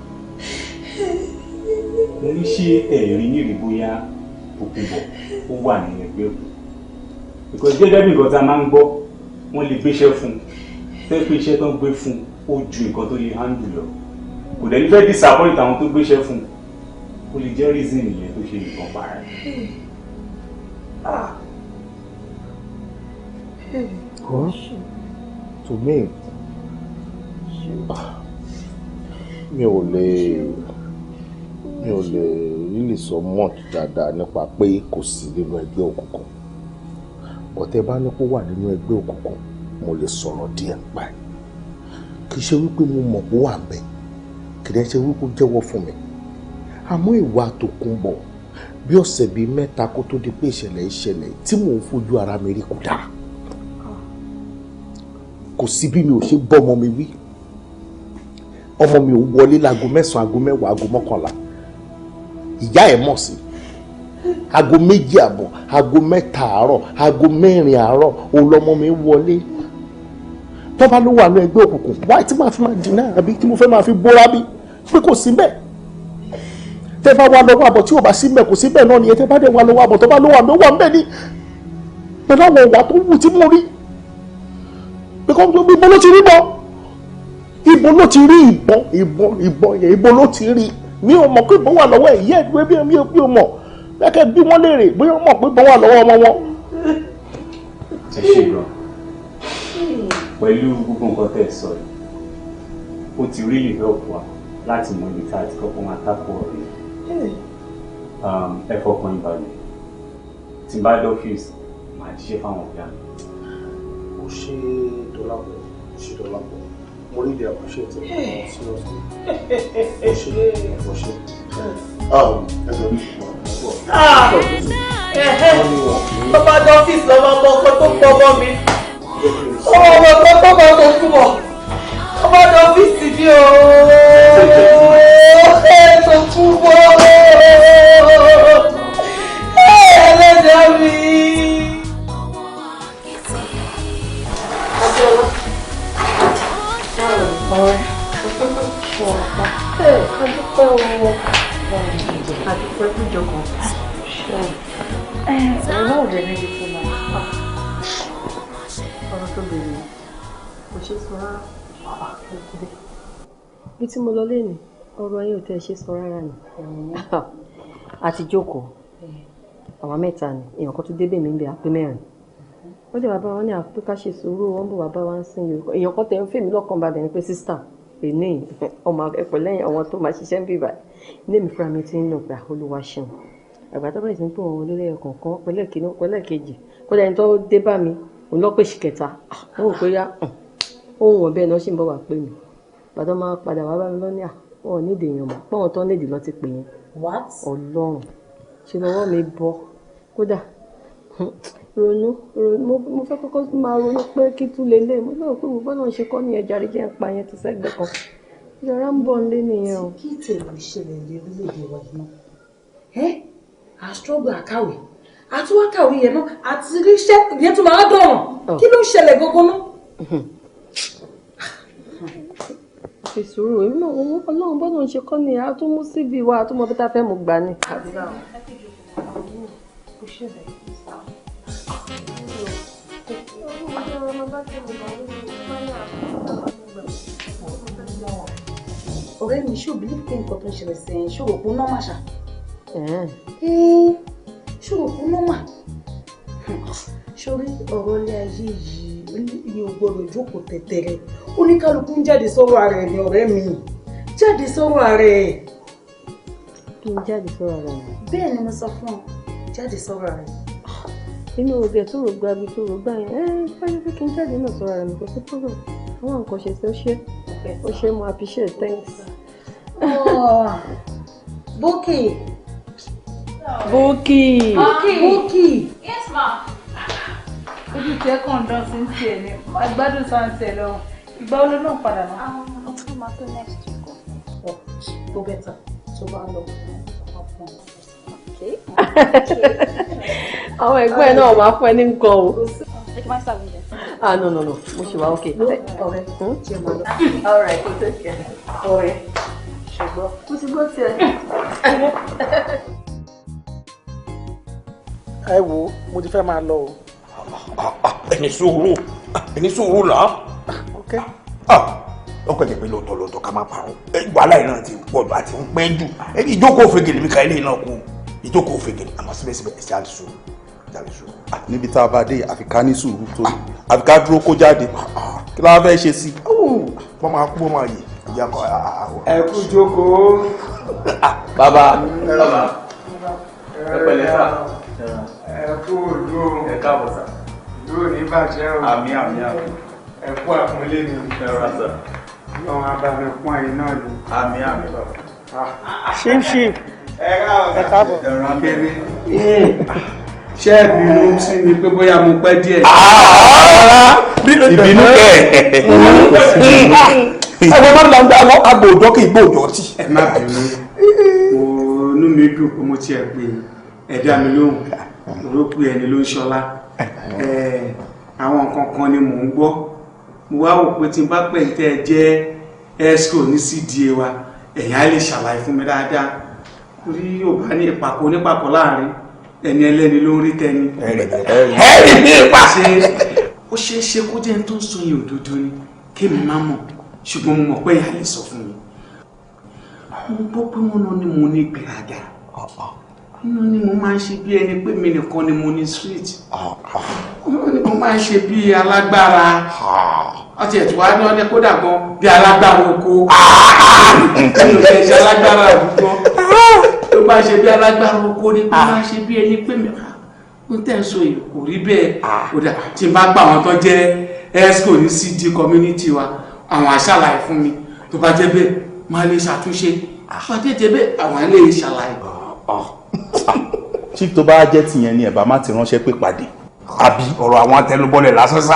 Mo ní ṣé ẹ̀rí ní rí bóyá Tókunbọ̀ ó wà ní ẹgbẹ́ òkú. Because gẹ́gẹ́ bí nǹkan tá a máa ń gbọ́, wọ́n lè gbéṣẹ́ fún un. tẹ́ pé iṣẹ́ tó ń gbé fún ó ju nǹkan tó lè handle lọ kò dẹ̀ ní fẹ́ disappoint àwọn tó gbéṣẹ́ fún ó lè jẹ́ reason nìyẹn tó ṣe nǹkan para to me mi ò lè really sọ much dáadáa nípa pé kò sí nínú ẹgbẹ́ òkùnkùn bọ̀tẹ́ bá ní kó wà nínú ẹgbẹ́ òkùnkùn mo lè sọ̀rọ̀ díẹ̀ pa ẹ̀ kì í ṣe wípé mo mọ̀ pé ó wà bẹ́ẹ̀ kì í ṣe wípé ó jẹ́wọ́ fún mi àmọ́ ìwà tó kún bọ̀ bí ọ̀sẹ̀ bíi mẹ́ta kó tó di pé ìṣẹ̀lẹ̀ tí mò ń fojú ara mi rí kò dáa kò sí bí mi ò ṣe bọ́ ọmọ mi wí ọmọ mi ò wọlé láago 9 aago 10 aago 11 ìyá ẹ̀ mọ̀ sí aago 2 àbọ̀ aago 3 àárọ̀ aago 4 àárọ̀ òun lọmọ mi wọlé tó bá ló wà ní ẹgbẹ́ òkùnkùn wáyé tí màá fi máa dínà àbí tí mo fẹ́ máa fi bóra bí pé kò sí bẹ́ẹ̀ tẹ́ bá wà lọ́wọ́ àbọ̀ tí ò bá sí bẹ́ẹ̀ kò sí bẹ́ẹ̀ náà nìyẹn tẹ́ bá dẹ̀ wà lọ́wọ́ àbọ̀ tó bá ló wà ó wà ń bẹ́ẹ̀ ni pẹ̀lú àwọn ìwà tó wù tí mo rí because ibo ló ti rí bọ́ ibo ló ti rí ìbọn yẹn ibo ló ti rí mi ò mọ̀ pé ìbọn wà lọ́wọ́ ẹ̀ yẹ́ ìwé bí mi ò mọ̀ bẹ́ẹ̀ bí wọ́n léèrè bóyá wọ́n mọ̀ pé ìbọn wà lọ́wọ́ ọmọ wọn. ẹ ṣe gan pẹ̀lú gbogbo nǹkan tẹ̀ sọ yìí ó ti rí help wa láti mọ ibi tá a ti kọ́kọ́ máa tákò ọ̀rẹ́ ẹ fọkàn ìbàlẹ̀ tí n bá dọ́fíìsì máa jíṣẹ́ fáwọn ọ̀gá mi. ó ṣe dọ́làpọ̀ mo ní ìdí àpòṣe tí ó ṣe bàbá dọ́fíìsì lọ́wọ́ ọmọ ọkọ tó pọ̀ mọ́ mi ọmọ ọkọ tó pọ̀ tó kú mọ́ ọmọ dọ́fíìsì bí o tó kú mọ́ ẹlẹ́dàá mi. Adúpẹ́ fújọ kan. Ọ̀rọ̀ òde níbi tó máa ọ̀rọ̀ tó bèrè kò ṣe sọ rárá. Bí tí mo lọ lé ní ọ̀rọ̀ ayé ò tẹ́ ṣe sọ rárá ni. Àti jókòó àwa mẹ́ta ni èèyàn kan tó débè mí ń bẹ àpé 4. Wọ́n dẹ̀ bàbá wọn ní àpé ká ṣe sùúrù wọ́n bò bàbá wa ń sìn yìí. Èèyàn kan tẹ̀ ń fèmí lọ́kàn balẹ̀ ní pé sísítà èní ọmọ ẹ̀pọ̀ lẹ́yìn àwọn tó máa ṣiṣẹ́ ń bì báyìí ní èmi fúnra mi ti ń lọ pé Olúwa ṣeun àgbà tó bẹ̀rẹ̀ sí ń pè wọn olórí ẹ̀kọ́ kan pẹ̀lẹ́ kìíní pẹ̀lẹ́ kejì kódà ẹni tó dé bá mi òun lọ́pẹ̀ sí kẹta wọ́n rò pé yá ohun ọ̀bẹ náà ṣì ń bọ̀ wá pè mí bàtọ́ máa padà wá bá mi lọ́ní wọn ò nídìí èèyàn mọ̀ pọ́n tó nídìí lọ́ ti pè yẹn Ọlọ́run ṣe lọ́wọ́ mi bọ́ kódà ronú mo fẹ́ kọ́kọ́ máa ronú pé kí tún lè lé mo lọ́wọ́ pé mo gbọ́dọ̀ ṣe kọ́ ní ẹja rí jẹ́ ń pa yẹn ti sẹ́gbẹ̀ kan ìjọra ń bọ̀ nílé nìyẹn o. kí tèmi ìṣẹ̀lẹ̀ lé orílẹ̀-èdè wa yìí náà àstrọ́gbà àkàwé àtúwákàwé yẹn náà àti ríṣẹ́ ìyẹn tó máa dọ̀ràn kí ló ń ṣẹlẹ̀ gbogbo náà. fi sùúrù èmi náà owó Ọlọ́run bọ́dọ̀ ń ṣe kọ́ ni a tún mú síbi wa tó mọ bí tá a fẹ́ mú gbà ni. ọ̀rẹ́ mi ṣó bí pé nǹkan tó ń ṣẹlẹ̀ sí ẹ̀yìn ṣòro kún nọ́mà ṣá. ṣòro kún nọ́mà. sórí ọ̀rọ̀ ilé ayé yìí ni o gbọ́dọ̀ jókòó tẹ̀tẹ̀rẹ̀ oníkálukú ń jáde sọ́rọ̀ ara ẹ̀ ní ọ̀rẹ́ mi jáde sọ́rọ̀ ara ẹ̀. kí n jáde sọ́rọ̀ ara mi. bẹ́ẹ̀ ni mo sọ fún ọ jáde sọ́rọ̀ ara ẹ̀. inú òbí ẹ̀ tó rò gba ibi tó rò gbà yẹn fáyọ̀ pé kí n jáde náà sọ́rọ̀ ara mi kò sí pọ́rọ̀ àwọn nǹkan ṣe sí ó ṣe mo appreciate thanks. Bókì. Yes ma. ojú tí ẹ kàn dán sí tiẹ̀ ni agbádùn sáǹtì ẹ lọ́wọ́ ìgbà wo ló náà padà náà. ó máa tó next week. tó bẹ́tà tó bá lọ àwọn ẹgbẹ́ náà máa fún ẹ ní nǹkan o. No. Mo ṣe wá okay. All right, take care. Ọ̀rẹ́. Ṣùgbọ́n. Mo ti gbọ́ tiẹ̀. Ẹ wo, mo ti fẹ́ máa lọ o. Ẹni sùúrù là. Okay. Ọkọ̀ jẹ́ pé lóòótọ́ ká má parọ́. Wàhálà yìí náà ti pọ̀ jù àti ń pẹ́ jù. Ìjókòó fègèlè mi ka ilé náà kú. Ìjókòó fègèlè àmọ́ síbẹ̀síbẹ̀ ẹ̀sẹ̀ àti sùúrù. Níbi tá a bá dé àfi ká ní sùúrù tó àfi ká dúró kó jáde kí la fẹ́ ṣe sí. Wọ́n máa kú wọ́n máa yè. Ẹ kú jókòó. Bàbá. Ẹ pẹ̀lẹ́ sà. Ẹ kú òdu. Ẹ káàbọ̀ sà. Yóò ní bàjẹ́ o. Àmì. Ẹ kú àpọ́nlé mi. Ẹ rà sà. Ọlọ́run abàmì fún ẹ̀yin náà ni. Àmì bàbá. Ṣíṣì. Ẹ káàbọ̀. Ẹ rà kéré. Ṣé ìbínú sí ni pé bóyá mo pẹ́ díẹ̀? Ìbínú kẹ̀. Ẹgbẹ́ máa ń lọ agbó òjò kí ìgbó òjò tí. Ẹ má bínú. Inú mi dùn pé mo tiẹ̀ pé ẹ̀dá mi lóhùn. Òrókù ẹni ló ń ṣọlá. Àwọn nǹkan kan ni mò ń gbọ́. Mo wá wò pé tí n bá pè ń tẹ́ ẹ jẹ́ esco ní CDA wa, ẹ̀yin á lè ṣàlàyé fún mi dáadáa. Torí yóò bá ní ìpàkọ́ onípàkọ́ láàrin. Ẹni ẹlẹ́ni ló ń rí tẹni. Ẹ̀rì ní ipa. Ó ṣeé ṣe kó jẹ́ ń tó ń sọ yìí òdodo ni kémi má mọ̀ ṣùgbọ́n mo mọ̀ pé ìyá lè sọ fún mi. Mo gbọ́ pé wọ́n náà ni mo ní ìgbéraga. Wọ́n ní mo máa ń ṣe bí ẹni pé mi nìkan ni mo ní street. Wọ́n ní mo máa ń ṣe bí alágbára. Ọtí ẹ̀tù wá ní ọ́nẹ́ kódà gan bí alágbára oko. Nínú ẹ̀ ṣe alágbára àdúgbò. Tó bá ṣe bí alágbára oko ni kó máa ṣe bí ẹni pé mi ń tẹ̀ sọ yìí kò rí bẹ́ẹ̀. Kódà tí n bá gbà wọn tó jẹ́ esco ní CD community wa àwọn aṣàlàyé fún mi tó bá jẹ́ bẹ́ẹ̀ máa lè ṣàtúnṣe pàdé jẹ́ bẹ́ẹ̀ àwọn lè ṣàlàyé. Chief tó bá jẹ́ tìyẹn ni ẹ̀ bá má ti ránṣẹ́ pé pàdé. Àbí ọ̀rọ̀ àwọn atẹnubọ́lẹ̀ lásán sá.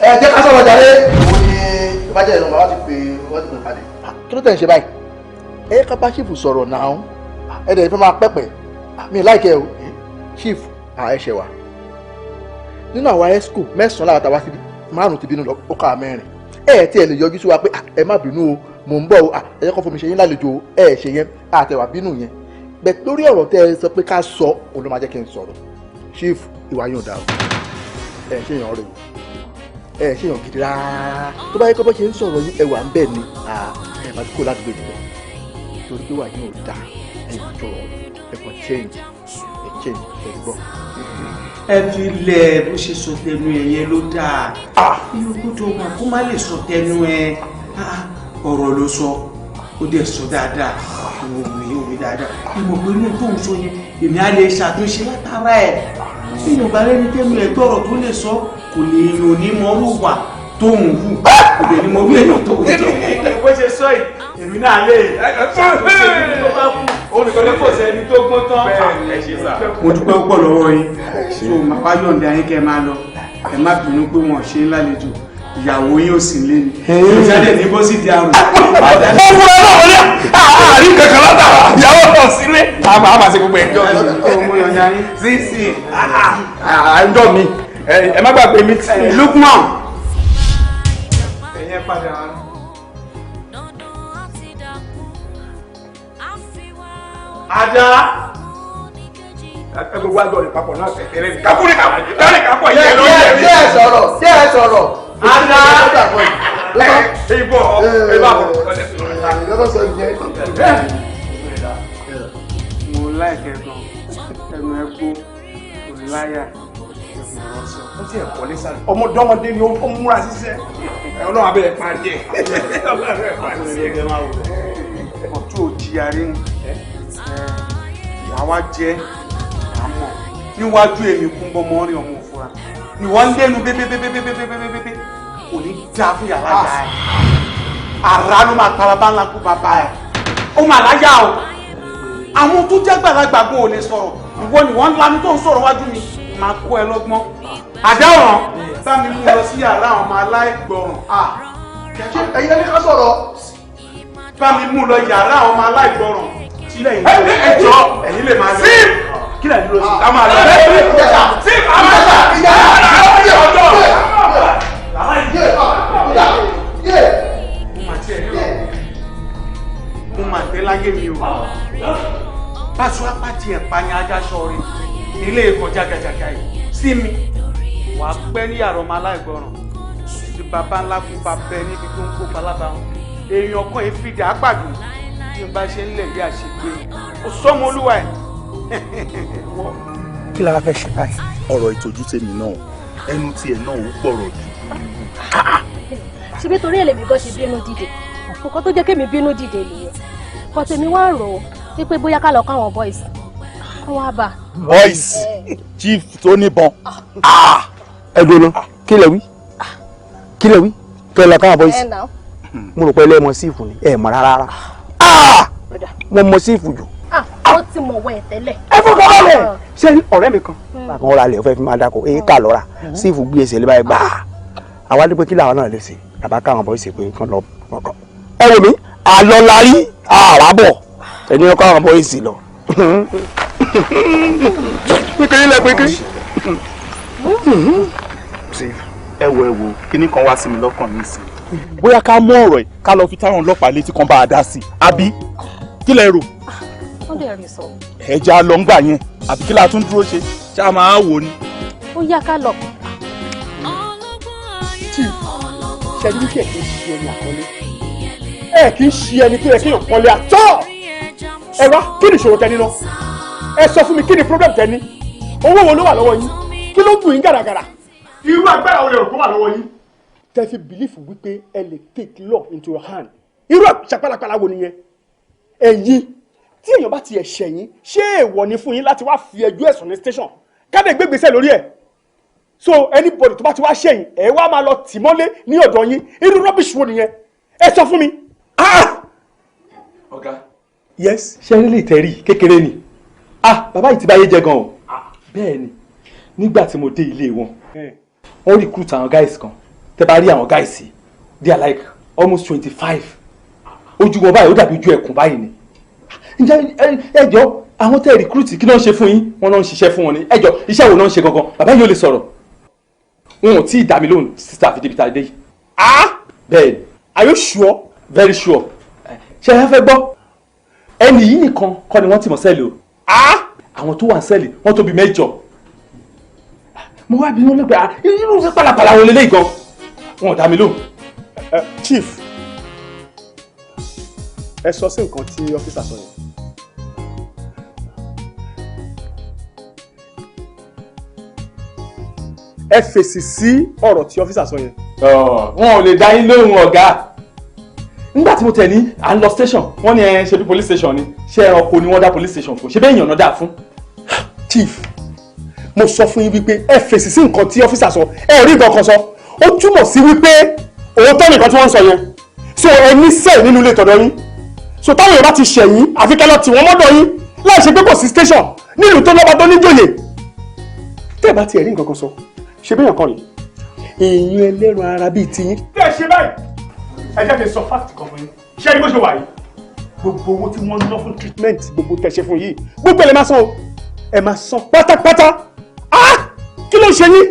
Ẹ jẹ́ ká sọ̀rọ̀ jáde. Mo ní tó bá jẹ́ ìlú bàbá ti pè pàdé. Kí ló tẹ̀ ń ṣe báyìí? Ẹ ká bá chief sọ̀rọ̀ náà. Ẹ dẹ̀ fẹ́ máa pẹ́pẹ́. Mi láìkẹ́ o. Chief ẹ̀ṣẹ̀ wa. Nínú àwọn esco mẹ́sàn-án láwọn tàwa síbi márùn-ún ti bínú lọ ó ká mẹ́rin. Tí ẹ lè yọjú sí wa pé ẹ má bínú o mò ń bọ̀ o ẹ jẹ́ kó fún mi ṣe yín lálejò ṣe yẹn àtẹ̀wà bínú yẹn. Bẹ́ẹ̀ lórí ọ̀rọ̀ tẹ́ ẹ sọ pé ká sọ òun ló máa jẹ́ kí n sọ̀rọ̀. Chief ìwà yóò dá o ṣe èèyàn rẹ o ṣe èèyàn gidi rárá tó bá yẹ kó bó ṣe ń sọ̀rọ̀ yín ẹwà ń bẹ̀ ni ẹ máa kó láti gbé jùlọ torí pé wà yín ò dá jọ ẹ̀kọ́ change ẹ gbọ́. Ẹ fi lẹ̀ bó ṣe sọ tẹnu ẹ yẹn ló dáa inú gbọ́dọ̀ ọmọ kó má lè sọ tẹnu ẹ ọ̀rọ̀ ló sọ ó dẹ̀ sọ dáadáa òwe dáadáa ìmọ̀ pé inú tó ń sọ yẹn èmi á lè ṣàtúnṣe látara ẹ̀ nínú ìbára ẹni tẹ́nu ẹ̀ tọ̀rọ̀ tó lè sọ kò lè yàn ní mọ́rú wà tó ń hù kò lè ní mọ́rú èèyàn tó ń jẹ́. Bó ṣe sọ yìí èmi náà lè olùkọ́ni sẹ́ni tó gbọ́n tán. Mo dúpẹ́ púpọ̀ lọ́wọ́ yín so màá wá yọ̀ǹda yín kẹ́ ẹ máa lọ ẹ má bínú pé wọn ò ṣe ń lálejò ìyàwó yín ò sì lé ní ìjáde ní bó sì di àrùn. Ó fún ẹ náà wọlé àárín kankan látara ìyàwó náà sílé. Àmà ṣe gbogbo ẹjọ́ mi. Mo yọ̀ǹda yín. Sí ẹjọ́ mi ẹ má gbàgbé mi tí. Lukman. Ẹ̀yẹ padà wá. Ada. Gbogbo àjọ rẹ̀ papọ̀ náà tẹ̀lé ní kakúrẹ́ kápọ̀ yẹn ló ń yẹ mí. Jẹ́ ẹ sọ̀rọ̀. Ada. Ìbò ìbá bọ̀. Lọ́dọ̀ sọ ìjẹ́. Mo láìkẹ́ gan, ẹnu ẹ gbó, kò láyà, ó ti ẹ̀kọ́ ní sáré. Ọmọdé ni ó múra síṣẹ́. Ọlọ́run abẹ́rẹ́ pa díẹ̀. Ọ̀tún ò jí arí ń àwa jẹ́ àmọ́ níwájú èmi kún bọ́ mọ́ rí ọmọ òfúra ni wọ́n lẹ́nu bébébébébébébébébé kò ní dá fún yàrá yà ẹ̀ ara ló máa tara bá ńlá kú bàbá ẹ̀ ó máa láyà o àwọn tó jẹ́ gbàlagbà gan ò lè sọ̀rọ̀ ìwọ ni wọ́n lanu tó ń sọ̀rọ̀ wájú mi máa kó ẹ lọ́gbọ́n àdáwọ̀n bá mi mú lọ sí yàrá àwọn ọmọ aláìgbọràn ẹ̀yin ẹni ká sọ̀rọ̀ bá mi mú lọ yàrá àwọn ọmọ aláìgbọràn ẹjọ́ ẹ̀yin lè máa lọ kí lẹ́yìn lọ sí ká máa lọ sí àmàlà ìyá ọjọ́ mo mà tẹ́ láyé mi o báṣọ apáti ẹ̀pá ni ajá sọ̀rọ̀ nílé ìkọjá gàjàgà yìí sí mi wàá pẹ́ ní yàrá ọmọ aláìgbọràn sí bàbá ńlá kú bá bẹ níbi tó ń kó palábàáhùn èèyàn kan èéfìdí àgbàdo bí n bá ṣe ń lẹ̀ bí àṣegbè kò sọ́mọ olúwa ẹ̀. kí la fẹ́ ṣe báyìí. ọ̀rọ̀ ìtọ́jú tèmi náà ẹnu tiẹ̀ náà ó gbọ́rọ̀ jù. ṣebí torí èlèmí gan ṣe bínú dìde àkókò tó jẹ́ kémi bínú dìde nìyẹn kò tèmi wá rò ó wípé bóyá ká lọ kọ́ àwọn boys kó wá bá. boys chief tó níbọn. ẹ gbóná kí lẹ wí kí lẹ wí kí ẹ lọ káwọn boys mo rò pé ẹ lẹ́mọ sífù ni ẹ mọ̀ rárá mo mọ sífù jù. ó ti mọ̀ wẹ̀ tẹ́lẹ̀. ẹ fún kọ́ bọ́ọ̀lẹ̀ ṣé ọ̀rẹ́ mi kan bákan ọ̀rọ̀ alẹ́ ọ̀fẹ́ fi máa dákọ̀ èyí kà lọ́ra sífù gbé ẹsẹ̀ lé báyìí gbà àwa dé pé kí làwọn náà lè ṣe tàbá káwọn boys ṣe pé kán lọ kọ̀ọ̀kan. ẹ wò mí àlọ́ larí àràbọ̀ ẹni ọkọ àwọn boys lọ. pékeré lẹ pékeré. ẹ wo kíní kan wá sí mi lọ́kàn mi sí bóyá ká mú ọ̀rọ̀ yìí ká lọ fi táwọn ọlọ́pàá létí kan bá a dá sí àbí kí lẹ rò. wọ́n dẹ̀ rí sọ. ẹja lọ ń gbà yẹn àbí kí la tún dúró ṣe ṣá máa wò ni. ó yá ká lọ. ṣẹ́ni wíkẹ́ kì í ṣe ẹni àkọlé ẹ kì í ṣe ẹni tó yẹ kéèyàn kọ́lé àtọ́ ẹ wá kí ni ìṣòro tẹ ní lọ ẹ sọ fún mi kí ni problem tẹ ní owó wo ló wà lọ́wọ́ yín kí ló dùn yín gàràgàrà irú agbára wo lè rò kó wà lọ́wọ́ yín tẹ fi bìlífù wípé ẹ lè take law into your hand irú àṣàpàlàpàlà wo nìyẹn ẹ̀yin tí èèyàn bá tiẹ̀ ṣẹ̀yìn ṣé èèwọ̀ ni fún yín láti wá fi ẹjọ́ ẹ̀sùn ní station káde gbégbèsè lórí ẹ̀ so anybody tó bá ti wá ṣẹ̀yìn ẹ wá máa lọ tì mọ́lé ní ọ̀dọ̀ yín irú rubbish wo nìyẹn ẹ sọ fún mi. ọ̀gá yes ṣe rí lè tẹ̀rí kékeré ni bàbá yìí ti báyé jẹ gan o bẹ́ẹ̀ ni nígbà tí mo dé ilé wọn wọ́n recruit àwọn guys kan tẹ́ bá rí àwọn guys yìí they are like almost 25 ojú wọn báyìí ó dàbí ojú ẹkùn báyìí ni ǹjẹ́ ẹjọ́ àwọn tẹ́ recruit kí ló ń ṣe fún yín wọ́n náà ń ṣiṣẹ́ fún wọn ni ẹjọ́ iṣẹ́ wo náà ń ṣe gangan bàbá yìí ò lè sọ̀rọ̀ wọn ò tí ì dá mi lóhùn sísá àfi débi tá a dé yìí. bẹ́ẹ̀ ni are you sure. very sure. ṣé ẹ fẹ́ gbọ́ ẹni yìí nìkan kọ́ ni wọ́n ti mọ̀ sẹ́ẹ̀lì o àwọn tó wà sẹ́ẹ̀lì wọ́n tó bí 8 mo wá bínú lẹ́gbẹ̀ẹ́ irú sí pàlàpàlà wọn lélẹ́yìí gan wọn ò dá mi lóhùn. chief ẹ sọ sí nǹkan tí ọ́fíìsà sọ yẹn. ẹ fèsì sí ọ̀rọ̀ tí ọ́fíìsà sọ yẹn. wọn ò lè dá yín lóhùn ọ̀gá nígbà tí mo tẹ̀ ní à ń lọ station wọ́n ní ẹ ṣe bí police station ni ṣé ẹranko ni wọ́n dá police station fún ṣé bẹ́ẹ̀ èèyàn náà dà fún. chief mo sọ fún yín wípé ẹ fèsì sí nǹkan tí ọ́fíìsà sọ ẹ rí nǹkan kan sọ ó túmọ̀ sí wípé òótọ́ nìkan tí wọ́n ń sọ yẹn so ẹ ní sẹ́ẹ̀ nínú ilé tọ̀dọ̀ yín so táwọn èèyàn bá ti ṣẹ̀yìn àfi kẹ́ lọ tì wọ́n mọ́dọ̀ yín láì ṣe pé kò sí station nílùú tó lọ́ba tó níjòyè tẹ́ ẹ bá tiẹ̀ rí nǹkan kan sọ ṣe bí èèyàn kan rèé èèyàn ẹlẹ́ran ara bíi tiyín. bí ẹ ṣe báyìí ẹ jẹ́ kí n sọ fáàtì kan fún yín ṣé ẹni bó ṣe wà yìí gbogbo owó tí wọ́n ná fún treatment gbogbo tẹ̀ ṣe fún yìí gbogbo ẹ̀ lè máa san o ẹ máa san pátápátá kí ló ń ṣe yín.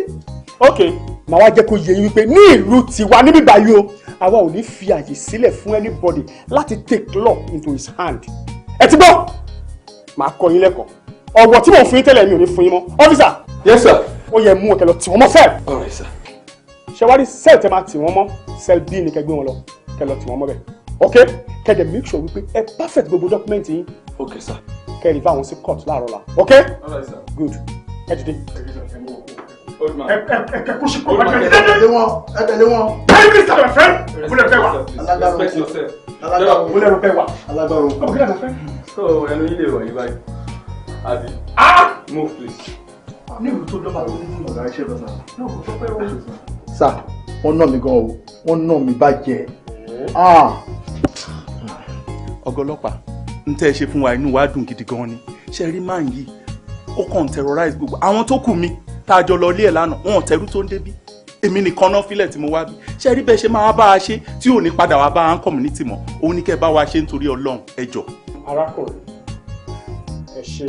ok màá wá jẹ́ kó yé yín wípé ní ìlú tiwa níbí báyìí o àwa ò ní fi àyè sílẹ̀ fún anybody láti take law into his hand. ẹ ti gbọ́ màá kọ́ yín lẹ́kọ̀ọ́ ọ̀wọ̀ tí mò ń fún yín tẹ́lẹ̀ mi ò ní fún yín mọ́ ọ́fíìsà. yes sir. ó yẹ mú ọ̀kẹ́ lọ tì wọ́n mọ́ sẹ́ẹ̀. all right sir. ṣé wá rí sẹ́ẹ̀ tẹ́ máa tì wọ́n mọ́ sẹ́ẹ̀ B ni kẹ́ gbé wọn lọ kẹ́ lọ tì wọ́n mọ́ bẹ́ẹ̀ ok kẹ́ dẹ̀ make sure wípé ẹ perfect gbogbo document yín. ok sir. kẹ́ rí fáwọn sí court láàárọ̀ la ok. all right sir. good ẹ dìde. ẹ kú sí kò ẹ tẹ̀lé wọn ẹ tẹ̀lé wọn. prime minister rẹ fẹ́ múlẹ̀ fẹ́ wà. respect yourself. múlẹ̀ fẹ́ wà. alágbára ọmọ kí lè fẹ́. so ẹnu yín lè rọ̀ yín báyìí abi move please. ní ìlú tó dọ́gba tó ní ìlú ọ̀gá iṣẹ́ lọ́sàn. náà kò tó pẹ́ wọ́n. sà wọ́n ná mi gan o wọ́n ná mi bàjẹ́. ọ̀gá ọlọ́pàá ń tẹ́ ẹ ṣe fún wa inú wa dùn gidi gan ni ṣe rí máa ń yí ó kàn terrorize gbogbo àwọn tó kù mi tá a jọ lọ ilé ẹ̀ lánàá wọn ò tẹrú tó ń débí èmi nìkan náà fílẹ̀ tí mo wá bí ṣe rí bẹ́ẹ̀ ṣe máa bá a ṣe tí ò ní padà wá bá a ń community mọ́ òun ní kẹ́ ẹ bá wa ṣe nítorí Ọlọ́run ẹ jọ. arákùnrin ẹ ṣe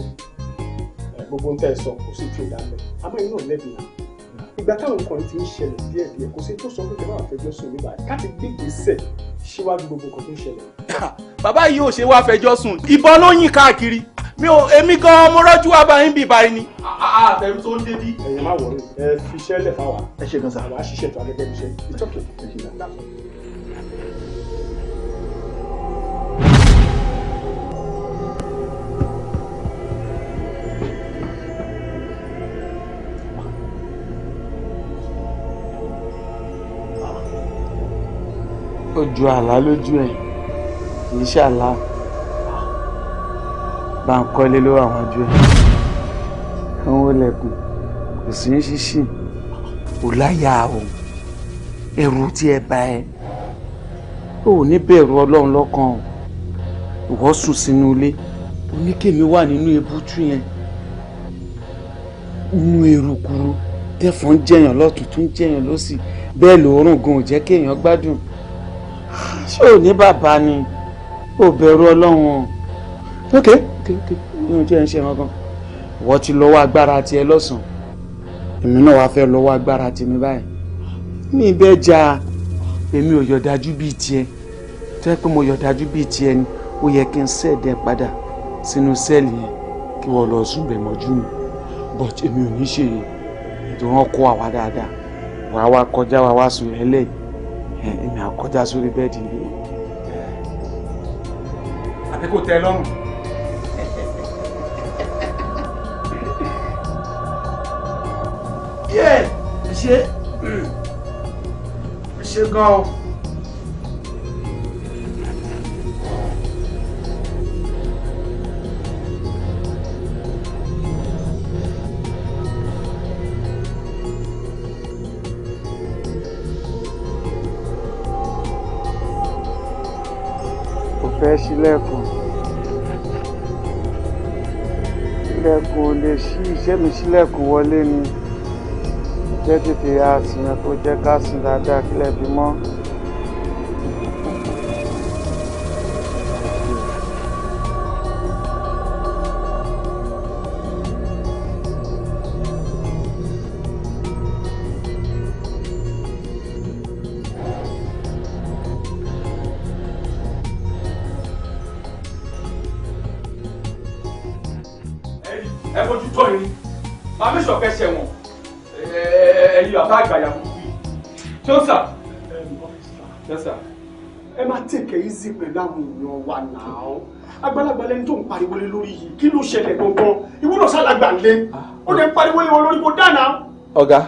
gbogbo ń tẹ́ ẹ sọ kò sí tí ò dá mẹ́ àmọ́ inú ò lẹ́bi náà ìgbà táwọn nǹkan ti ń ṣẹlẹ̀ díẹ̀díẹ̀ kò sí tó sọ pé kẹ́ máa fẹjọ́ sùn nígbà káti gbé ìgbésẹ̀ síwájú gbogbo nǹkan tó ń ṣẹlẹ̀. bàbá yìí ò ṣe wá fẹjọ́ sùn ìbọn ló yìn káàkiri èmi gan mo rọ́jú wá báyìí bí báyìí ni. àtẹ̀rù tó ń dé bí. ẹ̀yin má wọrí ẹ fi iṣẹ́ lẹ̀ fáwa. ẹ ṣe gan sa. àwa ṣiṣẹ́ tó agẹ́gẹ́ bí iṣẹ́. it's okay. ẹ ṣe gan. ojú àlá lójú ẹ̀ kì í ṣàlá bá ń kọ́lé ló àwọn ojú ẹ̀ àwọn olẹ̀kùn kò sí ní ṣíṣì ò láyà o ẹ̀rù tí ẹ bá ẹ ò ní bẹ̀rù ọlọ́run lọ́kàn o ìwọ sùn sínú ilé oníkèmí wà nínú ebútú yẹn nínú erukuru tẹ̀fọ́n jẹyàn lọ́tún tún jẹyàn lọ́sì bẹ́ẹ̀ lòórùn gan ò jẹ́ kéèyàn gbádùn ṣé ò ní bàbá ni ò bẹ̀rù ọlọ́run ok yóò jẹ́ ń ṣe wọn gan wọ́n ti lọ́wọ́ agbára tiẹ̀ lọ́sàn-án èmi náà wàá fẹ́ lọ́wọ́ agbára tèmi báyìí mi bẹ́ẹ̀ ja èmi ò yọ̀dájú bíi tiẹ̀ tó yẹ pé mo yọ̀dájú bíi tiẹ̀ ni ó yẹ kí n ṣẹ̀dẹ̀ padà sínú sẹ́ẹ̀lì yẹn kí wọ́n lọ sùn bẹ̀ mọ́jú mi but èmi ò ní ṣe ètò wọn kó àwa dáadáa wàá wá kọjá wa wá sùn ẹlẹ́yìí èmi àkọjá sórí bẹ́ẹ̀dì ni. àbí kò tẹ́ ẹ lọ́rùn. ṣe gan o. fẹ́ ṣílẹ̀kùn ilẹ̀kùn ò lè ṣí iṣẹ́ mi ṣílẹ̀kùn wọlé ni jẹ́ tètè àsìn yẹn kó jẹ́ ká sùn dáadáa kílẹ̀ bí mọ́. ẹ fojú tó yín máa mí sọ̀kẹ́ ṣẹ̀ wọ̀n ẹ̀yin bàbá àgbàyà kúkú yìí ṣé ó sà ẹ máa tèkẹ́ easy pẹ̀lú àwọn èèyàn wa náà àgbàlagbà lẹni tó ń pariwo lé lórí yìí kí ló ṣẹlẹ̀ gangan ìwúlò sálàgbà lé ó lè pariwo lé wọn lórí kó dáná. ọ̀gá.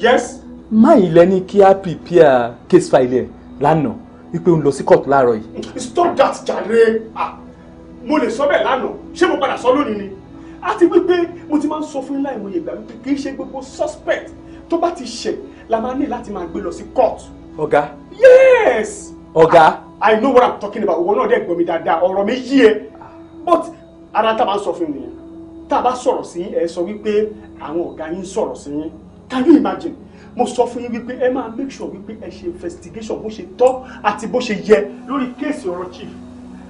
yes. máa ilẹ̀ ní kí á prepare case file ẹ̀ lánàá wípé ó ń lọ sí court láàárọ̀ yìí. stop that jàre mo lè sọ bẹ́ẹ̀ lánàá ṣé mo padà sọ lónìí ni àti wípé mo ti máa ń sọ fún yín láìmọye ìgbà wípé kì í ṣe gbogbo suspect tó bá ti ṣẹ̀ la máa ní láti máa gbé lọ sí court. ọ̀gá. yes. ọ̀gá. I know what I'm talking about òwò náà dẹ̀ gbọ́ mi dáadáa ọ̀rọ̀ mi yí ẹ but ara tá a máa ń sọ fún yín tá a bá sọ̀rọ̀ sí ẹ sọ wípé àwọn ọ̀gá yín sọ̀rọ̀ sí yín can you imagine mo sọ fún yín wípé ẹ máa make sure wípé ẹ ṣe investigation bó ṣe tọ́ àti bó ṣe yẹ lórí kéèsì ọ̀rọ̀ chief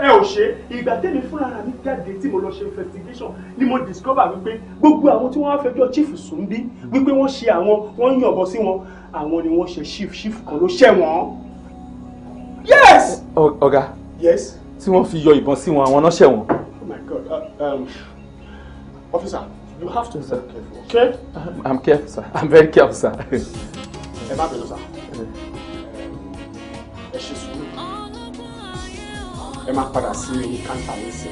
ẹ ò ṣe ìgbà tẹ́mi fúnra mi jáde tí mo lọ ṣe investigation ni mo discover wípé gbogbo àwọn tí wọ́n wá fẹjọ́ chief sùn bí wípé wọ́n ṣe àwọn wọ́n yànbọ sí wọn àwọn ni wọ́n ṣe chief kan ló ṣẹ̀ wọ́n. yes. ọ̀gá. yes. tí wọ́n fi yọ ìbọn sí wọn àwọn náà ṣẹ̀ wọ́n. oh my god officer you have to be careful okay. I'm careful sir I'm very careful sir. ẹ má bẹ̀rù sir ẹ ṣe sùúrù ẹ máa padà sí káńtà yìí sí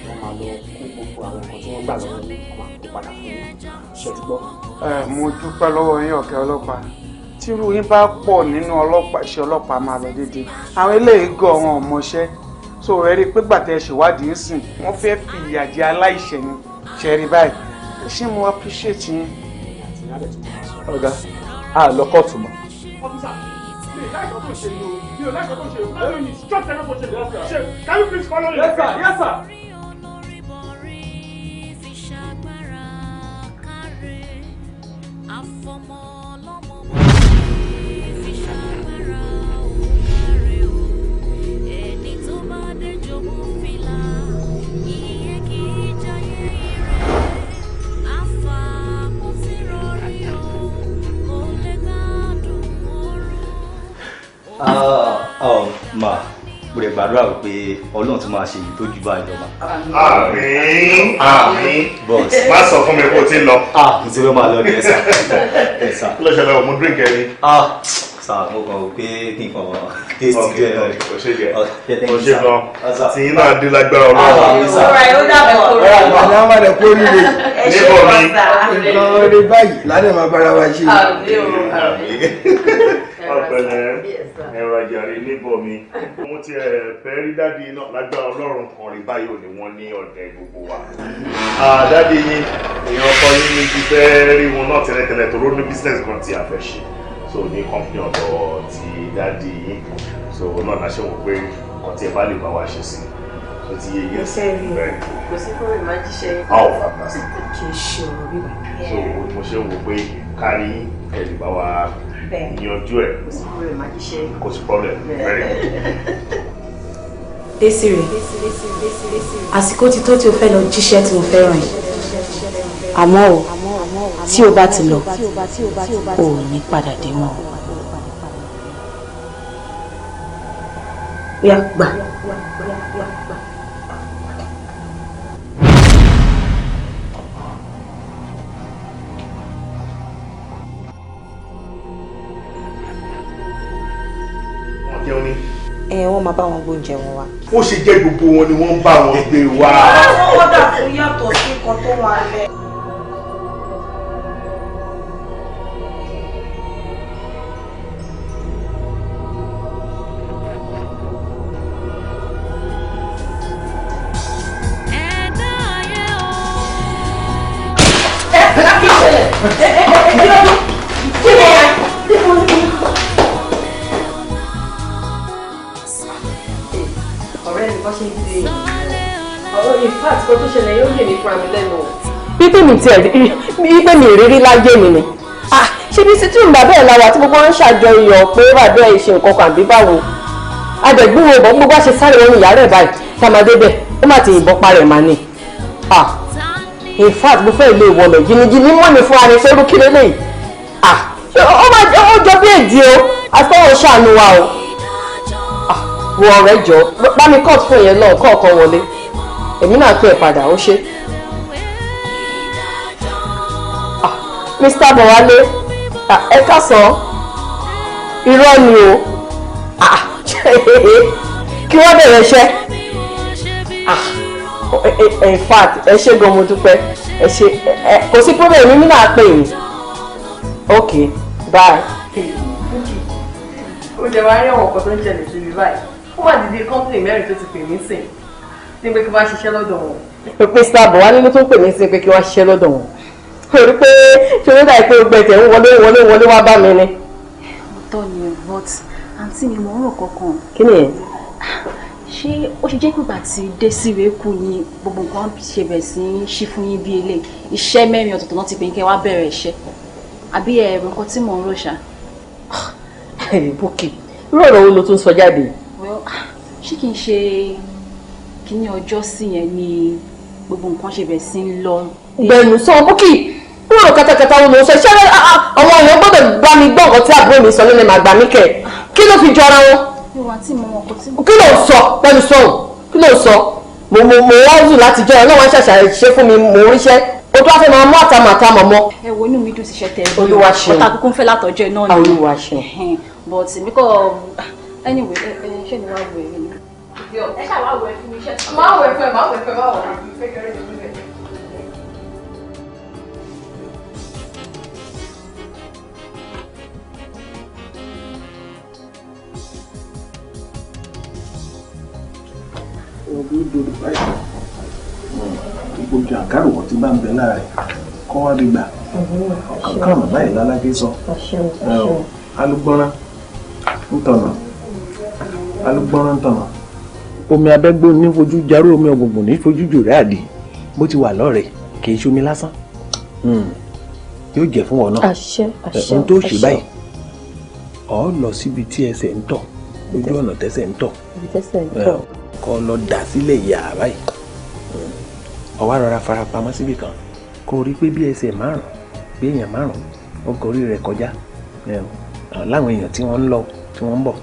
wọn máa lọ kó gbogbo àwọn nǹkan tí wọ́n gbà lọ́wọ́ yìí wọ́n máa kó padà fún yín ṣe ti gbọ́. mo dúpẹ́ lọ́wọ́ yín ọ̀kẹ́ ọlọ́pàá tírú yín bá pọ̀ nínú ọlọ́pàá iṣẹ́ ọlọ́pàá máa lọ déédéé àwọn eléyìí gọ̀ wọn ò mọṣẹ́ so ẹ rí i pé gbàtẹ́ ṣèwádìí ń sìn wọ́n fẹ́ fi ìyà jẹ aláìṣẹ̀ ni ṣe rí báyìí ṣé mo appreciate yín. ọ̀gá a lọ kóòtù mọ́. Can you please follow me? Yes, sir. Yes, sir. Ma, mo lè gbàdúrà pé Ọlọ́run tún máa ṣe èyí tó jù báyìí lọ ma. Àmín àmín. Boss. Má sọ fún mi kó o ti ń lọ. Mo ti fẹ́ máa lọ ní ẹ̀sà. Kí ló ṣẹlẹ̀ o, mo drink ẹni. Sáà mo kàn wò pé kí n kàn taste jẹ́ ẹ̀. O ṣe jẹ. O ṣe lọ. Tí iná adé lágbára Ọlọ́run. Ọ̀rọ̀ ẹ̀ ó dàbẹ̀ kórè. Àwọn àmàlẹ̀ kó líle. Níbo mi? Nǹkan ọdẹ báyìí ládẹ̀ máa bára wa ṣe. Ọ̀pẹ̀lẹ̀ ẹ̀rọ àjàre níbọ̀ mi. Mo ti fẹ́ rí dáàdi náà lágbára Ọlọ́run kan rí báyìí ò ní wọ́n ní ọ̀dẹ̀ gbogbo wa. Dáàdi yín èèyàn ọkọ yín ní ti fẹ́ rí wọn náà tẹ́lẹ̀tẹ́lẹ̀ tó ló ní business kan tí a fẹ́ ṣe. So ní company ọ̀dọ̀ ti dáàdi yín. So náà la ṣe wò pé nǹkan tí ẹ bá lè bá wa ṣe sí i. Ti yé yẹn sí bẹ́ẹ̀. Kò sí fún mi máa jíṣẹ́. Fantastic. Kì í ṣe ọ̀rọ̀ bíbá. So mo ṣe wò pé kárí kẹ̀lé bá wa yanjú ẹ̀. Kò sí fún mi máa jíṣẹ́. Kò sí problem. Very good. Desire, àsìkò ti tó tí o fẹ́ lọ jíṣẹ́ tí mo fẹ́ràn yìí. Àmọ́ o, tí o bá ti lọ, o ò ní padà dé mọ́. Yá gbà. Wọ́n máa bá wọn gbóúnjẹ wọn wá. Ó ṣe jẹ́ gbogbo wọn ni wọ́n bá wọn gbé wá. Àwọn ọ̀dà tó yàtọ̀ sí nǹkan tó wà lẹ̀. Pípé mi ìrírí láyé mi ni. Ṣé bí sítúrù bàbá ẹ̀ láwa tí gbogbo wọn ń ṣàjọyọ̀ pé bàbá ẹ̀ ṣe nǹkan kan àbí báwo? Adẹ̀gbúrò bọ̀ gbogbo àṣẹ sáré wọn ìyá rẹ̀ báyìí tá a máa débẹ̀ ó má ti yìnbọn parẹ̀ mà ní. In fact mo fẹ́ ilé ìwọlọ̀ jìnnìjìnnì mọ́ ni fún ara ṣe rú kiri lẹ́yìn. Ó jọ bí èdè o àtọ́wọ́ ṣàánú wa o. Wo ọ̀rẹ́ jọ bá mi cut fún yẹn náà kọ̀ọ̀kan wọlé. Èmi náà pè é padà ó ṣe. Mr. Bọ̀wálé ẹ káàsán irọ́ ni o kí wọ́n bẹ̀rẹ̀ iṣẹ́ in fact ẹ ṣé gan mo dúpẹ́ ẹ ṣé kò sí problem mímí náà pè mí ok bye. ó jẹ́ wá rí àwọn ọkọ̀ tó ń ṣẹlẹ̀ sí mi báyìí ó wà dídí company mẹ́rin tó ti pè mí sìn ní pé kí wọ́n ṣiṣẹ́ lọ́dọ̀ wọn. Mr. Bọ̀wálé ló tún pè mí sí pé kí wọ́n ṣiṣẹ́ lọ́dọ̀ wọn torí pé ṣòro dà pé gbẹ̀tẹ̀ ń wọlé wá bá mi ni. Ọ̀tọ̀ ni but àǹtí mi mọ̀ ọ́rọ̀ kankan. Kí ni ẹ̀? Ṣé ó ṣe jẹ́ pé ìgbà tí Desire kú ni gbogbo nǹkan ṣe bẹ̀rẹ̀ sí í ṣí fún yín bí ilé iṣẹ́ mẹ́rin ọ̀tọ̀ọ̀tọ̀ náà ti pè é kẹ́ wá bẹ̀rẹ̀ iṣẹ́ àbí ẹ̀rọ nǹkan tí mò ń rò ṣá. Bókè irú ọ̀rọ̀ wo ló tún sọ jáde? Ṣé kí n ṣe kíní ọjọ́ sí yẹn ni gbogbo nǹkan ṣe bẹ̀rẹ̀ sí í lọ. Gbẹ̀nù sọ Bókè irú katakata wo ló sọ ṣé àwọn èèyàn gbọ́dọ̀ bá mi gbọ́ nǹkan tí àbúrò mi sọ lónìí màá gbà mí kẹ̀ kí ló fi jọra wọn. Kí ló sọ pẹ̀lú sọ̀hún kí ló sọ mo wá zù láti jọ ẹ náà wọ́n ṣàṣà ṣe fún mi mo ríṣẹ́ o tó wá fẹ́ máa mú àtàmàtàmọ̀ mọ́. Ẹ wo inú mi dùn síṣẹ́ tẹ ẹ Olúwa ṣeun ọ̀tá kúkú ń fẹ́ látọjọ́ iná ni. Olúwa ṣeun. But mi kọ́ anyway ṣé ni wàá wẹ̀ ẹ́ ẹ ṣáà wá wẹ̀ fún iṣẹ́. Máa wẹ̀ fún ẹ máa wẹ̀ fún ẹ máa wẹ̀ fún ẹ kékeré ní ibẹ̀. Olódodo báyìí gbogbo àkàrò wọn ti bá ń bẹ láàrin kọ́ wá bí gbà ọ̀kan kan báyìí lálágé sọ alúgbọ́nrán ń tọ̀nà alúgbọ́nrán ń tọ̀nà. Omi abẹ́gbó ní fojú jarú omi ọ̀gbùngbùn ní fojú jòrè àdì bó ti wà lọ́rẹ̀ẹ́ kì í ṣomi lásán yóò jẹ́ fún ọ náà. Àṣẹ àṣẹ ohun tó ṣe báyìí ọ lọ síbi tí ẹsẹ̀ ń tọ̀ lójú ọ̀nà tẹ́sẹ̀ ń tọ̀ kọ́ lọ dà sílẹ̀ yàrá yìí ọwọ́ rọra farapamọ́ síbì kan kó rí pé bí ẹsẹ̀ márùn bí èèyàn márùn ó gorí rẹ̀ kọjá láwọn èèyàn tí wọ́n ń lọ tí wọ́n ń bọ̀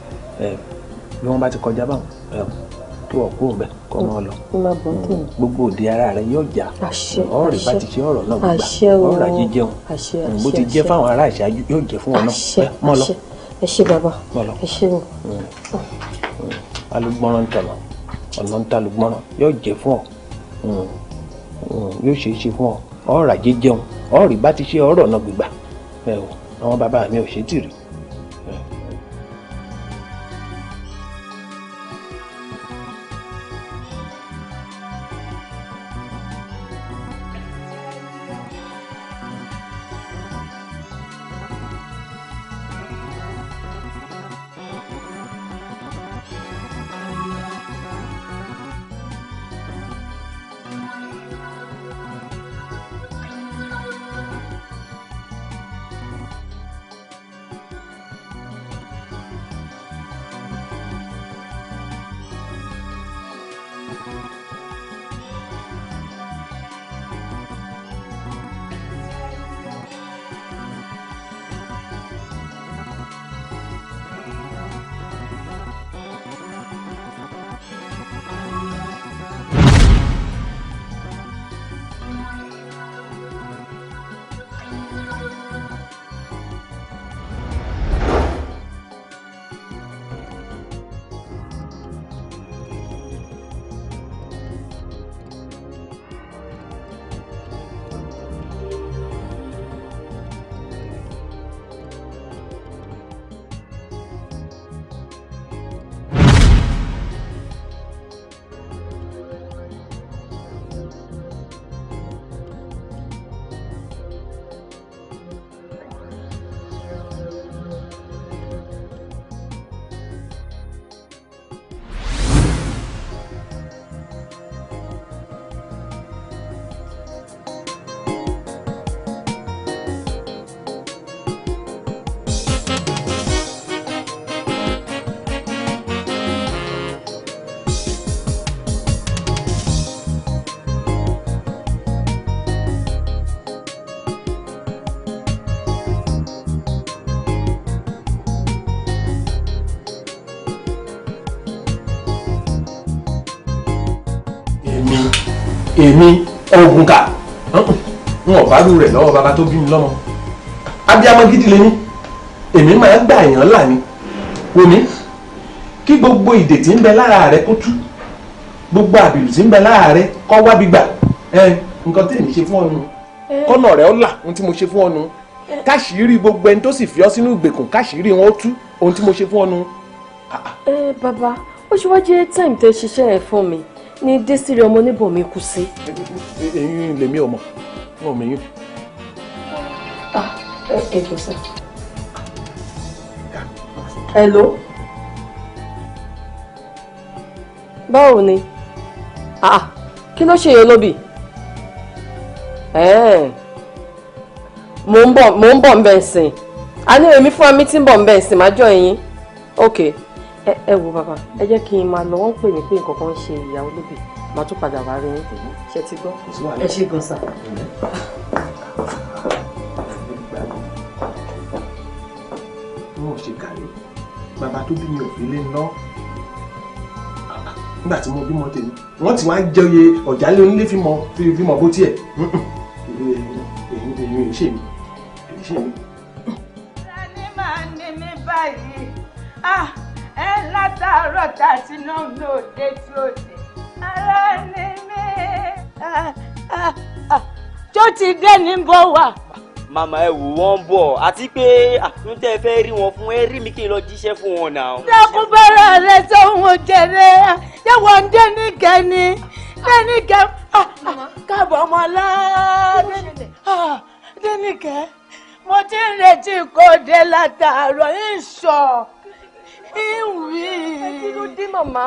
bí wọ́n bá ti kọjá báwọn kí wọ́n kúrò bẹ́ẹ̀ kọ́ mọ́ lọ. Gbogbo òde ara rẹ yóò já. Ọ̀rẹ́ bá ti ṣe ọ̀rọ̀ náà gbà. Ọ̀rọ̀ ayé jẹun. Bó ti jẹ́ fáwọn ará ìṣáájú yóò jẹ́ fún ọ náà. Mọ́ lọ. Ẹ ṣé bàbá. Ẹ ṣé o. Alùgbọ́nrán ń tọ̀nà. Ọ̀nà ń ta alùgbọ́nrán yóò jẹ́ fún ọ. Yóò ṣe é ṣe fún ọ. Ọ̀rọ̀ ayé jẹun. Ọ̀rẹ́ bá ti ṣe ọ̀rọ̀ náà gbígbà. Àwọn bàbá mi ò ṣe tì rí. Èmi Ògùnkà n ò bá rú rẹ̀ lọ́wọ́ bàbá tó bí mi lọ́mọ. Abíamọ gidi lèmi. Èmi máa ń gbà yàn là ni. Wòmí kí gbogbo ìdè tí ń bẹ lára rẹ kó tú. Gbogbo àbìlù tí ń bẹ lára rẹ kó wá bí gbà. Nǹkan tí èmi ṣe fún ọ nu. Kọ́nà rẹ̀ ó là ohun tí mo ṣe fún ọ nu. Káṣírí gbogbo ẹni tó sì fi ọ sínú ìgbèkùn káṣírí wọn ó tú ohun tí mo ṣe fún ọ nu. Bàbá ó ṣe wá jẹ́ time tẹ́ ṣiṣẹ́ ẹ̀ fún mi ní désìrì ọmọ oníbọ̀ mi kú sí. Èyí lèmi ò mọ̀ wọn ò mẹ́yìn. Ẹ jọ sá. Hello. Báwo ni? Kí ló ṣe yẹn lóbì? Mo ń bọ̀ ń bẹ̀ sìn. A ní èmi fún mi tí ń bọ̀ ń bẹ̀ sìn máa jọ yín. Ok. Ẹ wo bàbá ẹ jẹ́ kí n máa lọ wọ́n pè mí pé nǹkan kan ń ṣe ìyàwó lóbì máa tún padà wá rí yín ṣe ti gbọ́. Ẹ ṣé gan sà. Wọ́n ò ṣe kàlẹ́ bàbá tó bí mi ò fi lé ná nígbà tí mo bímọ tèmi wọ́n ti wá ń jẹye ọ̀jálẹ̀ onílé fímọ bó tiẹ̀ èyí ṣe mi. Ẹni máa ní mi báyìí. Ẹ látàárọ̀ tá a ti náà ní òde tí ó dé. Ara ni mí. Tó ti dé ní bó wà. Màmá ẹ wò wọ́n ń bọ̀ àti pé n tẹ́ fẹ́ rí wọn fún ẹ rí mi kí n lọ jíṣẹ́ fún wọn náà. Dákun bára rẹ sóhun jẹrẹ. Ṣé wọ́n ń Dénìkẹ́ ni? Dénìkẹ́ káàbọ̀ ọmọlá. Dénìkẹ́ mo ti ń retí kó dé látàárọ̀ ìṣọ̀. Ìwí. Kí ló dé màmá?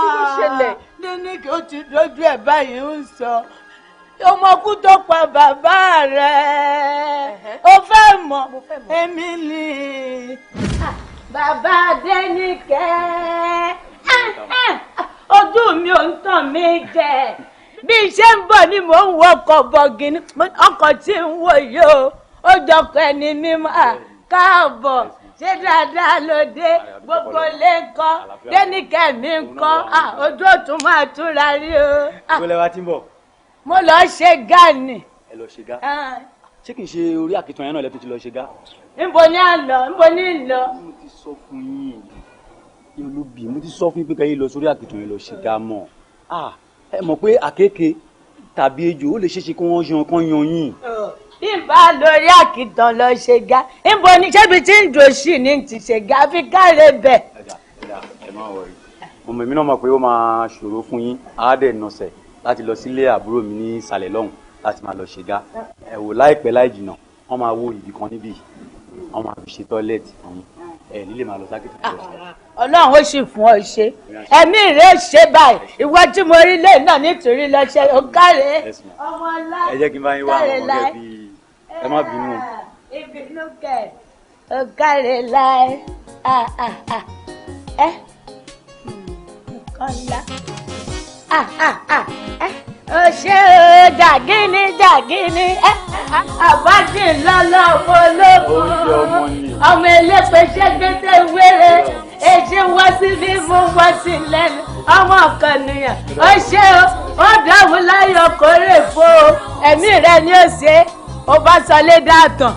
Kí ló ṣẹlẹ̀? Dénìkẹ́ ó ti dojú ẹ̀ báyìí ń sọ. Ọmọkú tó pa bàbá rẹ̀. Ó fẹ́ mọ̀ èmi ni. Bàbá Dénìkẹ́. Ojú mi ò ń tàn mí jẹ. Bí iṣẹ́ ń bọ̀ ni mò ń wọkọ̀ bọ̀gìnì. Ọkọ̀ tí ń wò yìí o. Ó jọkọ̀ ẹni mímọ́. Káàbọ̀. ṣé dáadáa ló dé gbogbo lé ńkọ́ dénìkẹ́mi ńkọ́ ojú òtún máa túra rí o. ìgbọ́lẹ̀ wa ti ń bọ̀. mo lọ ṣe gánì. ẹ lọ ṣe gá ṣé kì í ṣe orí àkìtàn yẹn náà lẹ́tọ́ ti lọ ṣe gá. níbo ni à ń lọ níbo ni ń lọ. mo ti sọ fún yín olóbì mo ti sọ fún yín pé kẹ́yìn lọ sórí àkìtàn yẹn lọ ṣe gá mọ́ ẹ mọ̀ pé àkékè tàbí ejò ó lè ṣeéṣe kí wọ́n yan kán yan yín. bí n bá lórí àkìtàn lọ ṣe gá níbo ni ṣébi tí ń dòṣì ní ti ṣe gá fi káre bẹ̀. ẹ má wọrí ọmọ mi náà mọ̀ pé ó máa ṣòro fún yín àádẹ́ nọ̀sẹ̀ láti lọ sílé àbúrò mi ní ìsàlẹ̀ lọ́hùn láti máa lọ ṣe gá ẹ wò láìpẹ́ láì jìnnà wọ́n máa wó ibì kan níbí wọ́n máa fi ṣe tọ́lẹ̀tì fún yín ẹ nílé máa lọ sákìtì lọ ṣe. ọlọ́run ó sì fún ọ ṣe ẹ̀mí rẹ̀ ṣe báyìí ìwọ tí mo rí lé náà nítorí lọ́ṣẹ́ ó káre ọmọ ọlá ẹ jẹ́ kí n bá yín wá àwọn ọmọ gẹ́gẹ́ bíi ẹ má bínú. ìbínú kẹ ó káre láì ẹ nǹkan ńlá ó ṣe ó jàgínní àbájì lọ́lọ́ ọmọ ológun ọmọ elépe ṣẹ́gbẹ́tẹ̀ wéré èsì wá sí fífún wá sí lẹ́nu ọmọ ọ̀kànnìyàn ó ṣe ó dáhùn láyọ̀ kórè fo ẹ̀mí rẹ ni ó ṣe ó bá sọ lé dàtàn.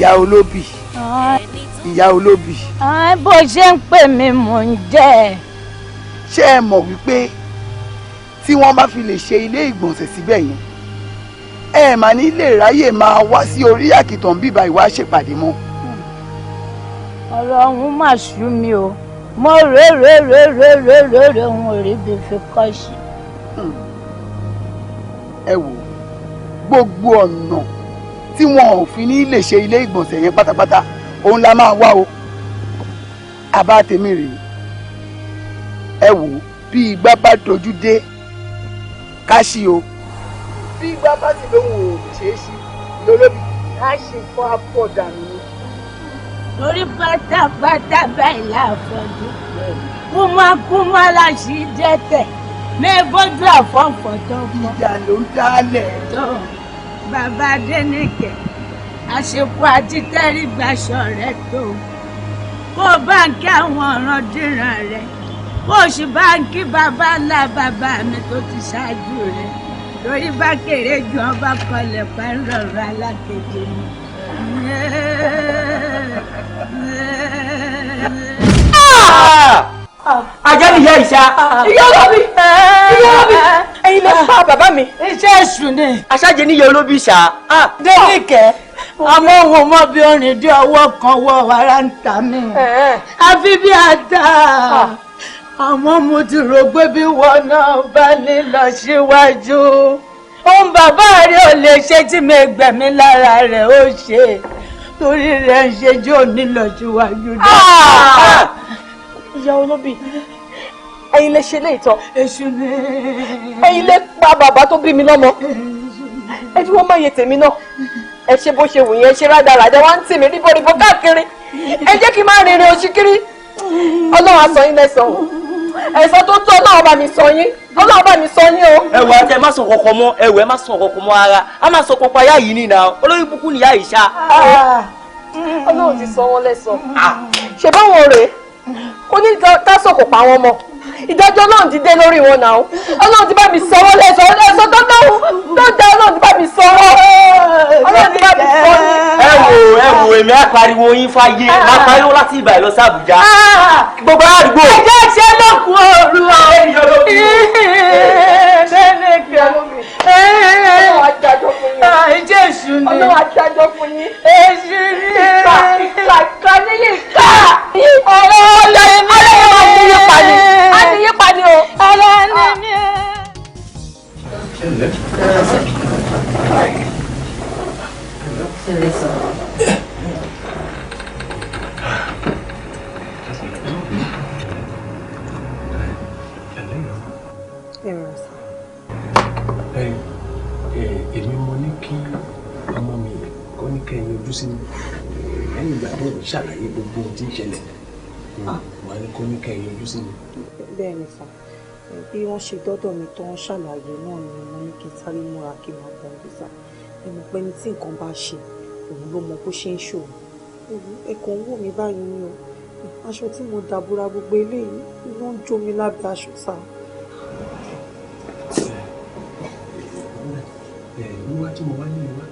ìyá olóbì ìyá olóbì. bó ṣe ń pè mí mò ń jẹ́. ṣé ẹ mọ̀ wípé tí wọ́n bá fi lè ṣe ilé ìgbọ̀nsẹ̀ síbẹ̀ yẹn ẹ mà ní lè ráyè máa wá sí orí àkìtàn bíbá ìwà ṣèpàdé mọ́. ọ̀rọ̀ ọ̀hún mà sú mi o mo rèrè òun ò rí bí fi kọ́ sí. ẹ wò gbogbo ọ̀nà tí wọn ò fi ní lè ṣe ilé ìgbọ̀nsẹ̀ yẹn pátápátá òun la máa wá o àbá tèmi rèé ẹ wò bí igbá bá dojú dé ká ṣí o bí igbá bá sì lóhùn ò ṣeé ṣí lólóbì á ṣe fọ́ apọ̀ dànù ni. lórí pátápátá báyìí láàfọ̀dù kúmákúmá la ṣì dẹ́tẹ̀ mẹ́bọ́jú àfọ̀fọ̀ tó pọ̀. ìjà ló ń dálẹ̀. bàbá Adenekan àṣepọ̀ àti tẹ́rìgbàṣọ rẹ̀ tó kó báńkì àwọn ọ̀ràn dìran rẹ̀ kó o sì báńkì bàbá ńlá bàbá mi tó ti ṣáájú rẹ̀ lórí bá kéré ju ọba kọlẹ̀ pẹ́ńrọ̀rọ̀ alákejì mi. ajá ni ìyá ìṣá. ìyá olóbì ẹ̀yin lè pa bàbá mi. iṣẹ́ èṣù ni. aṣáájú ní ìyá olóbì ṣá. Adenekan àmọ́ òun mọ bí orin dé ọwọ́ kan wọ wàrà ń ta mí. àfi bí ata àmọ́ mo ti rò pé bí wọn náà bá ní lọ síwájú ohun bàbá rẹ̀ ò lè ṣe tí mi gbẹ̀mí lára rẹ̀ ó ṣe torí rẹ̀ ń ṣe jẹ́ òní lọ síwájú dáa. ìyá olóbì ẹ̀yin lè ṣe lè tọ́. èṣù ni. ẹ̀yin lè pa bàbá tó bí mi lọ́mọ. ẹ tí wọ́n máa yẹ tèmi náà ẹ ṣe bó ṣe wù yẹn ṣe rádaràdà wá ń tì mí ríboríbo káàkiri ẹ jẹ́ kí n máa rìnrìn òṣìkiri ọlọ́run á sọ yín lẹ́sàn-án ẹ̀sán tó tó ọlọ́run bá mi sọ yín ọlọ́run bá mi sọ yín o. ẹ wọ ẹ má sọ kọkọ mọ́ ẹ wọ ẹ má sọ kọkọ mọ́ ara a máa sọ pọpọ ayá yìí nìyà olórí búkú nìyá yìí ṣá. ọlọ́run ti sọ wọ́n lẹ́sàn-án ṣe báwọn rèé kó ní ká sọ̀kò pa wọn mọ́ ìdájọ́ ọlọ́run ti dé lórí wọn náà ọlọ́run ti bá mi sọ wọ́n lẹ́sàn-án tó dá ọlọ́run ti bá mi sọ wọ́n ọlọ́run ti bá mi sọ yín. ẹ wò èmi á pariwo yín fáyé má pariwo láti ibà lọ sí Àbújá gbogbo àdúgbò. ẹjẹ ṣe lókun òru ọ. ọlọ́run adájọ́ fún yín. ẹjẹ èṣù ni. ọlọ́run adájọ́ fún yín. èṣù ni. ìkà níyì ká. ọlọ́run máa ní yín pa ni. á ní yín pa ni o. ọlọ́run ni. ní kẹ́ ẹ yọjú sí mi lẹ́yìn ìgbà tó ń ṣàlàyé gbogbo ohun tí ń ṣẹlẹ̀ wọ́n ní kó ní kẹ́ ẹ yọjú sí mi. bẹ́ẹ̀ ni sà bí wọ́n ṣe dọ́dọ̀ mi tó ń ṣàlàyé náà ni mo ní kí n sáré múra kí n máa bọ̀ bí sà ẹnu pé ní tí nǹkan bá ṣe òun ló mọ bó ṣe ń ṣòro ẹ̀kọ́ ń wò mí báyìí ni o aṣọ tí mo dàbúra gbogbo eléyìí ló ń jó mi lábẹ́ aṣọ sà. wíwá tí mo wá ní ìwá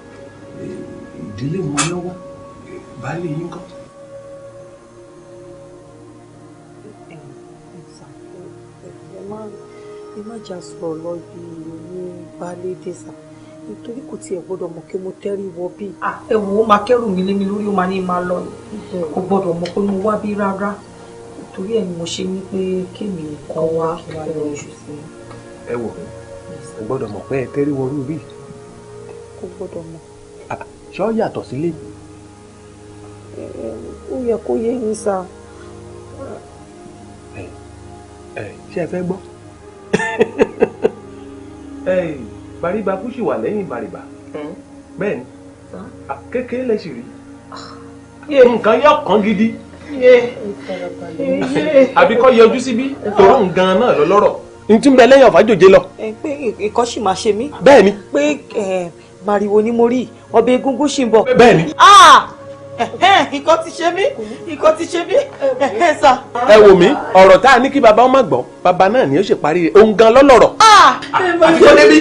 ìdílé wọn lọ́wọ́ baálé yín kọ́. ẹ má jà sọ̀rọ̀ lọ bí ní baálé dé sà nítorí kò tiẹ̀ gbọ́dọ̀ mọ̀ kí mo tẹ́rí wọ bí. ẹ wò ó máa kẹ́rù mi lé mi lórí ó máa ní máa lọ kò gbọ́dọ̀ mọ̀ pé mo wá bí rárá nítorí ẹ̀ ni mo ṣe ní pé kémi nìkan wá kí wá lọ oṣù sí. ẹ wò ẹ gbọ́dọ̀ mọ̀ pé ẹ tẹ́rí wọ rú bí. kò gbọ́dọ̀ mọ̀. ṣé ó yàtọ̀ sílé. ó yẹ kó yé yín sá. ṣé ẹ fẹ́ gbọ́. bàríbà kú sì wà lẹ́yìn bàríbà bẹ́ẹ̀ ni kékeré lẹ sì rí nǹkan yọ kàn gidi àbí kọ́ yọjú síbí tòró nǹkan náà lọ lọ́rọ̀ n tí ń bẹ lẹ́yìn ọ̀fàjòjé lọ. pé ìkọ́ sì máa ṣe mí. bẹ́ẹ̀ ni. pé màrìwò ni mo rí ọbẹ̀ egúngún sì ń bọ̀. bẹ́ẹ̀ ni. ìkọ́ ti ṣe mí ìkọ́ ti ṣe mí sà. ẹ wò mí ọ̀rọ̀ tá a ní kí baba ọmọ gbọ́ baba náà ni ó ṣe parí rẹ̀ òun gan lọ́lọ́rọ̀. àti kò débi.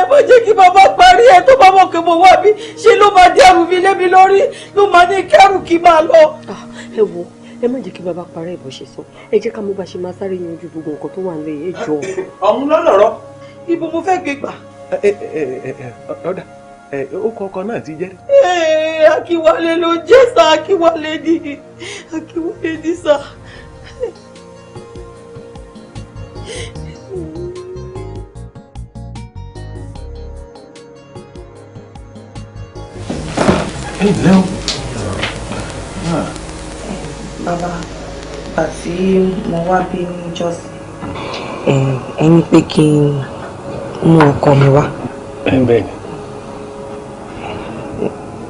mo jẹ́ kí bàbá parí ẹ̀ tó bá mọ̀ pé mo wá bí ṣé ló máa dẹ́rù mi lé mi lórí ló máa ní kẹ́rù kí n máa lọ. ẹ wo ẹ má jẹ́ kí bàbá parẹ́ ìbò ṣe sọ ẹ jẹ́ ká mú bá ṣe máa sáré yanjú gbogbo nǹkan tó wà nílẹ̀ ẹ jọ. ọ̀hún lọ́lọ́rọ̀. ibo mo fẹ́ gbé gbà. ọ̀dà ó kọ̀ọ̀kan náà ti jẹ́. Akínwálé ló jẹ́ sá Akínwálé ní sá. ẹ ǹlẹ́ o. bàbá àti mo wá bí níjọ́sìn ẹni pé kí n mú ọkọ mi wá. bẹ́ẹ̀ ni.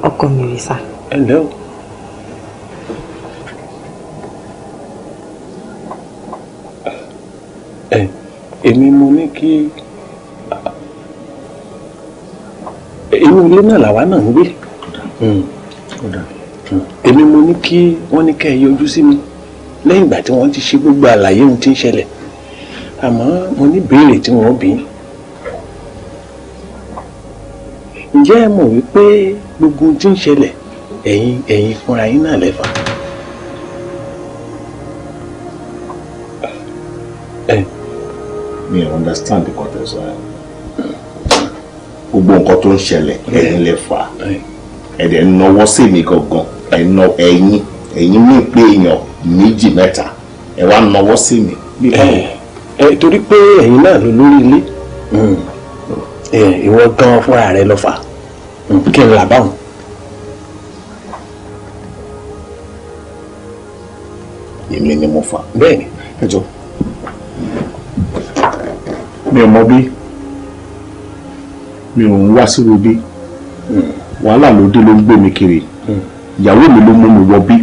ọkọ mi rí sá. ẹ ǹlẹ́ o. èmi mo ní kí inú ilé náà làwa náà ń gbé èmi mo ní kí wọ́n ní kẹ́ ẹ yọjú sí mi lẹ́yìn ìgbà tí wọ́n ti ṣe gbogbo àlàyé ohun tí ń ṣẹlẹ̀ àmọ́ mo ní béèrè tí wọ́n bí. ǹjẹ́ ẹ mọ̀ wípé gbogbo ohun tí ń ṣẹlẹ̀ ẹ̀yin fúnra yín náà lẹ́fà. mi ò understand the context gbogbo nǹkan tó ń ṣẹlẹ̀ ẹ̀yin lẹ́fà ẹ̀dẹ̀ náwó sí mi gangan ẹ̀yin mi pé èèyàn méjì mẹ́ta ẹ̀ wá náwó sí mi. torí pé ẹ̀yin náà ló lórí ilé ìwọ gan fúnra rẹ lọ fà kí n là báwọn. èmi ni mo fà. bẹ́ẹ̀ ni. ẹ jọ mi ò mọ bí mi ò ń wá sí rubí wàhálà ló dé ló ń gbé mi kiri ìyàwó mi ló mú mi wọ bí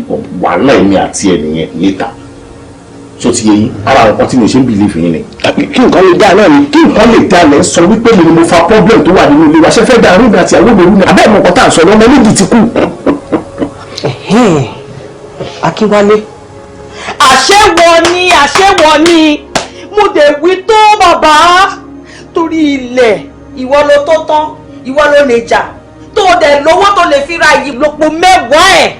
wàhálà èmi àti ẹ nìyẹn níta tó ti yé yín ara nǹkan tí mi ṣe ń bìlífì yín ni. kí nǹkan lè dá náà ni. kí nǹkan lè dá lẹ́ sọ wípé mi ni mo fa problem tó wà nínú ilé wa ṣe fẹ́ dá arúgbó àti ìyàwó mi rú ni abẹ́ ìmọ̀ nǹkan tá à ń sọ lọ́mọ méjì ti kú. Akínwálé àṣẹwọ ni mo dé wí tó bàbá torí ilẹ̀ ìwọ ló tó tán ìwọ ló lè jà tó dẹ̀ lówó tó lè fi ra ìlòpọ̀ mẹ́wàá ẹ̀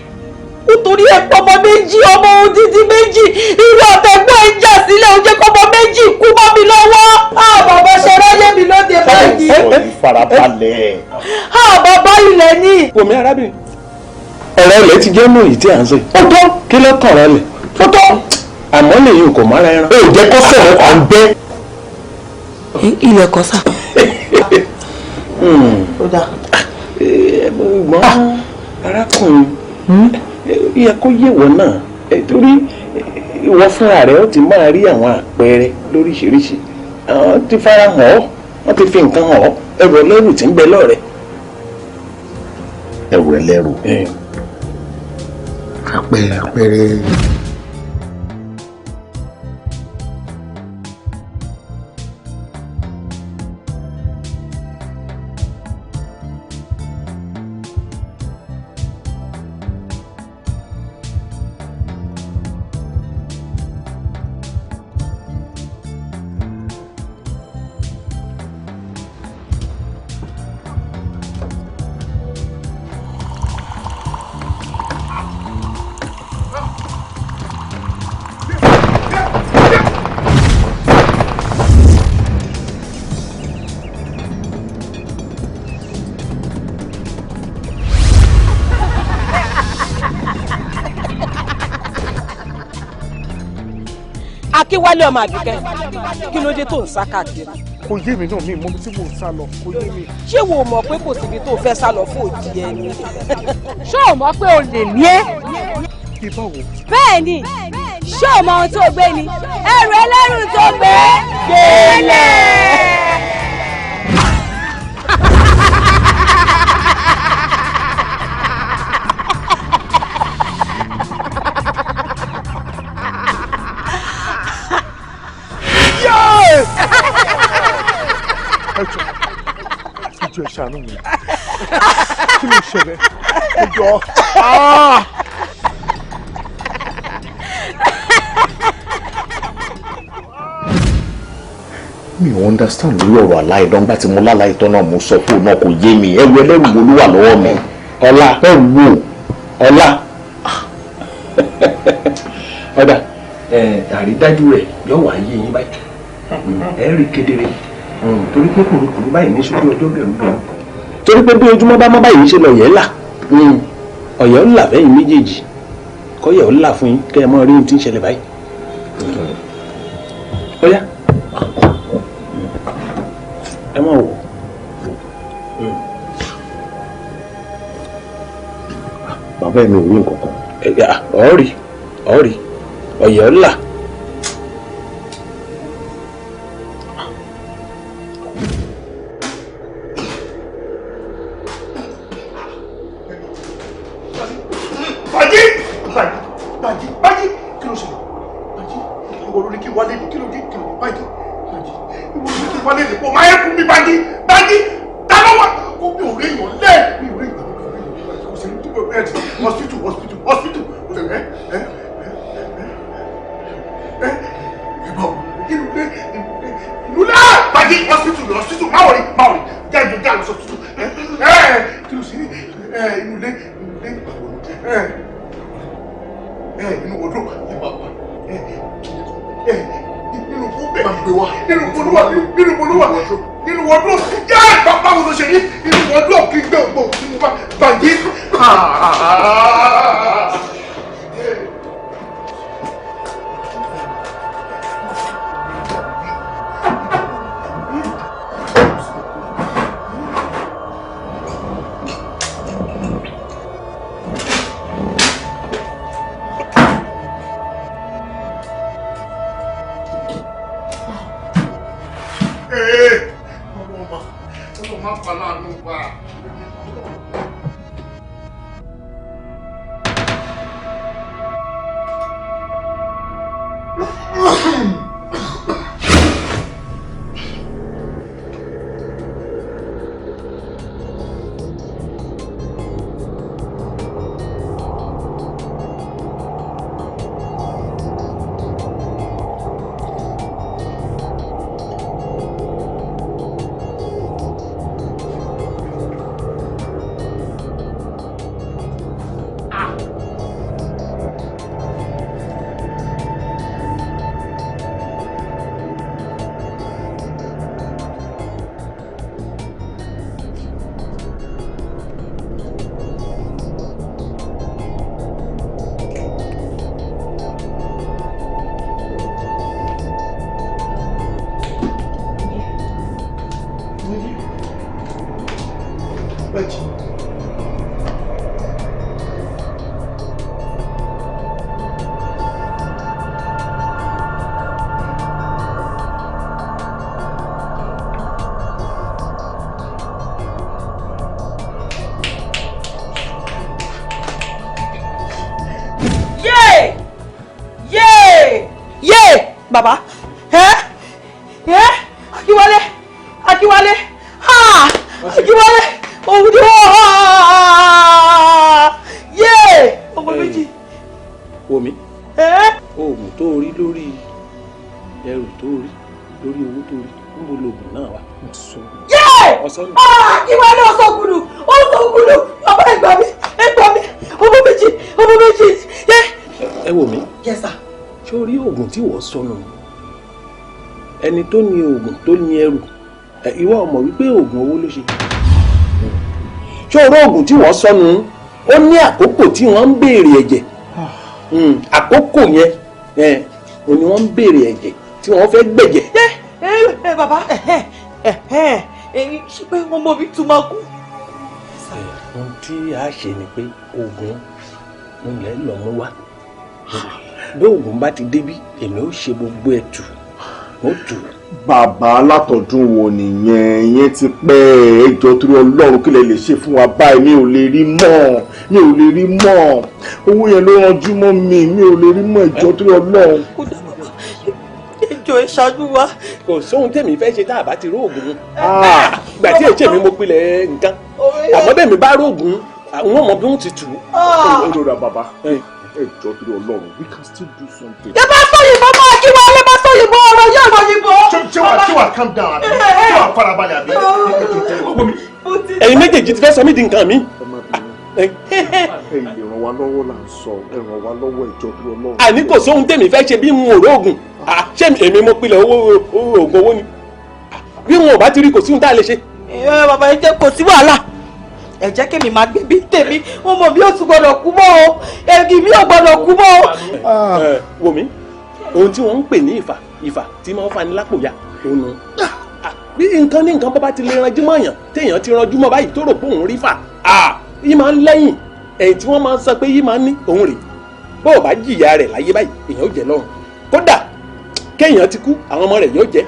nítorí ẹ̀pọ̀ ọmọ méjì ọmọ odidi méjì irú ọ̀tẹ̀gbọ́n ìjà sílẹ̀ ó jẹ́ kọ́mọ méjì kú mọ́ mi lọ́wọ́ bàbá ṣẹlẹ̀ mi lóde báyìí. farabalẹ̀. bàbá ilẹ̀ ni. omi arábìnrin ọ̀rọ̀ ilẹ̀ ti jẹ́ mú èyí tí à ń sè. ó tó kí ló kàn rẹ lẹ̀. ó tó àmọ́ lèyìn kò mára ẹran. ó jẹ́ kó sọ̀rọ̀ à ń bẹ́. ilẹ̀ kan sá. ó dà. gbọ́n arákùnrin yẹ kó yẹ̀wò náà torí ìwọ fúnra rẹ̀ ó ti máa rí àwọn àpẹẹrẹ lóríṣiríṣi àwọn ti fara hàn ọ́ wọ́n ti fi nǹkan hàn ọ́ ẹrù ọlẹ́rù tí ń bẹ lọ́rẹ̀. ẹ ẹrù ẹlẹ́rù. àpẹẹrẹ. Akínwálé ọmọ Àbíkẹ́ kí ló dé tó ń sá káàkiri. kò yé mi náà mi mọ bí tí mò ń sá lọ kò yé mi. ṣé wo mọ̀ pé kò síbi tó fẹ́ sá lọ fún òdì ẹni. ṣé o mọ̀ pé o lè ní ẹ́. kí báwo. bẹ́ẹ̀ ni ṣé o mọ ohun tó gbé ni ẹrù ẹlẹ́rù tó gbé gbélé. ẹjọ́ ẹ ṣàánú mi kí ló ṣẹlẹ̀ ẹjọ́ mi ò understand lórí ọ̀rọ̀ aláìdọ́ngbà tí mo láláì tán náà mo sọ pé òun náà kò yé mi ẹrù ẹlẹ́rù wo ló wà lọ́wọ́ mi ọlá ẹrù wo ọlá. ọ̀dà àrídájú rẹ̀ yóò wá yé yín báyìí ẹ rí kedere torí pé kùrùkùrù báyìí ní sójú ọjọ́ bẹ̀rù bẹ̀rù torí pé bí ojúmọ́ bá mọ́ báyìí ṣe lọ yẹ̀ là ọ̀yẹ́ ń là fẹ́yìn méjèèjì kọ́yẹ̀ ń là fún yín kẹ́ ẹ mọ́ rí ohun tí ń ṣẹlẹ̀ báyìí. ọ̀yá ẹ mọ̀ wò. bàbá mi ò rí nǹkan kan. ọ̀ọ́rì ọ̀yẹ́ ń là. bàbá Akínwálé Akínwálé Akínwálé òun ni yé ọmọ méjì. Omi oògùn tó rí lórí ẹrù tó rí lórí owó tó rí ń bo lóògùn náà wá. Akínwálé ọ̀sọ̀gùdù bàbá ẹgbà mi ọmọ méjì. Ẹ wò mí. Yes sir. Ṣé o rí oògùn tí wọ́n sọnù? Ẹni tó ní oògùn tó ní ẹrù ìwọ ọmọ wípé oògùn owó ló ṣe. Ṣé o rí oògùn tí wọ́n sọnù? Ó ní àkókò tí wọ́n ń béèrè ẹ̀jẹ̀. Àkókò yẹn ò ní wọ́n ń béèrè ẹ̀jẹ̀ tí wọ́n fẹ́ gbẹ̀jẹ̀. Bàbá ṣé pé wọ́n mọ̀ bí tún máa kú. Ohun tí a ṣe ni pé oògùn ilẹ̀ lọ́mú wá. Bí oògùn bá ti débí èmi ó ṣe gbogbo ẹ̀tù ó tù. Bàbá alátọ̀dún wo nìyẹn? Ìyẹn ti pẹ́ ẹjọ́ torí Ọlọ́run kí lẹ lè ṣe fún wa báyìí. Mi ò lè rí mọ́ owó yẹn ló ranjú mọ́ mi ò lè rí mọ́ ẹjọ́ torí Ọlọ́run. Ẹjọ́ ẹ ṣáájú wa. Kò sóhun tèmi fẹ́ ṣe tá a bá ti róògùn. Ìgbà tí èché mi mo pilẹ̀ nǹkan àmọ́ bẹ́ẹ̀ mi bá róògùn àwọn ọmọ bí wọ́n ti tù. Olórí bàbá ẹjọ́ torí Ọlọ́run we can still do something. Ẹ bá sọ yìnbọn máa kí wọn lè bá sọ yìnbọn ọ̀rọ̀ yóò lọ yìnbọn. Ṣé wàá calm down àbí? Ṣé wàá farabalẹ̀ àbí? Ẹ̀yin méjèèjì ti fẹ́ sọ mí di nǹkan mi. Ẹ ràn wá lọ́wọ́ là ń sọ ẹ ràn wá lọ́wọ́ ẹjọ́ torí Ọlọ́run. Àní kò sóhun tèmi fẹ́ ṣe bí mo rò oògùn. Ṣé èmi mo pilẹ̀ oògùn owó ni? Bí wọn ò bá ti rí kò sí ohun tá a lè ṣe. Bàbá ẹ jẹ́ kò sí wàhálà. Ẹ jẹ́ kémi máa gbé bí tèmi wọn mọ̀ bí ó tún gbọ́dọ̀ kú mọ́ o ẹ̀gì mi ò gbọ́dọ̀ kú mọ́ o. Wò mí ohun tí wọ́n ń pè ní ìfà tí máa ń fani lápò ya òun nù. Bí nǹkan ní nǹkan bábá ti lè ranjú mọ́ èèyàn téèyàn ti ranjú mọ́ báyìí tó rò pé òun rí fà yìí máa ń lẹ́yìn ẹ̀yìn tí wọ́n máa ń sọ pé yìí máa ń ní òun rè bó o bá jìyà rẹ̀ láyé báyìí èèyàn ó jẹ lọ́run kódà kéèyàn ti kú àwọn ọmọ rẹ̀ yóò jẹ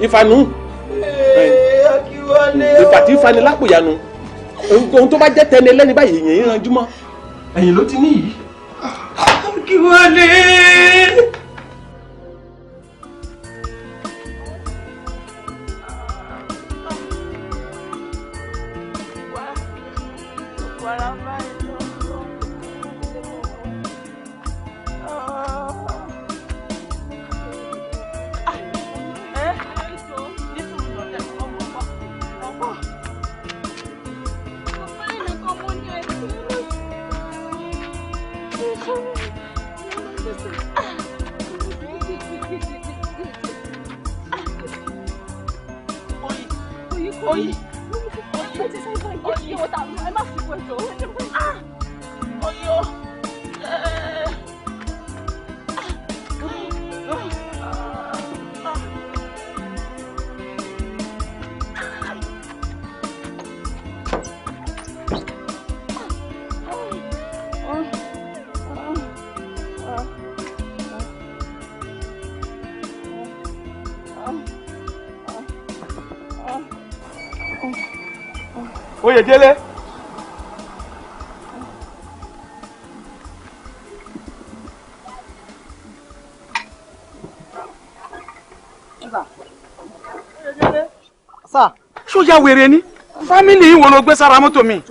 ìfànù ìfà tí fani lápò ya nu ohun tó bá jẹ́ tẹni ẹlẹ́ni báyìí èèyàn ń ranjú mọ́ ẹ̀yìn ló ti ní yìí. Kí wọ́n lè. Oyèdélé. Sà. Ṣó ya wèrè ni? Fámìlì yìí wo ló gbé sára mọ́tò mi?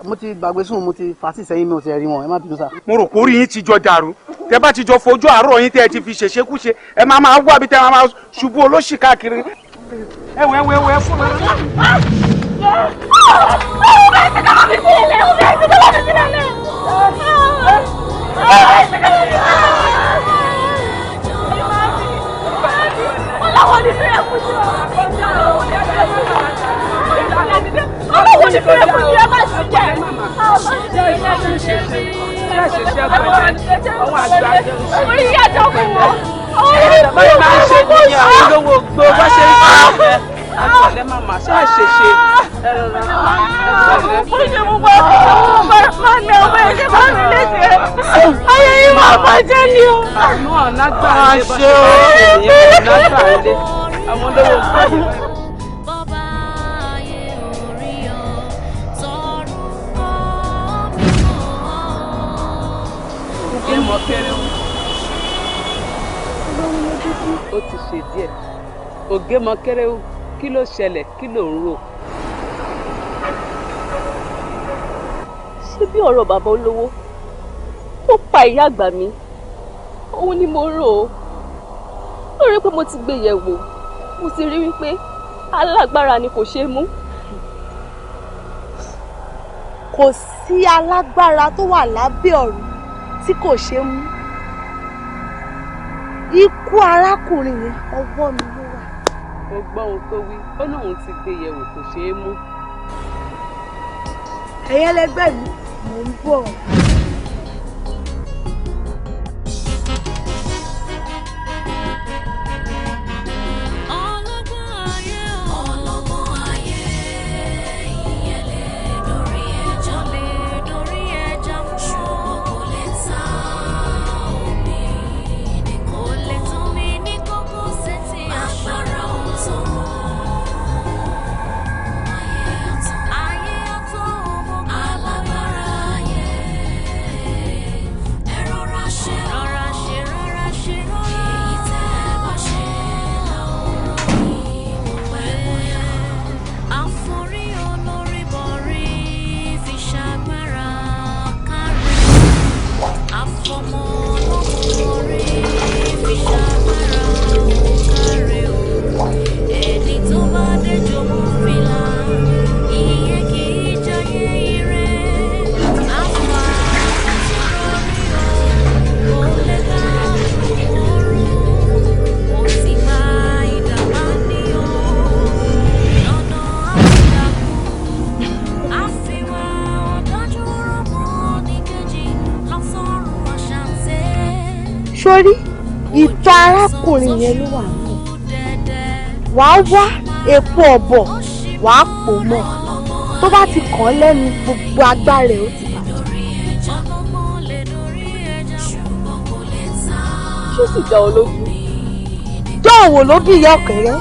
Mo ti gbàgbé sùn mo ti fà sí sẹ́yìn mi ò ti rí wọn ẹ má bínú sà. Mo rò kórìí yín ti jọ dàrú. Tẹ bá ti jọ fojú àárọ̀ yín tẹ́ ẹ ti fi ṣèṣekúṣe ẹ máa wá bí tẹ́ ẹ máa ṣubú olóṣì káàkiri. Ẹ fún mi. ó ti ṣe díẹ̀ ògé mọ kéré kí ló ṣẹlẹ̀ kí ló ń rò. ṣé bí ọ̀rọ̀ bàbá olówó tó pa ìyá àgbà mi òun ni mo rò ó lórí pé mo ti gbé yẹ̀wò mo ti rí wípé alágbára ni kò ṣeé mú. kò sí alágbára tó wà lábẹ́ ọ̀run tí kò ṣeé mú. Ikú arákùnrin yẹn ọwọ́ mi ló wà. Mo gbọ́ ohun tó wí ó lóun ti gbé yẹ̀wò kò ṣeé mú. Ẹ̀yin ẹlẹgbẹ́ mi mò ń bọ̀. Sórí ìtọ̀ arákùnrin yẹn ló wà nù. Wàá wá epo ọ̀bọ̀ wàá pò mọ́. Tó bá ti kàn án lẹ́nu gbogbo agbára ẹ̀ ó ti bàjẹ́. Ṣó sì dá ọ lójú? Dán òwò ló bí ìyá ọ̀kẹ́rẹ́.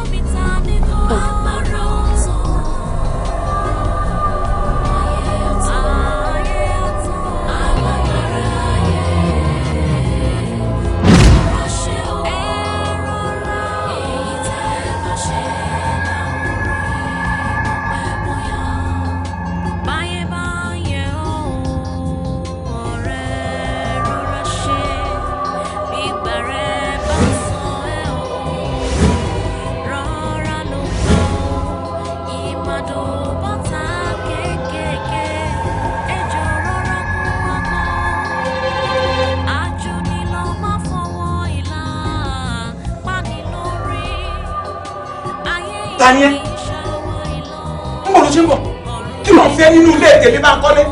Ta ni ẹ́? Ń bọ̀ ló ṣe ń bọ̀. Kí ló ń fẹ́ nínú ilé tèmi bá ń kọ́lé?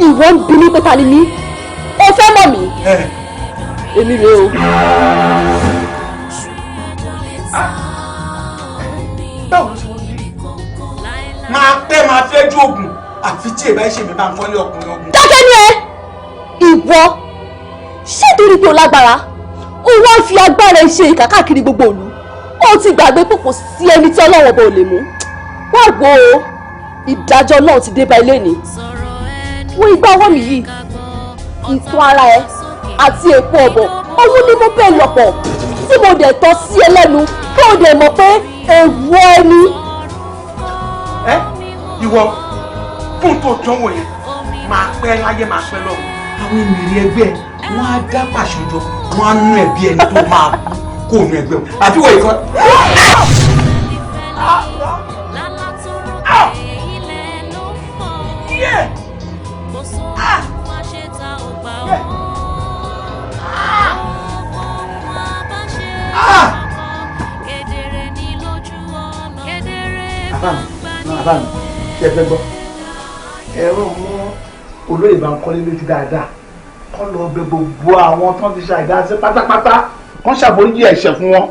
Ìwọ ń bi mí pé ta ni mí? O fẹ́ mọ̀ mí? Èmi rèé o. Báwo ló ṣe wọ́n bí? Máa pẹ́ máa fẹ́ ju oògùn àfi tí èbá ṣe mi bá ń kọ́lé ọkùnrin ogun. Dákẹ́ ni ẹ! Ìwọ ṣé torí pé o lágbára? O wá ń fi agbára ẹ ṣe ìkà káàkiri gbogbo ìlú. Ó ti gbàgbé pé kò sí ẹni tí Ọlọ́run bá ò lè mú. Wá gbọ́ o, ìdájọ́ náà ti dé bá ilé ni. Wo igbá ọwọ́ mi yìí, ìtàn ara ẹ àti èpo ọ̀bọ̀, owó ni mo bẹ́ẹ̀ lọ̀pọ̀ tí mo dẹ̀ tọ́ sí ẹ lẹ́nu kí o dẹ̀ mọ̀ pé èèwọ̀ ẹni. Ẹ ìwọ fún tó dánwò yẹn máa pẹ́ láyé máa pẹ́ lọ́run. Àwọn ènìyàn ẹgbẹ́ wọn á dá pàṣẹ jọ, wọn á nú ẹbí ẹni tó máa kó nu ẹgbẹ́ wọn. Àbí wọ̀ ìkan. Àbámi, ṣe fẹ́ gbọ́. Ẹ̀rọ mú olóyè bá ń kọ́lé lójú dáadáa. Kọ́ lọ bẹ gbogbo àwọn tán ti ṣàìdá sí pátápátá. Kọ́ ṣàforíjì ẹ̀ṣẹ̀ fún wọn.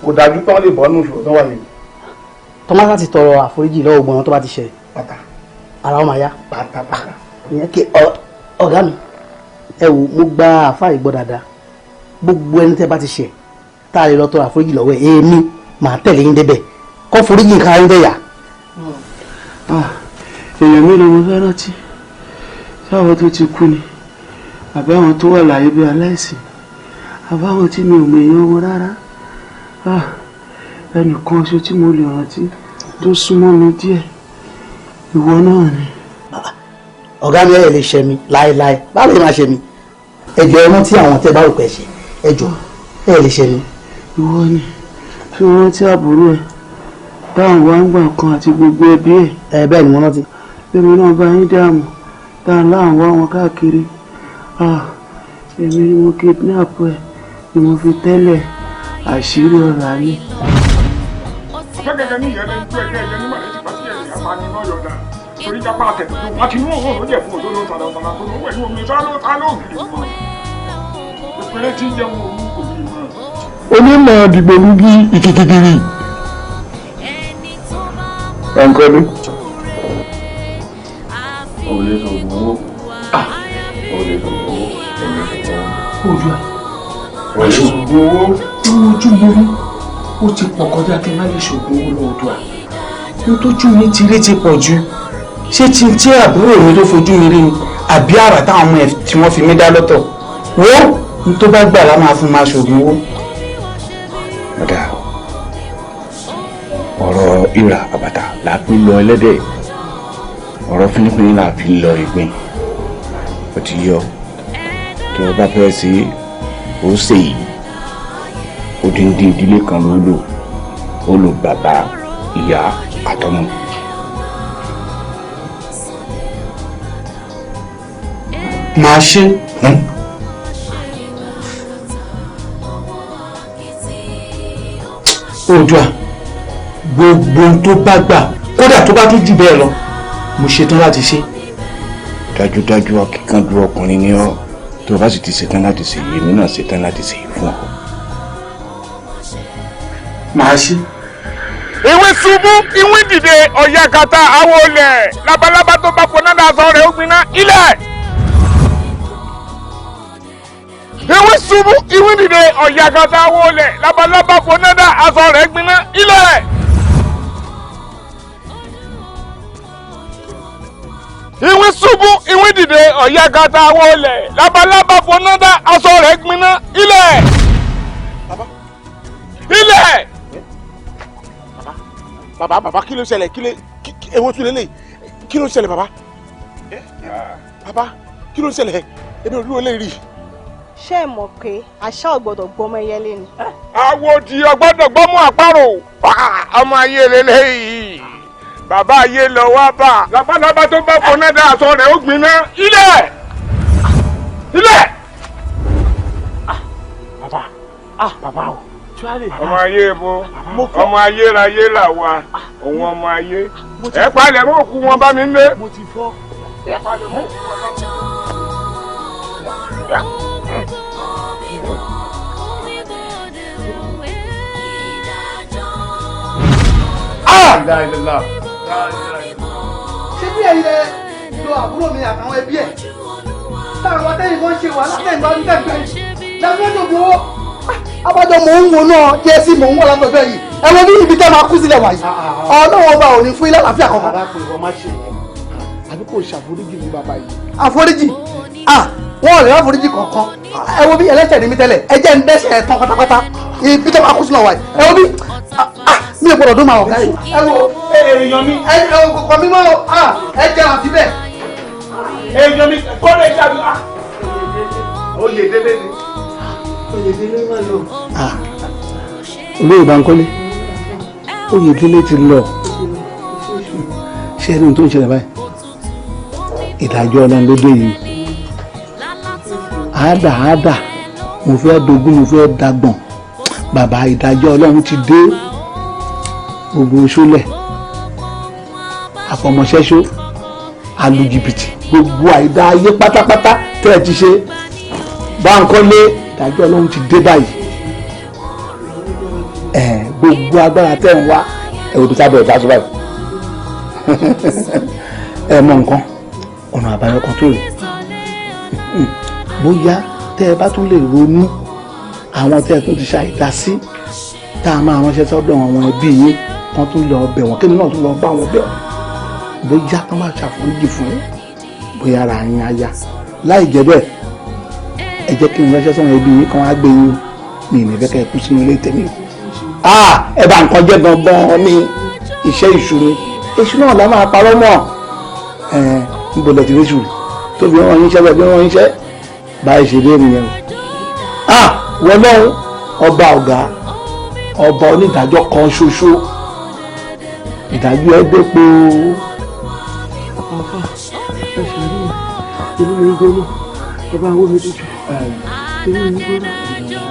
Kò dájú pé wọ́n lè bọ́ nínú ìṣòro tó wà yìí. Tọ́másá ti tọrọ àforíjì lọ́wọ́ gbọ́n tó bá ti ṣe. Pátá. Ara ó máa yá. Pátápátá. Ìyẹn kí ọ̀gá mi. Ẹ wò mo gba àfáà ìgbọ́ dáadáa. Gbogbo ẹni tẹ́ bá ti ṣe tá a lè lọ tọrọ àforíjì lọ́wọ́ ẹ̀ èmi màá tẹ̀lé yín débẹ̀. Kọ́ foríjì nǹkan ayé bẹ́ẹ̀ yà. Èèyàn mélòó mo fẹ́ rántí? Sáwọn tó ti kú ni àbí àwọn tó wà láyé bí aláìsí àbáwọn tí mi ò mọ èèyàn wọn rárá ẹnìkan ṣo tí mo lè rántí tó súnmọ́ mi díẹ̀ ìwọ náà ni. ọ̀gá mi ẹ̀ lè ṣe mi láéláé báwo lè máa ṣe mi ẹjọ́ ẹran tí àwọn tẹ́ bá rò pẹ́ ṣe ẹjọ́ ẹ̀ lè ṣe mi. ìwọ ni fi wọn tí àbúrò ẹ táwọn wá ń gbà kan àti gbogbo ẹbí ẹ. bẹ́ẹ̀ ni wọ́n rántí. èmi náà bá yín dààmú tá a láwọn wá wọn káàkiri èmi ni mo kidnap ẹ ni mo fi tẹ́lẹ̀ àṣírí ọ̀rọ̀ ayé. ọ̀fẹ́ gẹ́gẹ́ ní ìyẹn lẹ́nu tó ẹgbẹ́ ẹ̀yẹ nígbà tí pàṣẹ ẹ̀yẹ apani náà yọ̀ọ̀dà torí jápá àtẹ̀tẹ̀ wọn ti mú òun lóye fún òdodo tàdàtàdà tó lówó ẹ̀yìn omi sáló ògiri mọ́ ìpínlẹ̀ tí ń jẹun òun kò bí mọ́. onímọ̀ dìgbòlugi ìkìkìkìrì ẹnkọ́dún. olè sọ̀gbọ̀n owó olè sọ̀gbọ̀n owó Odua olè sọ̀gbọ̀n owó. ojú mi rí ó ti pọ̀ kọjá kí n má lè ṣògùn owó lọ Odua ní tójú mi ti rí ti pọ̀ jù ṣé tí àbúrò mi tó fojú mi rí ni àbí àrà táwọn ọmọ ẹ tí wọ́n fi mí dá lọ́tọ̀ wọ́n ní tó bá gbà lá máa fún máa ṣògùn owó. ọ̀dà ọ̀rọ̀ ìrà àbàtà là á fi lọ ẹlẹ́dẹ̀ ọ̀rọ̀ fínífíní là á fi lọ ìgbín ó ti yọ tó o bá fẹ́ sí ó ṣe yìí odindi ìdílé kan ló lò ó lò bàbá ìyá àtọmọ. màá ṣe. Odua gbogbo ohun tó bá gbà kódà tó bá tún jù bẹ́ẹ̀ lọ mo ṣetán láti ṣe. dájúdájú akíkanjú ọkùnrin ni ọ́ tó o bá sì ti ṣetán láti ṣe yìí èmi náà ṣetán láti ṣe yìí fún ọ. màá ṣe. ìwé ṣubú ìwé dìde ọ̀yà kàtà àwọn olè labalábá tó bá fọnà dáṣọ rẹ̀ ó gbiná ilẹ̀. ìwé ṣubú ìwé dìde ọ̀yà kàtà àwọn olè labalábá fọnà dáṣọ rẹ̀ gbiná ilẹ̀. ìwé ṣubú ìwé dìde ọ̀yà kàtà àwọn olè labalábá fọnà dáṣọ rẹ̀ gbiná ilẹ̀. ilẹ̀. bàbá kí ló ṣẹlẹ̀ ewo tún lélẹ̀ kí ló ṣẹlẹ̀ bàbá kí ló ṣẹlẹ̀ ebi ò dúró lè rí. ṣé ẹ mọ̀ pé àṣà ò gbọ́dọ̀ gbọ́mọ ẹyẹlé ni. àwòdì ọgbọ́dọ̀ gbọ́mọ àparò ọmọ ayé lélẹ́yìí bàbá ayé lọ wá bá labalábá tó bá fọnà dá aṣọ rẹ̀ ó gbiná ilẹ̀ ilẹ̀. bàbá o ọmọ ayé bo ọmọ ayérayé là wa òun ọmọ ayé ẹ palẹ̀ mọ́ òkú wọn bá mi lé. mo ti fọ́. ẹ palẹ̀ mọ́ òkú wọn bá mi lé. ṣé bí ẹ̀yin lẹ lo àbúrò mi àtàwọn ẹbí ẹ̀ táwọn atẹ́yìn kan ṣe wà látẹ̀yìn bá ń tẹ̀gbẹ́ lẹ́nu ọjọ́ gbowó abájọ mò ń wo náà jẹ́ sí mò ń wọ̀ látọjọ́ yìí ẹ wo bí ibi tẹ́ máa kú sílẹ̀ wáyé ọlọ́wọ́ ọba ò ní fún ilé àlàáfíà kankan. arákùnrin wọn má ṣe yẹn àbí kò ṣàforíjì ní bàbá yìí. àforíjì wọn ò lè wá foríjì kankan ẹ wo bí ẹlẹ́ṣẹ̀ ní mi tẹ́lẹ̀ ẹ jẹ́ ń dẹ́ṣẹ̀ tán pátápátá ibi tẹ́ máa kú sílẹ̀ wáyé ẹ wo bí mi ò gbọ́dọ̀ dún máa wọ̀ káyọ̀. ẹ wo èèyàn mi ẹ kọ̀ọ̀kan mi mọ́ ẹ jẹ́ àti bẹ́ẹ̀. èèyàn mi kọ́lé jáde. oyè délé ni. olóyè Bankole Oyèdélé ti lọ ṣé ẹni tó ń ṣẹlẹ̀ báyìí ìdájọ́ Ọlọ́run ló dé yìí àádà mo fẹ́ dogun mo fẹ́ dagbọ̀n bàbá ìdájọ́ Ọlọ́run ti dé gbogbo ṣólẹ̀ àfọmọṣẹ́ṣó alùjìbìtì gbogbo àìdá ayé pátápátá tẹ́ ẹ ti ṣe Bankole ìdájọ́ Ọlọ́run ti dé báyìí gbogbo agbára tẹ́ ń wá ẹ̀wọ̀n sábẹ́ ọ̀dá sọ́bàá ẹ mọ nǹkan ọ̀nà àbáyọ kan tó rè bóyá tẹ́ ẹ bá tún lè ronú àwọn tẹ́ ẹ tún ti ṣàìdá sí tá a máa ránṣẹ́ sọ́dọ̀ àwọn ẹbí yín kan tún lọ bẹ̀ wọ́n kémi náà tún lọ bá wọn bẹ̀ bóyá kán máa ṣàforíjì fún bóyá ara yín á yá láì jẹ́ bẹ́ẹ̀ ẹ jẹ́ kí n ránṣẹ́ sọ́wọ́n ẹbí yín kan wá gbé yín mi ì ní fẹ́ kẹ́ ẹ kú sínú ilé tèmi o. Ẹ bá nǹkan jẹ́ gangan ní iṣẹ́ ìṣù ni èṣù náà la máa parọ́ mọ́ níbo lẹ ti rí ṣùrù tó fi rán yín ṣẹ́ bẹ́ẹ̀ bí wọ́n yín ṣẹ́ báyìí ṣe dé nìyẹn o. Wọ́n lọ́hùn ọba ọ̀gá ọba onídàájọ́ kan ṣoṣo ìdájọ́ ẹ dépò. Inú mi gbóná, ọba àwọn mi tutù. Inú mi gbóná.